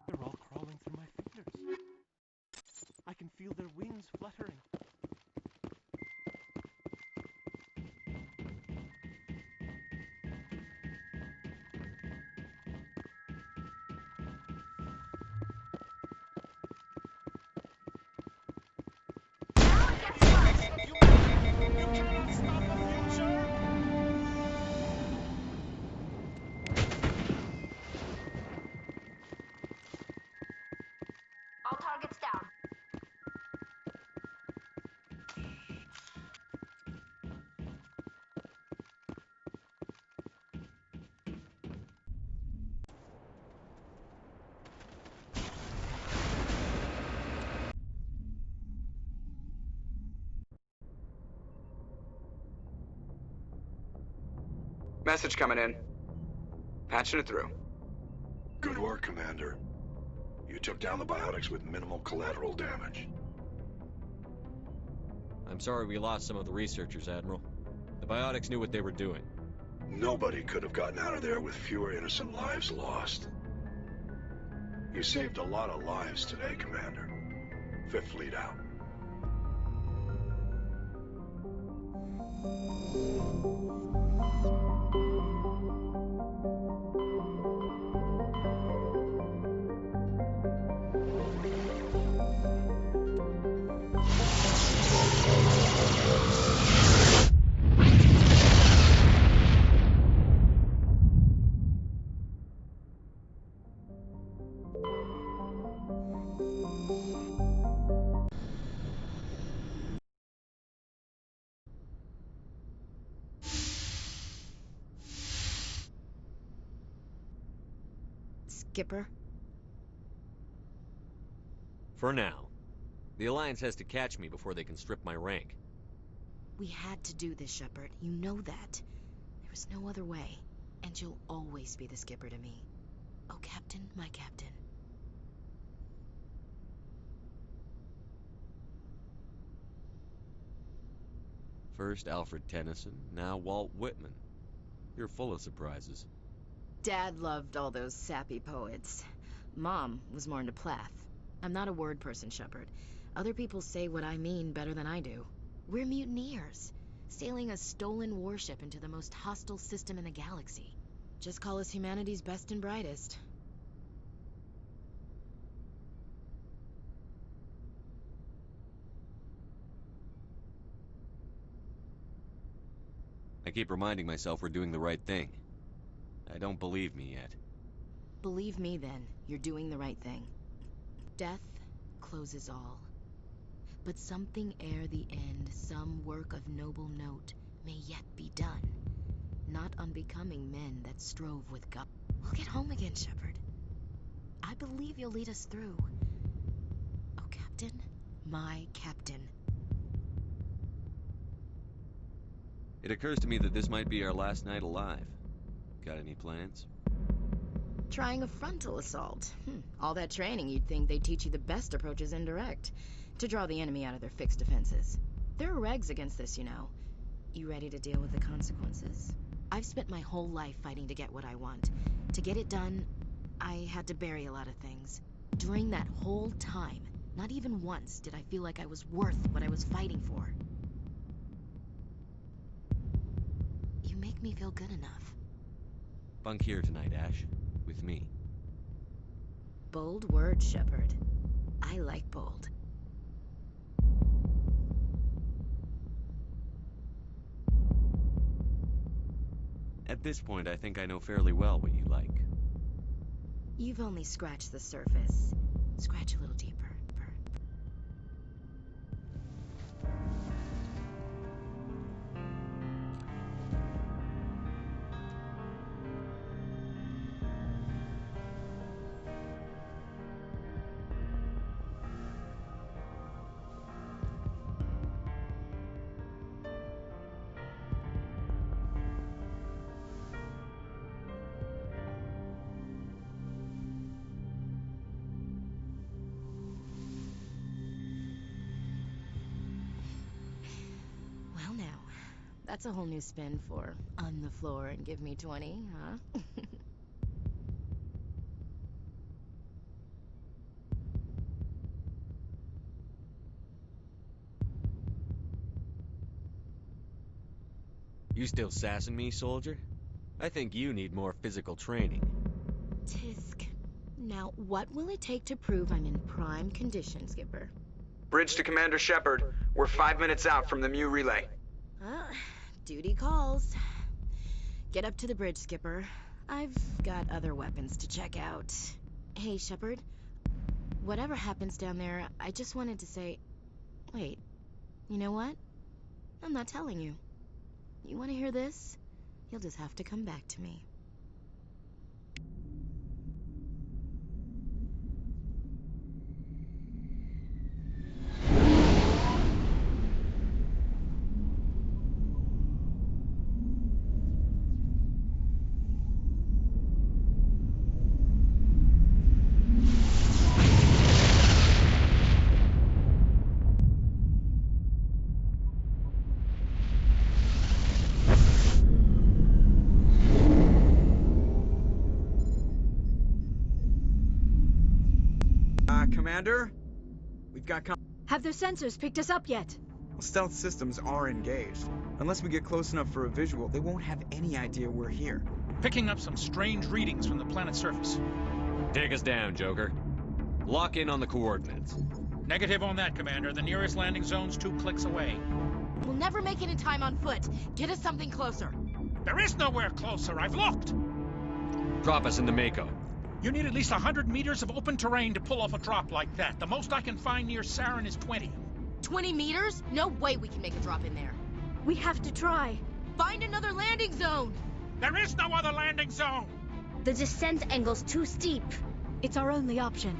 They're all crawling through my fingers. I can feel their wings fluttering. All targets down. Message coming in. Patching it through. Good work, Commander. You took down the biotics with minimal collateral damage. I'm sorry we lost some of the researchers, Admiral. The biotics knew what they were doing. Nobody could have gotten out of there with fewer innocent lives lost. You saved a lot of lives today, Commander. Fifth Fleet out. Skipper? For now. The Alliance has to catch me before they can strip my rank. We had to do this, Shepard. You know that. There was no other way. And you'll always be the skipper to me. Oh, Captain, my Captain. First Alfred Tennyson, now Walt Whitman. You're full of surprises. Dad loved all those sappy poets. Mom was more into Plath. I'm not a word person, Shepard. Other people say what I mean better than I do. We're mutineers, sailing a stolen warship into the most hostile system in the galaxy. Just call us humanity's best and brightest. I keep reminding myself we're doing the right thing. I don't believe me yet. Believe me then, you're doing the right thing. Death closes all. But something ere the end, some work of noble note, may yet be done. Not unbecoming men that strove with God. We'll get home again, Shepard. I believe you'll lead us through. Oh, Captain, my Captain. It occurs to me that this might be our last night alive. Got any plans? Trying a frontal assault. All that training, you'd think they'd teach you the best approaches indirect, to draw the enemy out of their fixed defenses. There are regs against this, you know. You ready to deal with the consequences? I've spent my whole life fighting to get what I want. To get it done, I had to bury a lot of things. During that whole time, not even once did I feel like I was worth what I was fighting for. You make me feel good enough. Bunk here tonight, Ash. With me. Bold words, Shepard. I like bold. At this point, I think I know fairly well what you like. You've only scratched the surface. Scratch a little deeper. Well now, that's a whole new spin for on the floor and give me 20, huh? You still sassing me, soldier? I think you need more physical training. Tisk. Now, what will it take to prove I'm in prime condition, Skipper? Bridge to Commander Shepard. We're 5 minutes out from the Mu relay. Duty calls. Get up to the bridge, Skipper. I've got other weapons to check out. Hey, Shepard. Whatever happens down there, I just wanted to say... Wait, you know what? I'm not telling you. You want to hear this? You'll just have to come back to me. Commander? We've got Have their sensors picked us up yet? Stealth systems are engaged. Unless we get close enough for a visual, they won't have any idea we're here. Picking up some strange readings from the planet's surface. Take us down, Joker. Lock in on the coordinates. Negative on that, Commander. The nearest landing zone's 2 clicks away. We'll never make it in time on foot. Get us something closer. There is nowhere closer. I've looked. Drop us in the Mako. You need at least 100 meters of open terrain to pull off a drop like that. The most I can find near Saren is 20. 20 meters? No way we can make a drop in there. We have to try. Find another landing zone. There is no other landing zone. The descent angle's too steep. It's our only option.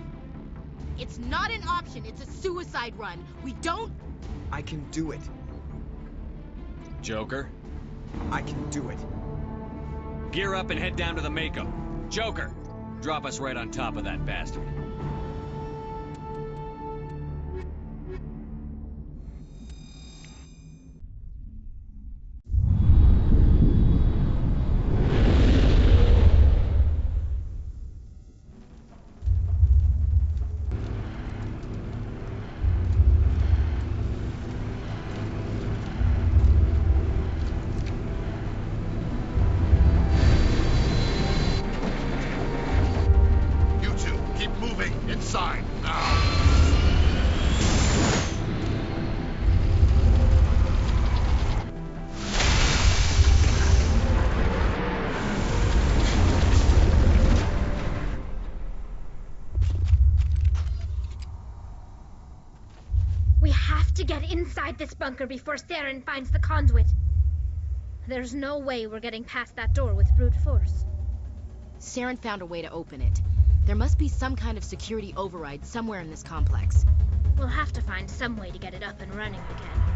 It's not an option. It's a suicide run. We don't... I can do it. Joker? I can do it. Gear up and head down to the Mako. Joker! Drop us right on top of that bastard. Keep moving. inside this bunker before Saren finds the conduit. There's no way we're getting past that door with brute force. Saren found a way to open it. There must be some kind of security override somewhere in this complex. We'll have to find some way to get it up and running again.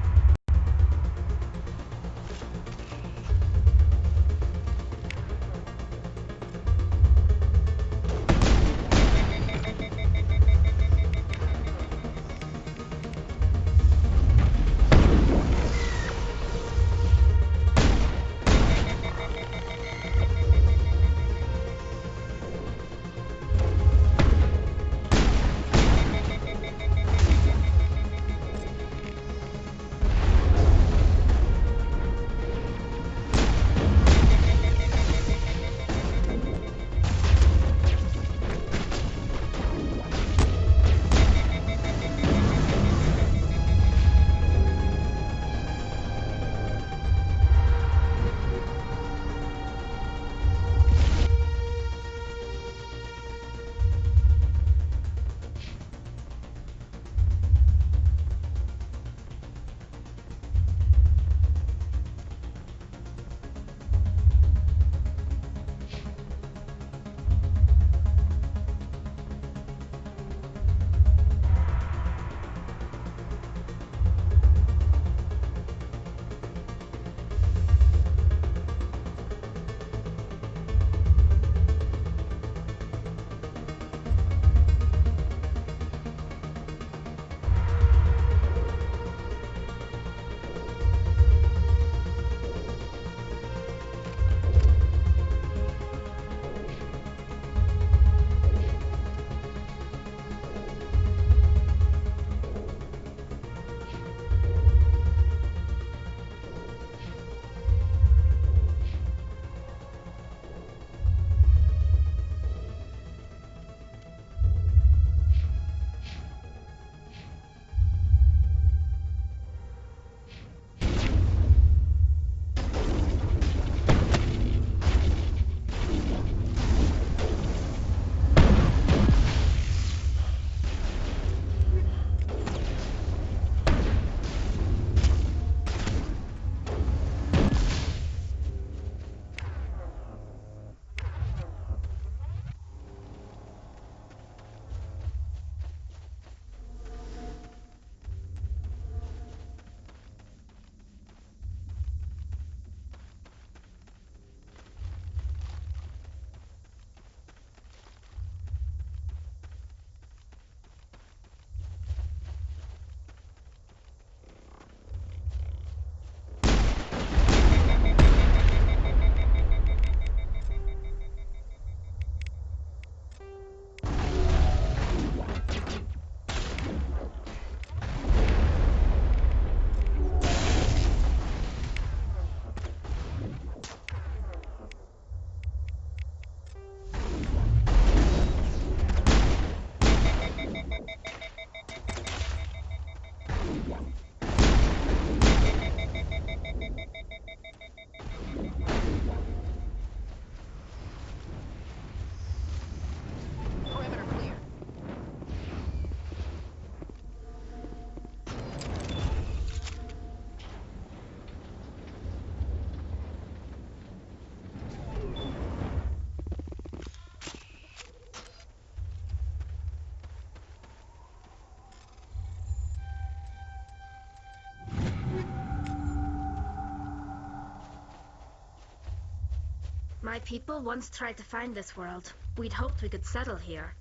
My people once tried to find this world. We'd hoped we could settle here.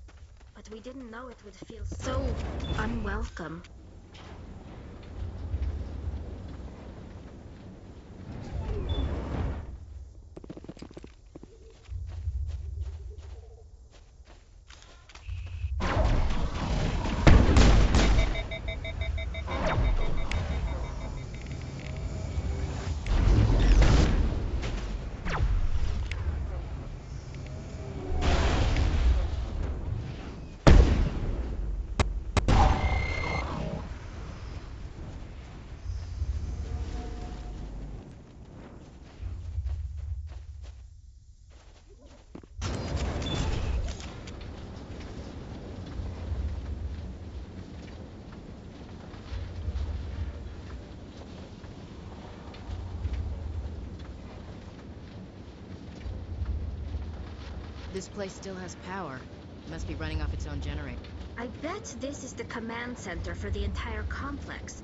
But we didn't know it would feel so unwelcome. This place still has power. It must be running off its own generator. I bet this is the command center for the entire complex.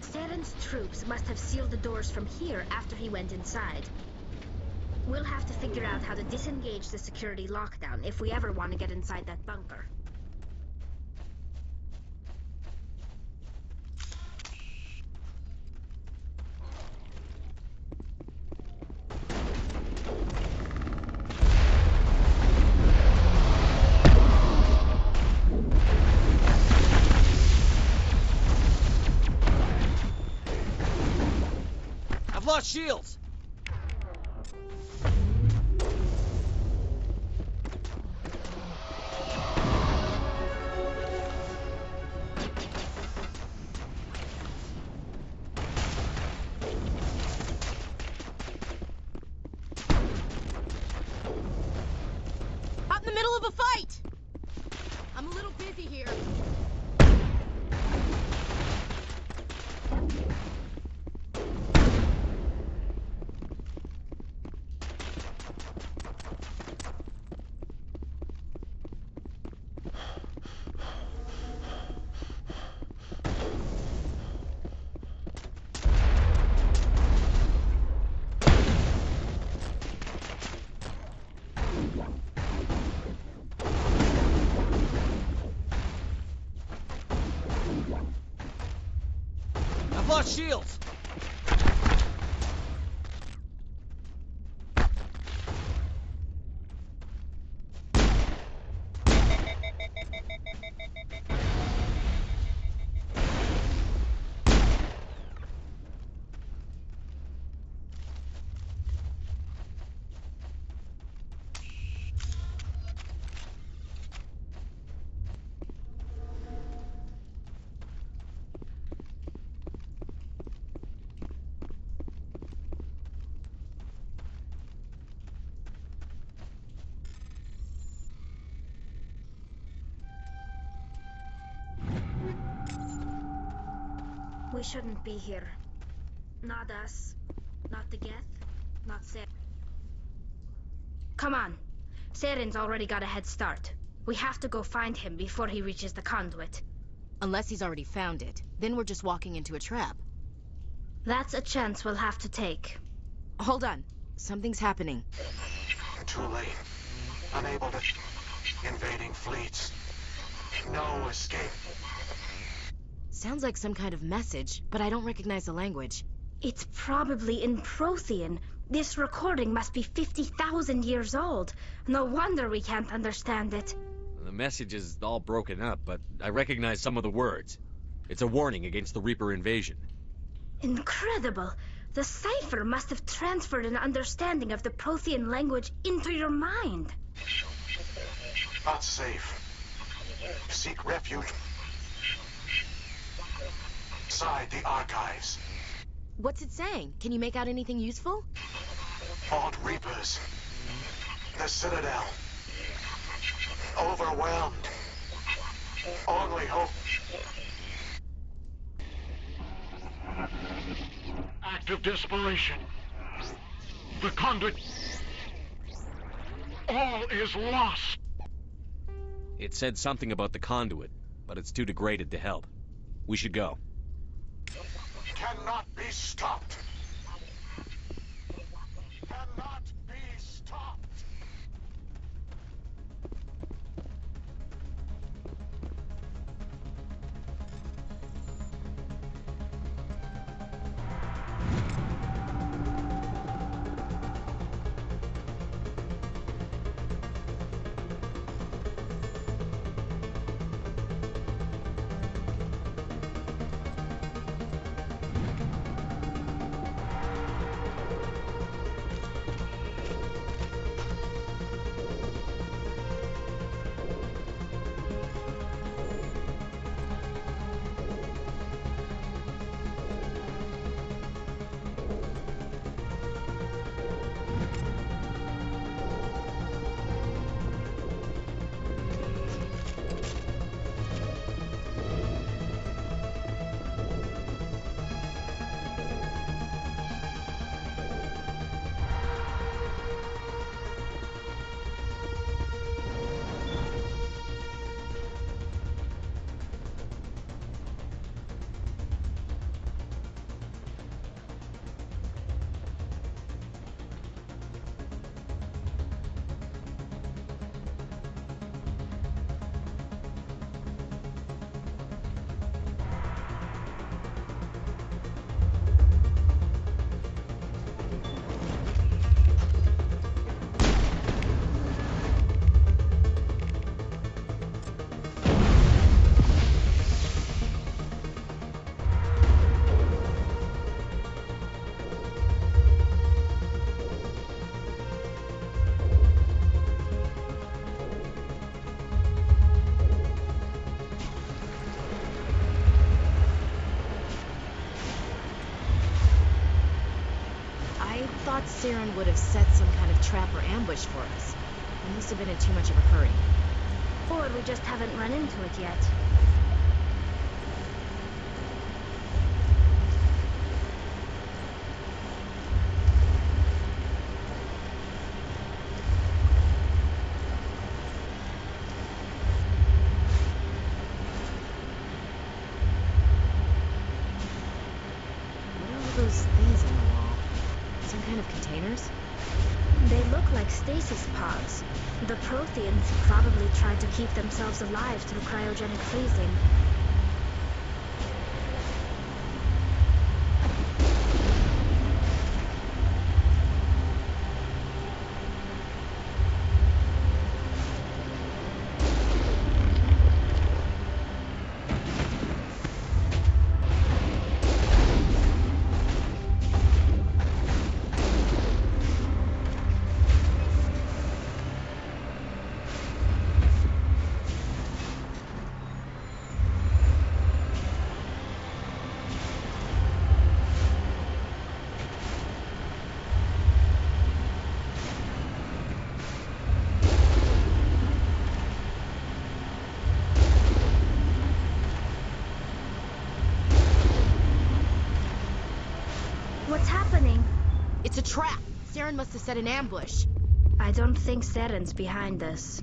Saren's troops must have sealed the doors from here after he went inside. We'll have to figure out how to disengage the security lockdown if we ever want to get inside that bunker. I've lost shields! Out in the middle of a fight! I'm a little busy here. I've lost shields! We shouldn't be here. Not us. Not the Geth. Not Saren. Come on. Saren's already got a head start. We have to go find him before he reaches the conduit. Unless he's already found it. Then we're just walking into a trap. That's a chance we'll have to take. Hold on. Something's happening. Too late. Unable to... Invading fleets. No escape. Sounds like some kind of message, but I don't recognize the language. It's probably in Prothean. This recording must be 50,000 years old. No wonder we can't understand it. The message is all broken up, but I recognize some of the words. It's a warning against the Reaper invasion. Incredible! The cipher must have transferred an understanding of the Prothean language into your mind. Not safe. Seek refuge inside the archives. What's it saying? Can you make out anything useful? Fought Reapers. The Citadel. Overwhelmed. Only hope. Act of desperation. The conduit. All is lost. It said something about the conduit, but it's too degraded to help. We should go. Cannot be stopped. Cannot be stopped. thought Saren would have set some kind of trap or ambush for us. We must have been in too much of a hurry. Or we just haven't run into it yet. Those things on the wall. Some kind of containers? They look like stasis pods. The Protheans probably tried to keep themselves alive through cryogenic freezing. What's happening? It's a trap! Saren must have set an ambush. I don't think Saren's behind this.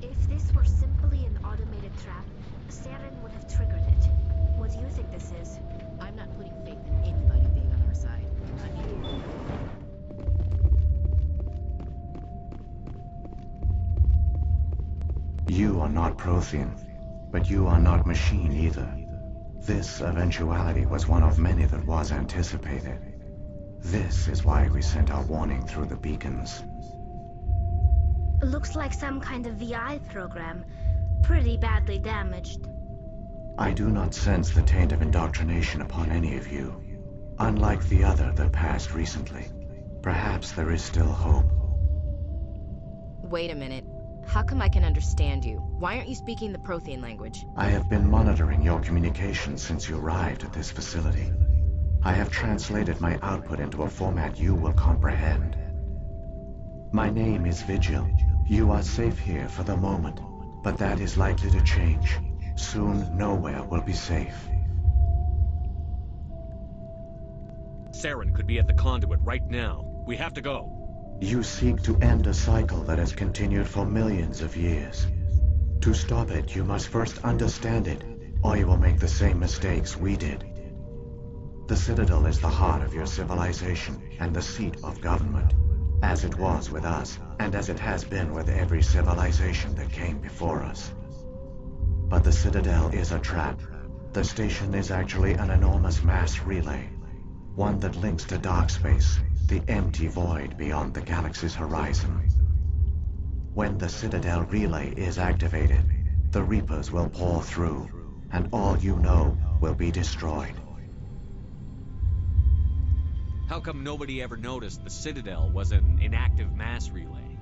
If this were simply an automated trap, Saren would have triggered it. What do you think this is? I'm not putting faith in anybody being on our side. Not you. You are not Prothean, but you are not machine either. This eventuality was one of many that was anticipated. This is why we sent our warning through the beacons. Looks like some kind of VI program. Pretty badly damaged. I do not sense the taint of indoctrination upon any of you. Unlike the other that passed recently. Perhaps there is still hope. Wait a minute. How come I can understand you? Why aren't you speaking the Prothean language? I have been monitoring your communications since you arrived at this facility. I have translated my output into a format you will comprehend. My name is Vigil. You are safe here for the moment, but that is likely to change. Soon, nowhere will be safe. Saren could be at the conduit right now. We have to go. You seek to end a cycle that has continued for millions of years. To stop it, you must first understand it, or you will make the same mistakes we did. The Citadel is the heart of your civilization and the seat of government, as it was with us, and as it has been with every civilization that came before us. But the Citadel is a trap. The station is actually an enormous mass relay, one that links to dark space, the empty void beyond the galaxy's horizon. When the Citadel relay is activated, the Reapers will pour through, and all you know will be destroyed. How come nobody ever noticed the Citadel was an inactive mass relay?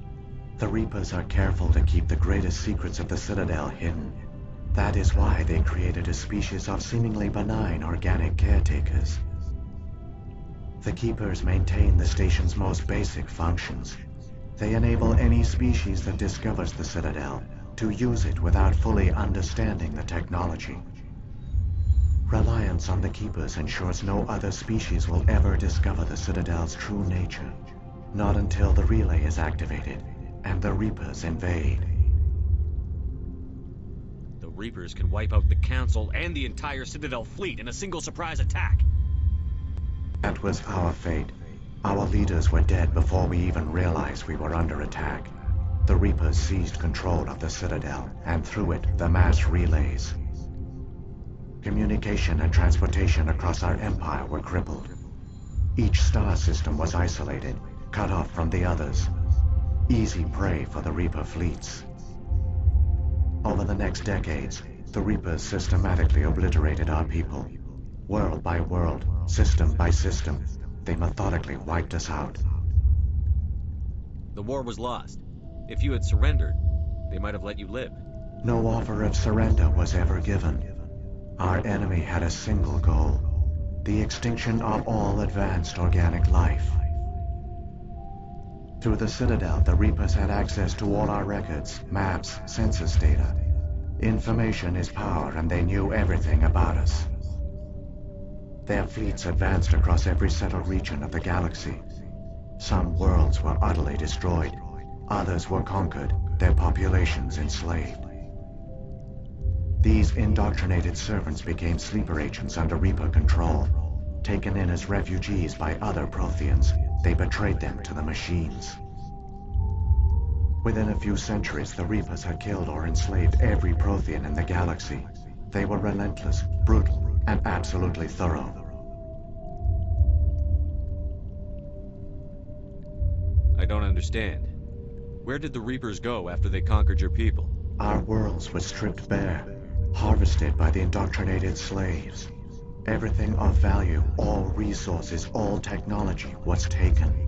The Reapers are careful to keep the greatest secrets of the Citadel hidden. That is why they created a species of seemingly benign organic caretakers. The Keepers maintain the station's most basic functions. They enable any species that discovers the Citadel to use it without fully understanding the technology. Reliance on the Keepers ensures no other species will ever discover the Citadel's true nature. Not until the relay is activated, and the Reapers invade. The Reapers can wipe out the Council and the entire Citadel fleet in a single surprise attack. That was our fate. Our leaders were dead before we even realized we were under attack. The Reapers seized control of the Citadel, and through it, the mass relays. Communication and transportation across our empire were crippled. Each star system was isolated, cut off from the others. Easy prey for the Reaper fleets. Over the next decades, the Reapers systematically obliterated our people. World by world, system by system, they methodically wiped us out. The war was lost. If you had surrendered, they might have let you live. No offer of surrender was ever given. Our enemy had a single goal: the extinction of all advanced organic life. Through the Citadel, the Reapers had access to all our records, maps, census data. Information is power, and they knew everything about us. Their fleets advanced across every settled region of the galaxy. Some worlds were utterly destroyed. Others were conquered, their populations enslaved. These indoctrinated servants became sleeper agents under Reaper control. Taken in as refugees by other Protheans, they betrayed them to the machines. Within a few centuries, the Reapers had killed or enslaved every Prothean in the galaxy. They were relentless, brutal, and absolutely thorough. I don't understand. Where did the Reapers go after they conquered your people? Our worlds were stripped bare, harvested by the indoctrinated slaves. Everything of value, all resources, all technology was taken.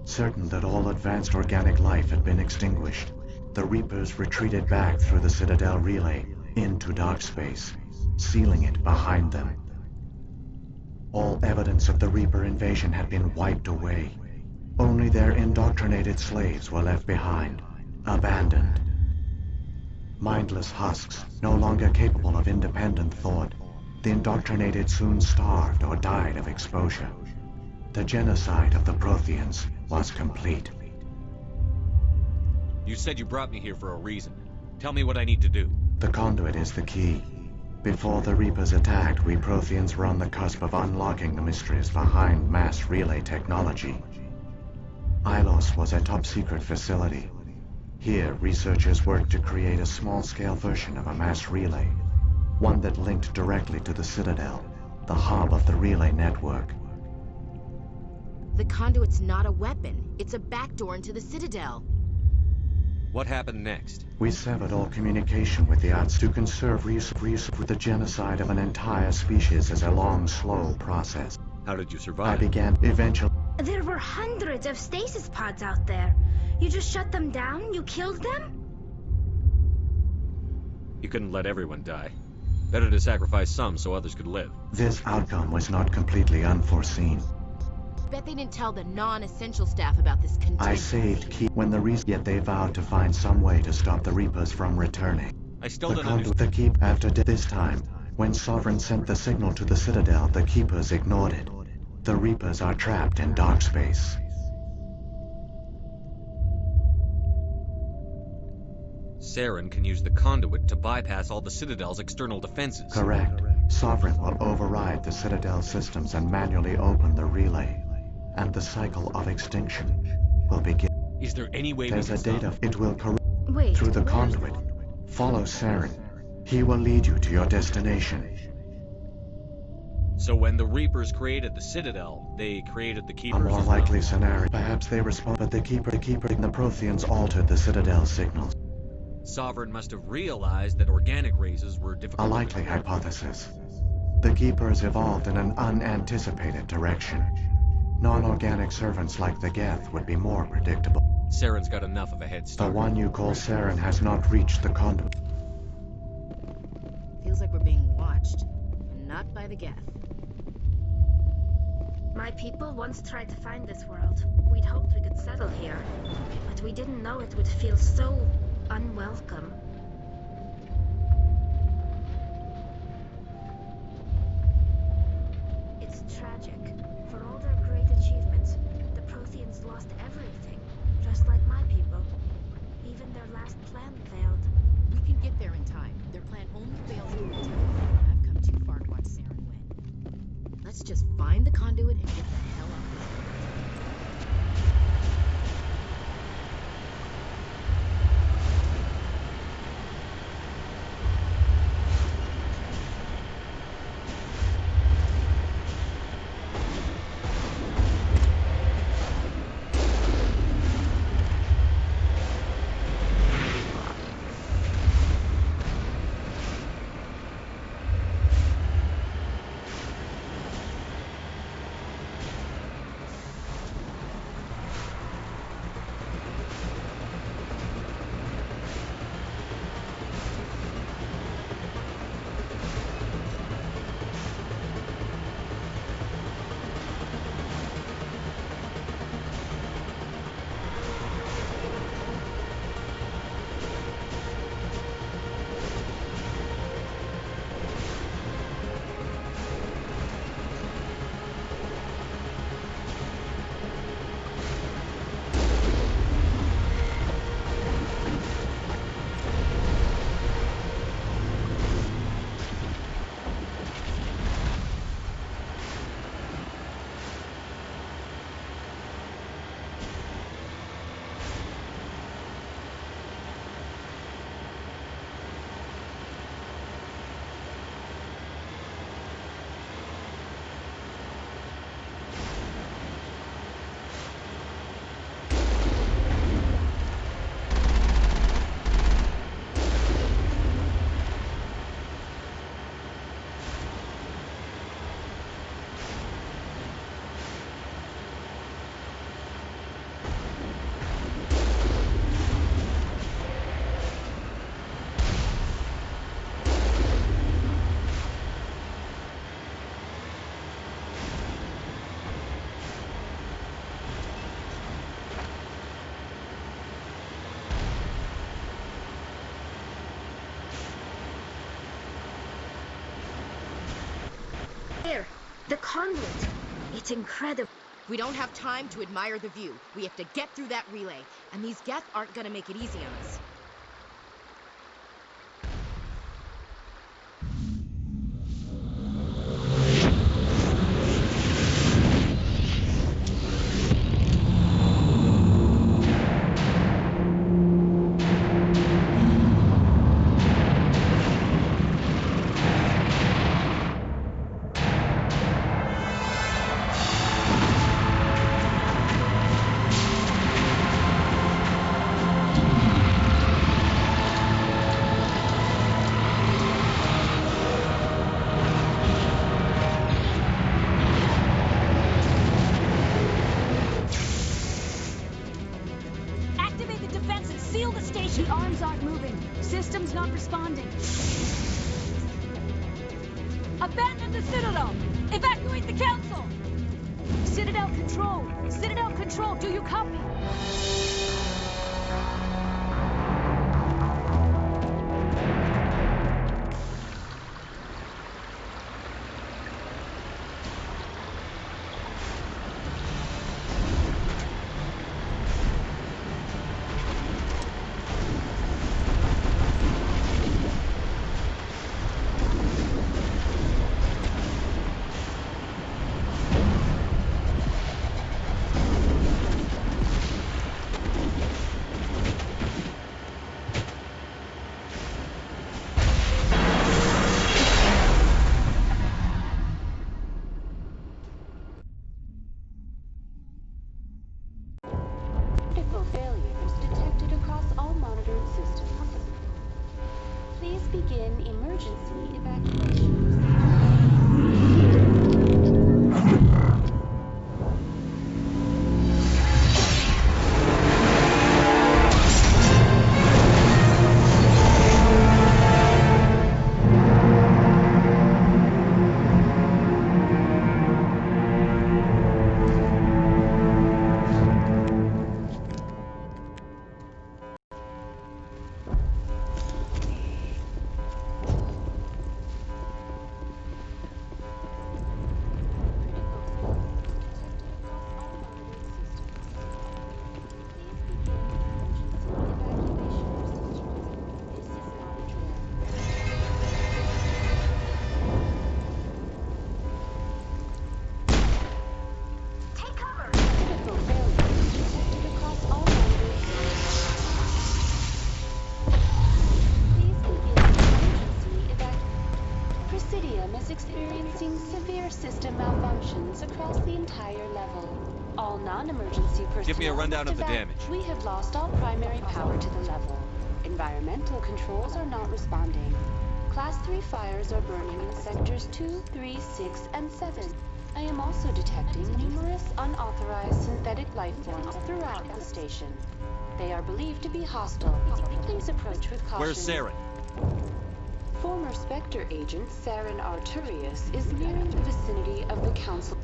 Certain that all advanced organic life had been extinguished, the Reapers retreated back through the Citadel relay into dark space, sealing it behind them. All evidence of the Reaper invasion had been wiped away. Only their indoctrinated slaves were left behind, abandoned. Mindless husks, no longer capable of independent thought, the indoctrinated soon starved or died of exposure. The genocide of the Protheans was complete. You said you brought me here for a reason. Tell me what I need to do. The conduit is the key. Before the Reapers attacked, we Protheans were on the cusp of unlocking the mysteries behind mass relay technology. Ilos was a top-secret facility. Here, researchers worked to create a small-scale version of a mass relay, one that linked directly to the Citadel, the hub of the relay network. The conduit's not a weapon. It's a backdoor into the Citadel. What happened next? We severed all communication with the odds to conserve resources. The genocide of an entire species is a long, slow process. How did you survive? I began eventually. There were hundreds of stasis pods out there. You just shut them down? You killed them? You couldn't let everyone die. Better to sacrifice some so others could live. This outcome was not completely unforeseen. Bet they didn't tell the non-essential staff about this contingency. I saved Keep when the reason, yet they vowed to find some way to stop the Reapers from returning. I still don't understand. The Keep after this time, when Sovereign sent the signal to the Citadel, the Keepers ignored it. The Reapers are trapped in dark space. Saren can use the conduit to bypass all the Citadel's external defenses. Correct. Sovereign will override the Citadel systems and manually open the relay. And the cycle of extinction will begin. Is there any way There's we can a data. stop? It will corrupt Wait, through the conduit. Follow Saren. He will lead you to your destination. So when the Reapers created the Citadel, they created the Keepers A more as well? likely scenario. Perhaps they respond, but the Keeper and the Protheans altered the Citadel signals. Sovereign must have realized that organic races were A difficult. likely hypothesis. The Keepers evolved in an unanticipated direction. Non-organic servants like the Geth would be more predictable. Saren's got enough of a head The start. one you call Saren has not reached the conduit. Feels like we're being watched. And not by the Geth. My people once tried to find this world. We'd hoped we could settle here, but we didn't know it would feel so unwelcome. It's tragic. For all their great achievements, the Protheans lost everything, just like my people. Even their last plan failed. We can get there in time. Their plan only fails in the time. I've come too far to watch Saren win. Let's just find the conduit and get the hell out of this place. The conduit. It's incredible. We don't have time to admire the view. We have to get through that relay, and these Geth aren't gonna make it easy on us. The arms aren't moving. System's not responding. Abandon the Citadel! Evacuate the Council! Citadel Control! Citadel Control, do you copy? Failures detected across all monitored systems. Please begin emergency evacuation. Experiencing severe system malfunctions across the entire level. All non-emergency personnel Give me a rundown of the must damage. We have lost all primary power to the level. Environmental controls are not responding. Class 3 fires are burning in sectors 2, 3, 6, and 7. I am also detecting numerous unauthorized synthetic life forms throughout the station. They are believed to be hostile. Please approach with caution. Where's Saren? Former Spectre agent Saren Arturius is nearing the vicinity of the Council.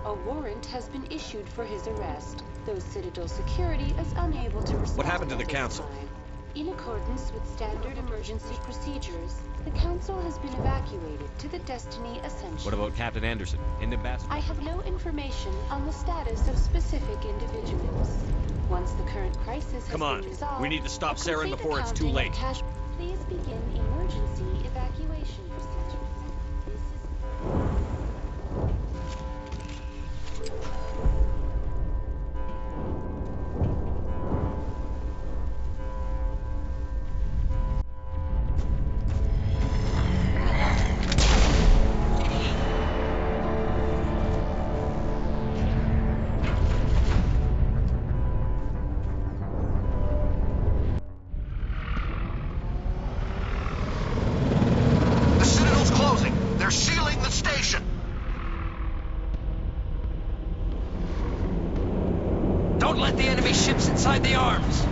A warrant has been issued for his arrest, though Citadel security is unable to respond. What happened to the at this Council? time. In accordance with standard emergency procedures, the Council has been evacuated to the Destiny Ascension. What about Captain Anderson and Ambassador? I have no information on the status of specific individuals. Once the current crisis has Come on, been resolved, we need to stop a Saren complete before it's too accounting late. of cash. Please begin emergency evacuation procedures. This is... The Citadel's closing. They're sealing the station. Don't let the enemy ships inside the arms!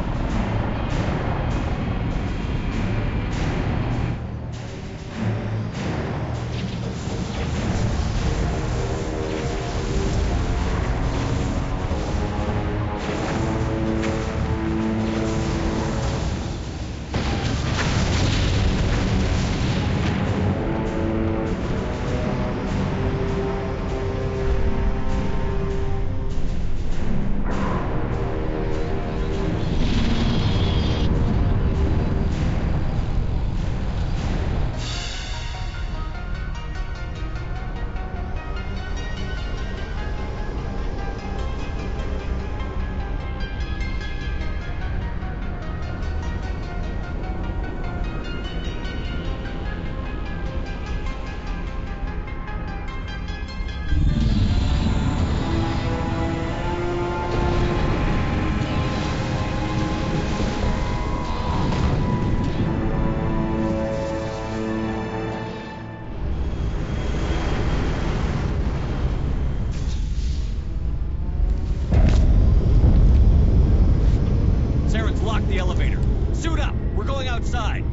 outside.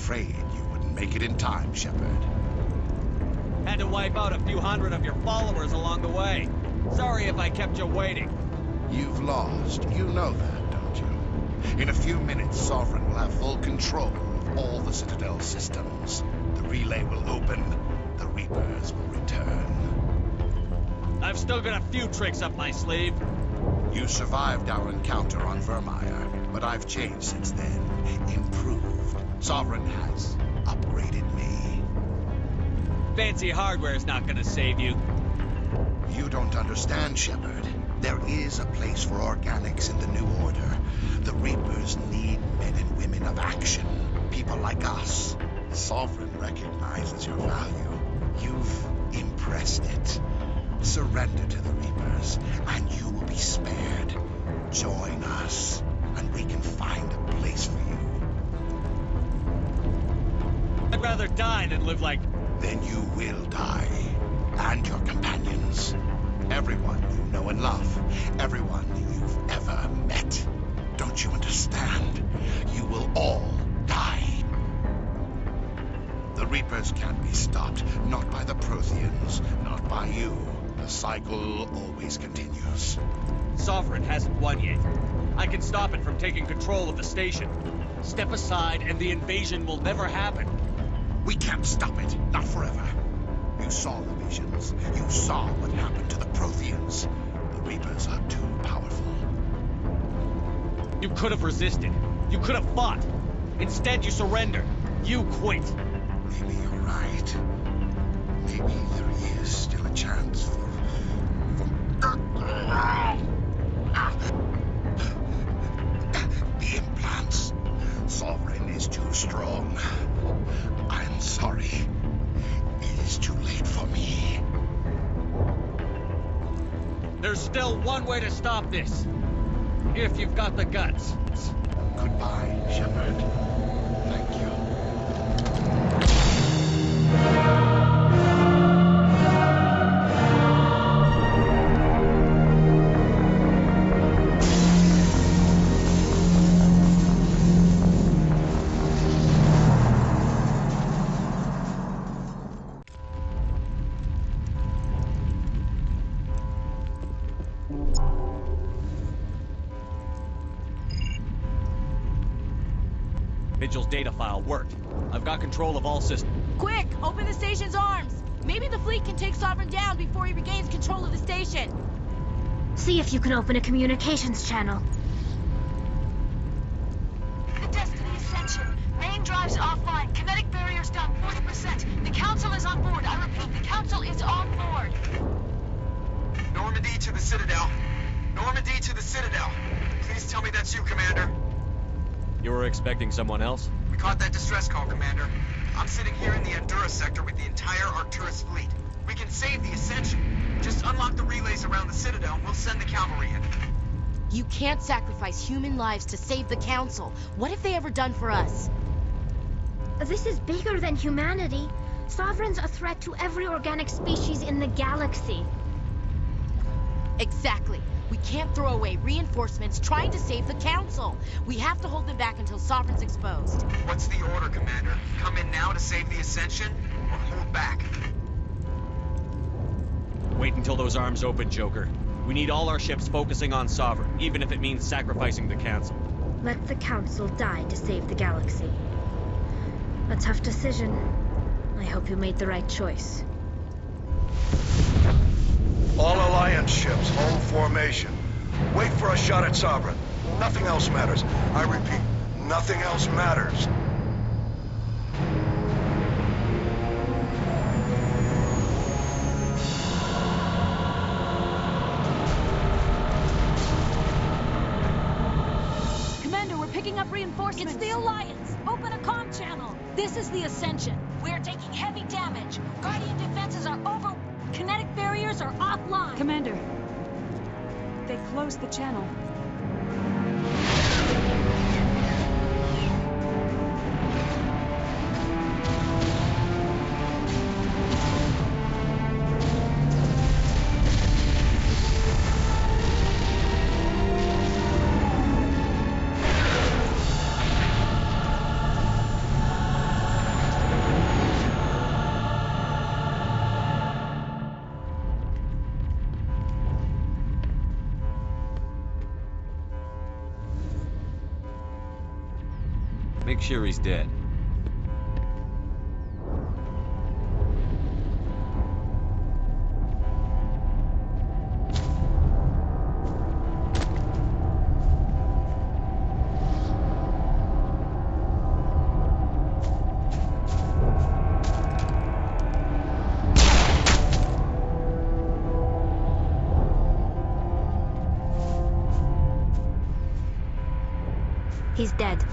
afraid you wouldn't make it in time, Shepard. Had to wipe out a few hundred of your followers along the way. Sorry if I kept you waiting. You've lost. You know that, don't you? In a few minutes, Sovereign will have full control of all the Citadel systems. The relay will open. The Reapers will return. I've still got a few tricks up my sleeve. You survived our encounter on Vermeer, but I've changed since then. Improved. Sovereign has upgraded me. Fancy hardware's not gonna save you. You don't understand, Shepard. There is a place for organics in the New Order. The Reapers need men and women of action. People like us. Sovereign recognizes your value. You've impressed it. Surrender to the Reapers, and you will be spared. Join us, and we can find a place for you. I'd rather die than live like... Then you will die. And your companions. Everyone you know and love. Everyone you've ever met. Don't you understand? You will all die. The Reapers can't be stopped. Not by the Protheans. Not by you. The cycle always continues. Sovereign hasn't won yet. I can stop it from taking control of the station. Step aside and the invasion will never happen. We can't stop it. Not forever. You saw the visions. You saw what happened to the Protheans. The Reapers are too powerful. You could have resisted. You could have fought. Instead, you surrendered. You quit. Maybe you're right. Maybe there is still a chance for... The implants. Sovereign is too strong. I'm sorry. It is too late for me. There's still one way to stop this. If you've got the guts. Goodbye, Shepard. Thank you. Vigil's data file worked. I've got control of all systems. Quick! Open the station's arms! Maybe the fleet can take Sovereign down before he regains control of the station. See if you can open a communications channel. The Destiny Ascension. Main drives offline. Kinetic barriers down 40%. The Council is on board. I repeat, the Council is on board. Normandy to the Citadel. Normandy to the Citadel. Please tell me that's you, Commander. You were expecting someone else? We caught that distress call, Commander. I'm sitting here in the Endura sector with the entire Arcturus fleet. We can save the Ascension. Just unlock the relays around the Citadel and we'll send the cavalry in. You can't sacrifice human lives to save the Council. What have they ever done for us? This is bigger than humanity. Sovereign's a threat to every organic species in the galaxy. Exactly. We can't throw away reinforcements trying to save the Council. We have to hold them back until Sovereign's exposed. What's the order, Commander? Come in now to save the Ascension, or hold back? Wait until those arms open, Joker. We need all our ships focusing on Sovereign, even if it means sacrificing the Council. Let the Council die to save the galaxy. A tough decision. I hope you made the right choice. All Alliance ships, hold formation. Wait for a shot at Sovereign. Nothing else matters. I repeat, nothing else matters. Commander, we're picking up reinforcements. It's the Alliance. Open a comm channel. This is the Ascension. We're taking heavy damage. Guardian defenses are over. Kinetic barriers are offline. Commander, they closed the channel. Make sure he's dead. He's dead.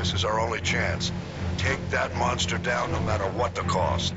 This is our only chance. Take that monster down no matter what the cost.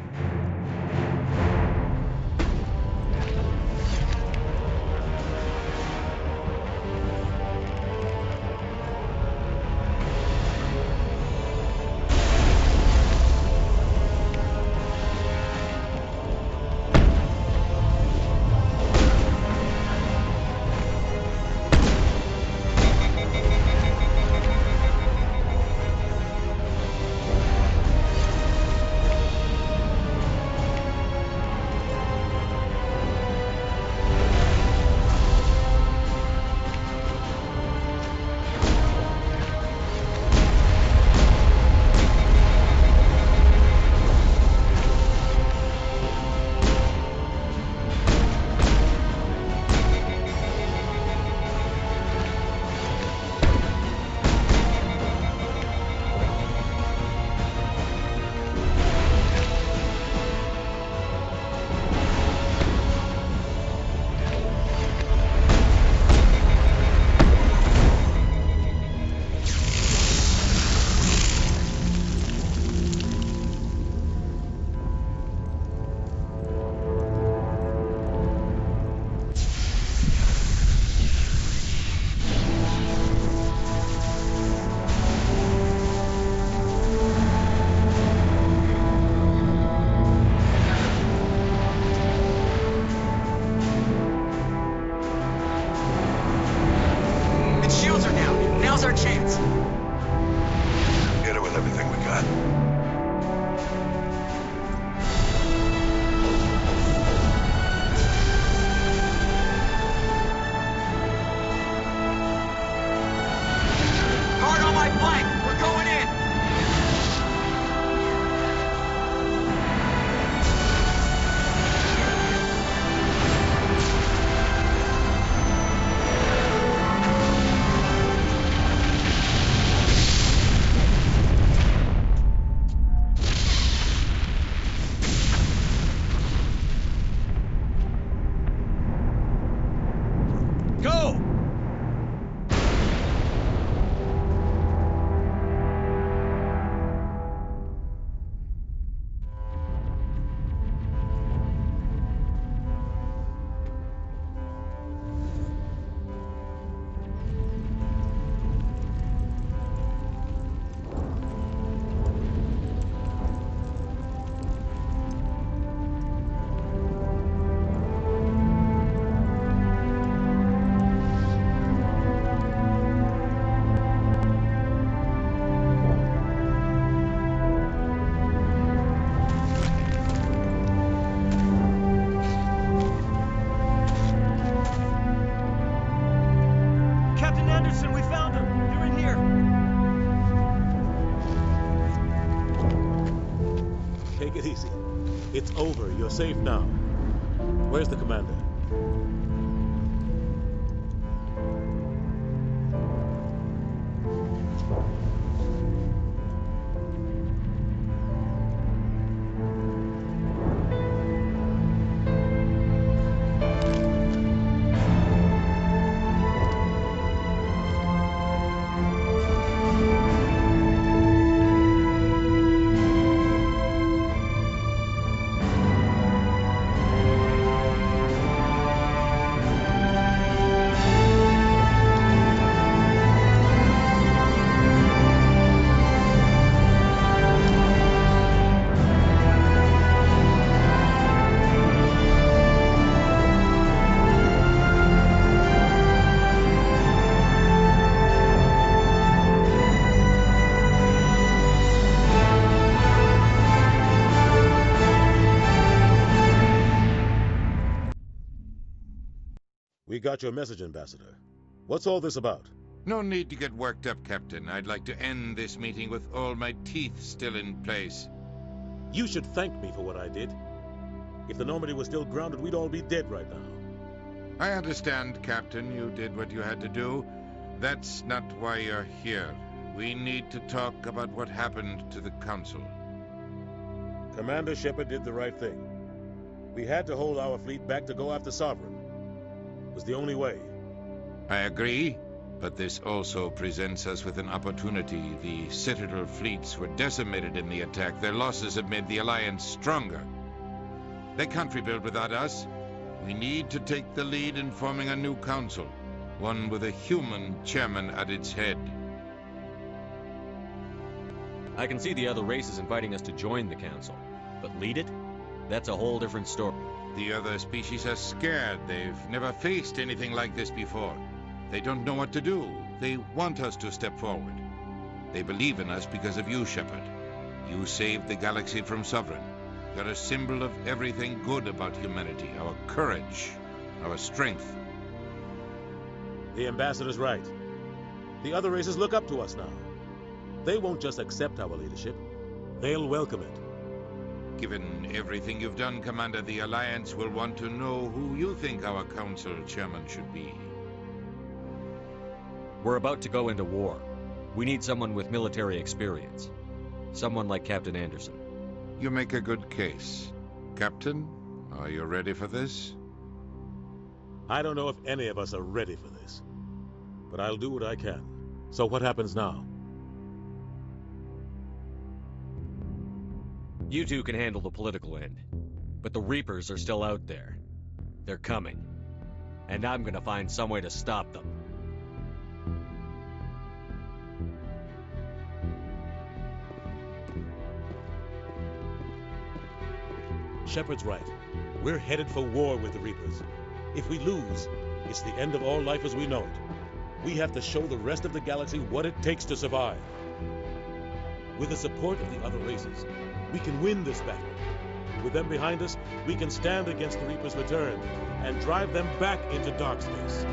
Go! It's over. You're safe now. Where's the commander? We got your message, Ambassador. What's all this about? No need to get worked up, Captain. I'd like to end this meeting with all my teeth still in place. You should thank me for what I did. If the Normandy was still grounded, we'd all be dead right now. I understand, Captain. You did what you had to do. That's not why you're here. We need to talk about what happened to the Council. Commander Shepard did the right thing. We had to hold our fleet back to go after Sovereign. It was the only way. I agree, but this also presents us with an opportunity. The Citadel fleets were decimated in the attack. Their losses have made the Alliance stronger. They can't rebuild without us. We need to take the lead in forming a new council, one with a human chairman at its head. I can see the other races inviting us to join the council, but lead it? That's a whole different story. The other species are scared. They've never faced anything like this before. They don't know what to do. They want us to step forward. They believe in us because of you, Shepard. You saved the galaxy from Sovereign. You're a symbol of everything good about humanity, our courage, our strength. The Ambassador's right. The other races look up to us now. They won't just accept our leadership. They'll welcome it. Given everything you've done, Commander, the Alliance will want to know who you think our council chairman should be. We're about to go into war. We need someone with military experience. Someone like Captain Anderson. You make a good case. Captain, are you ready for this? I don't know if any of us are ready for this. But I'll do what I can. So what happens now? You two can handle the political end. But the Reapers are still out there. They're coming. And I'm gonna find some way to stop them. Shepard's right. We're headed for war with the Reapers. If we lose, it's the end of all life as we know it. We have to show the rest of the galaxy what it takes to survive. With the support of the other races, we can win this battle. With them behind us, we can stand against the Reapers' return and drive them back into dark space.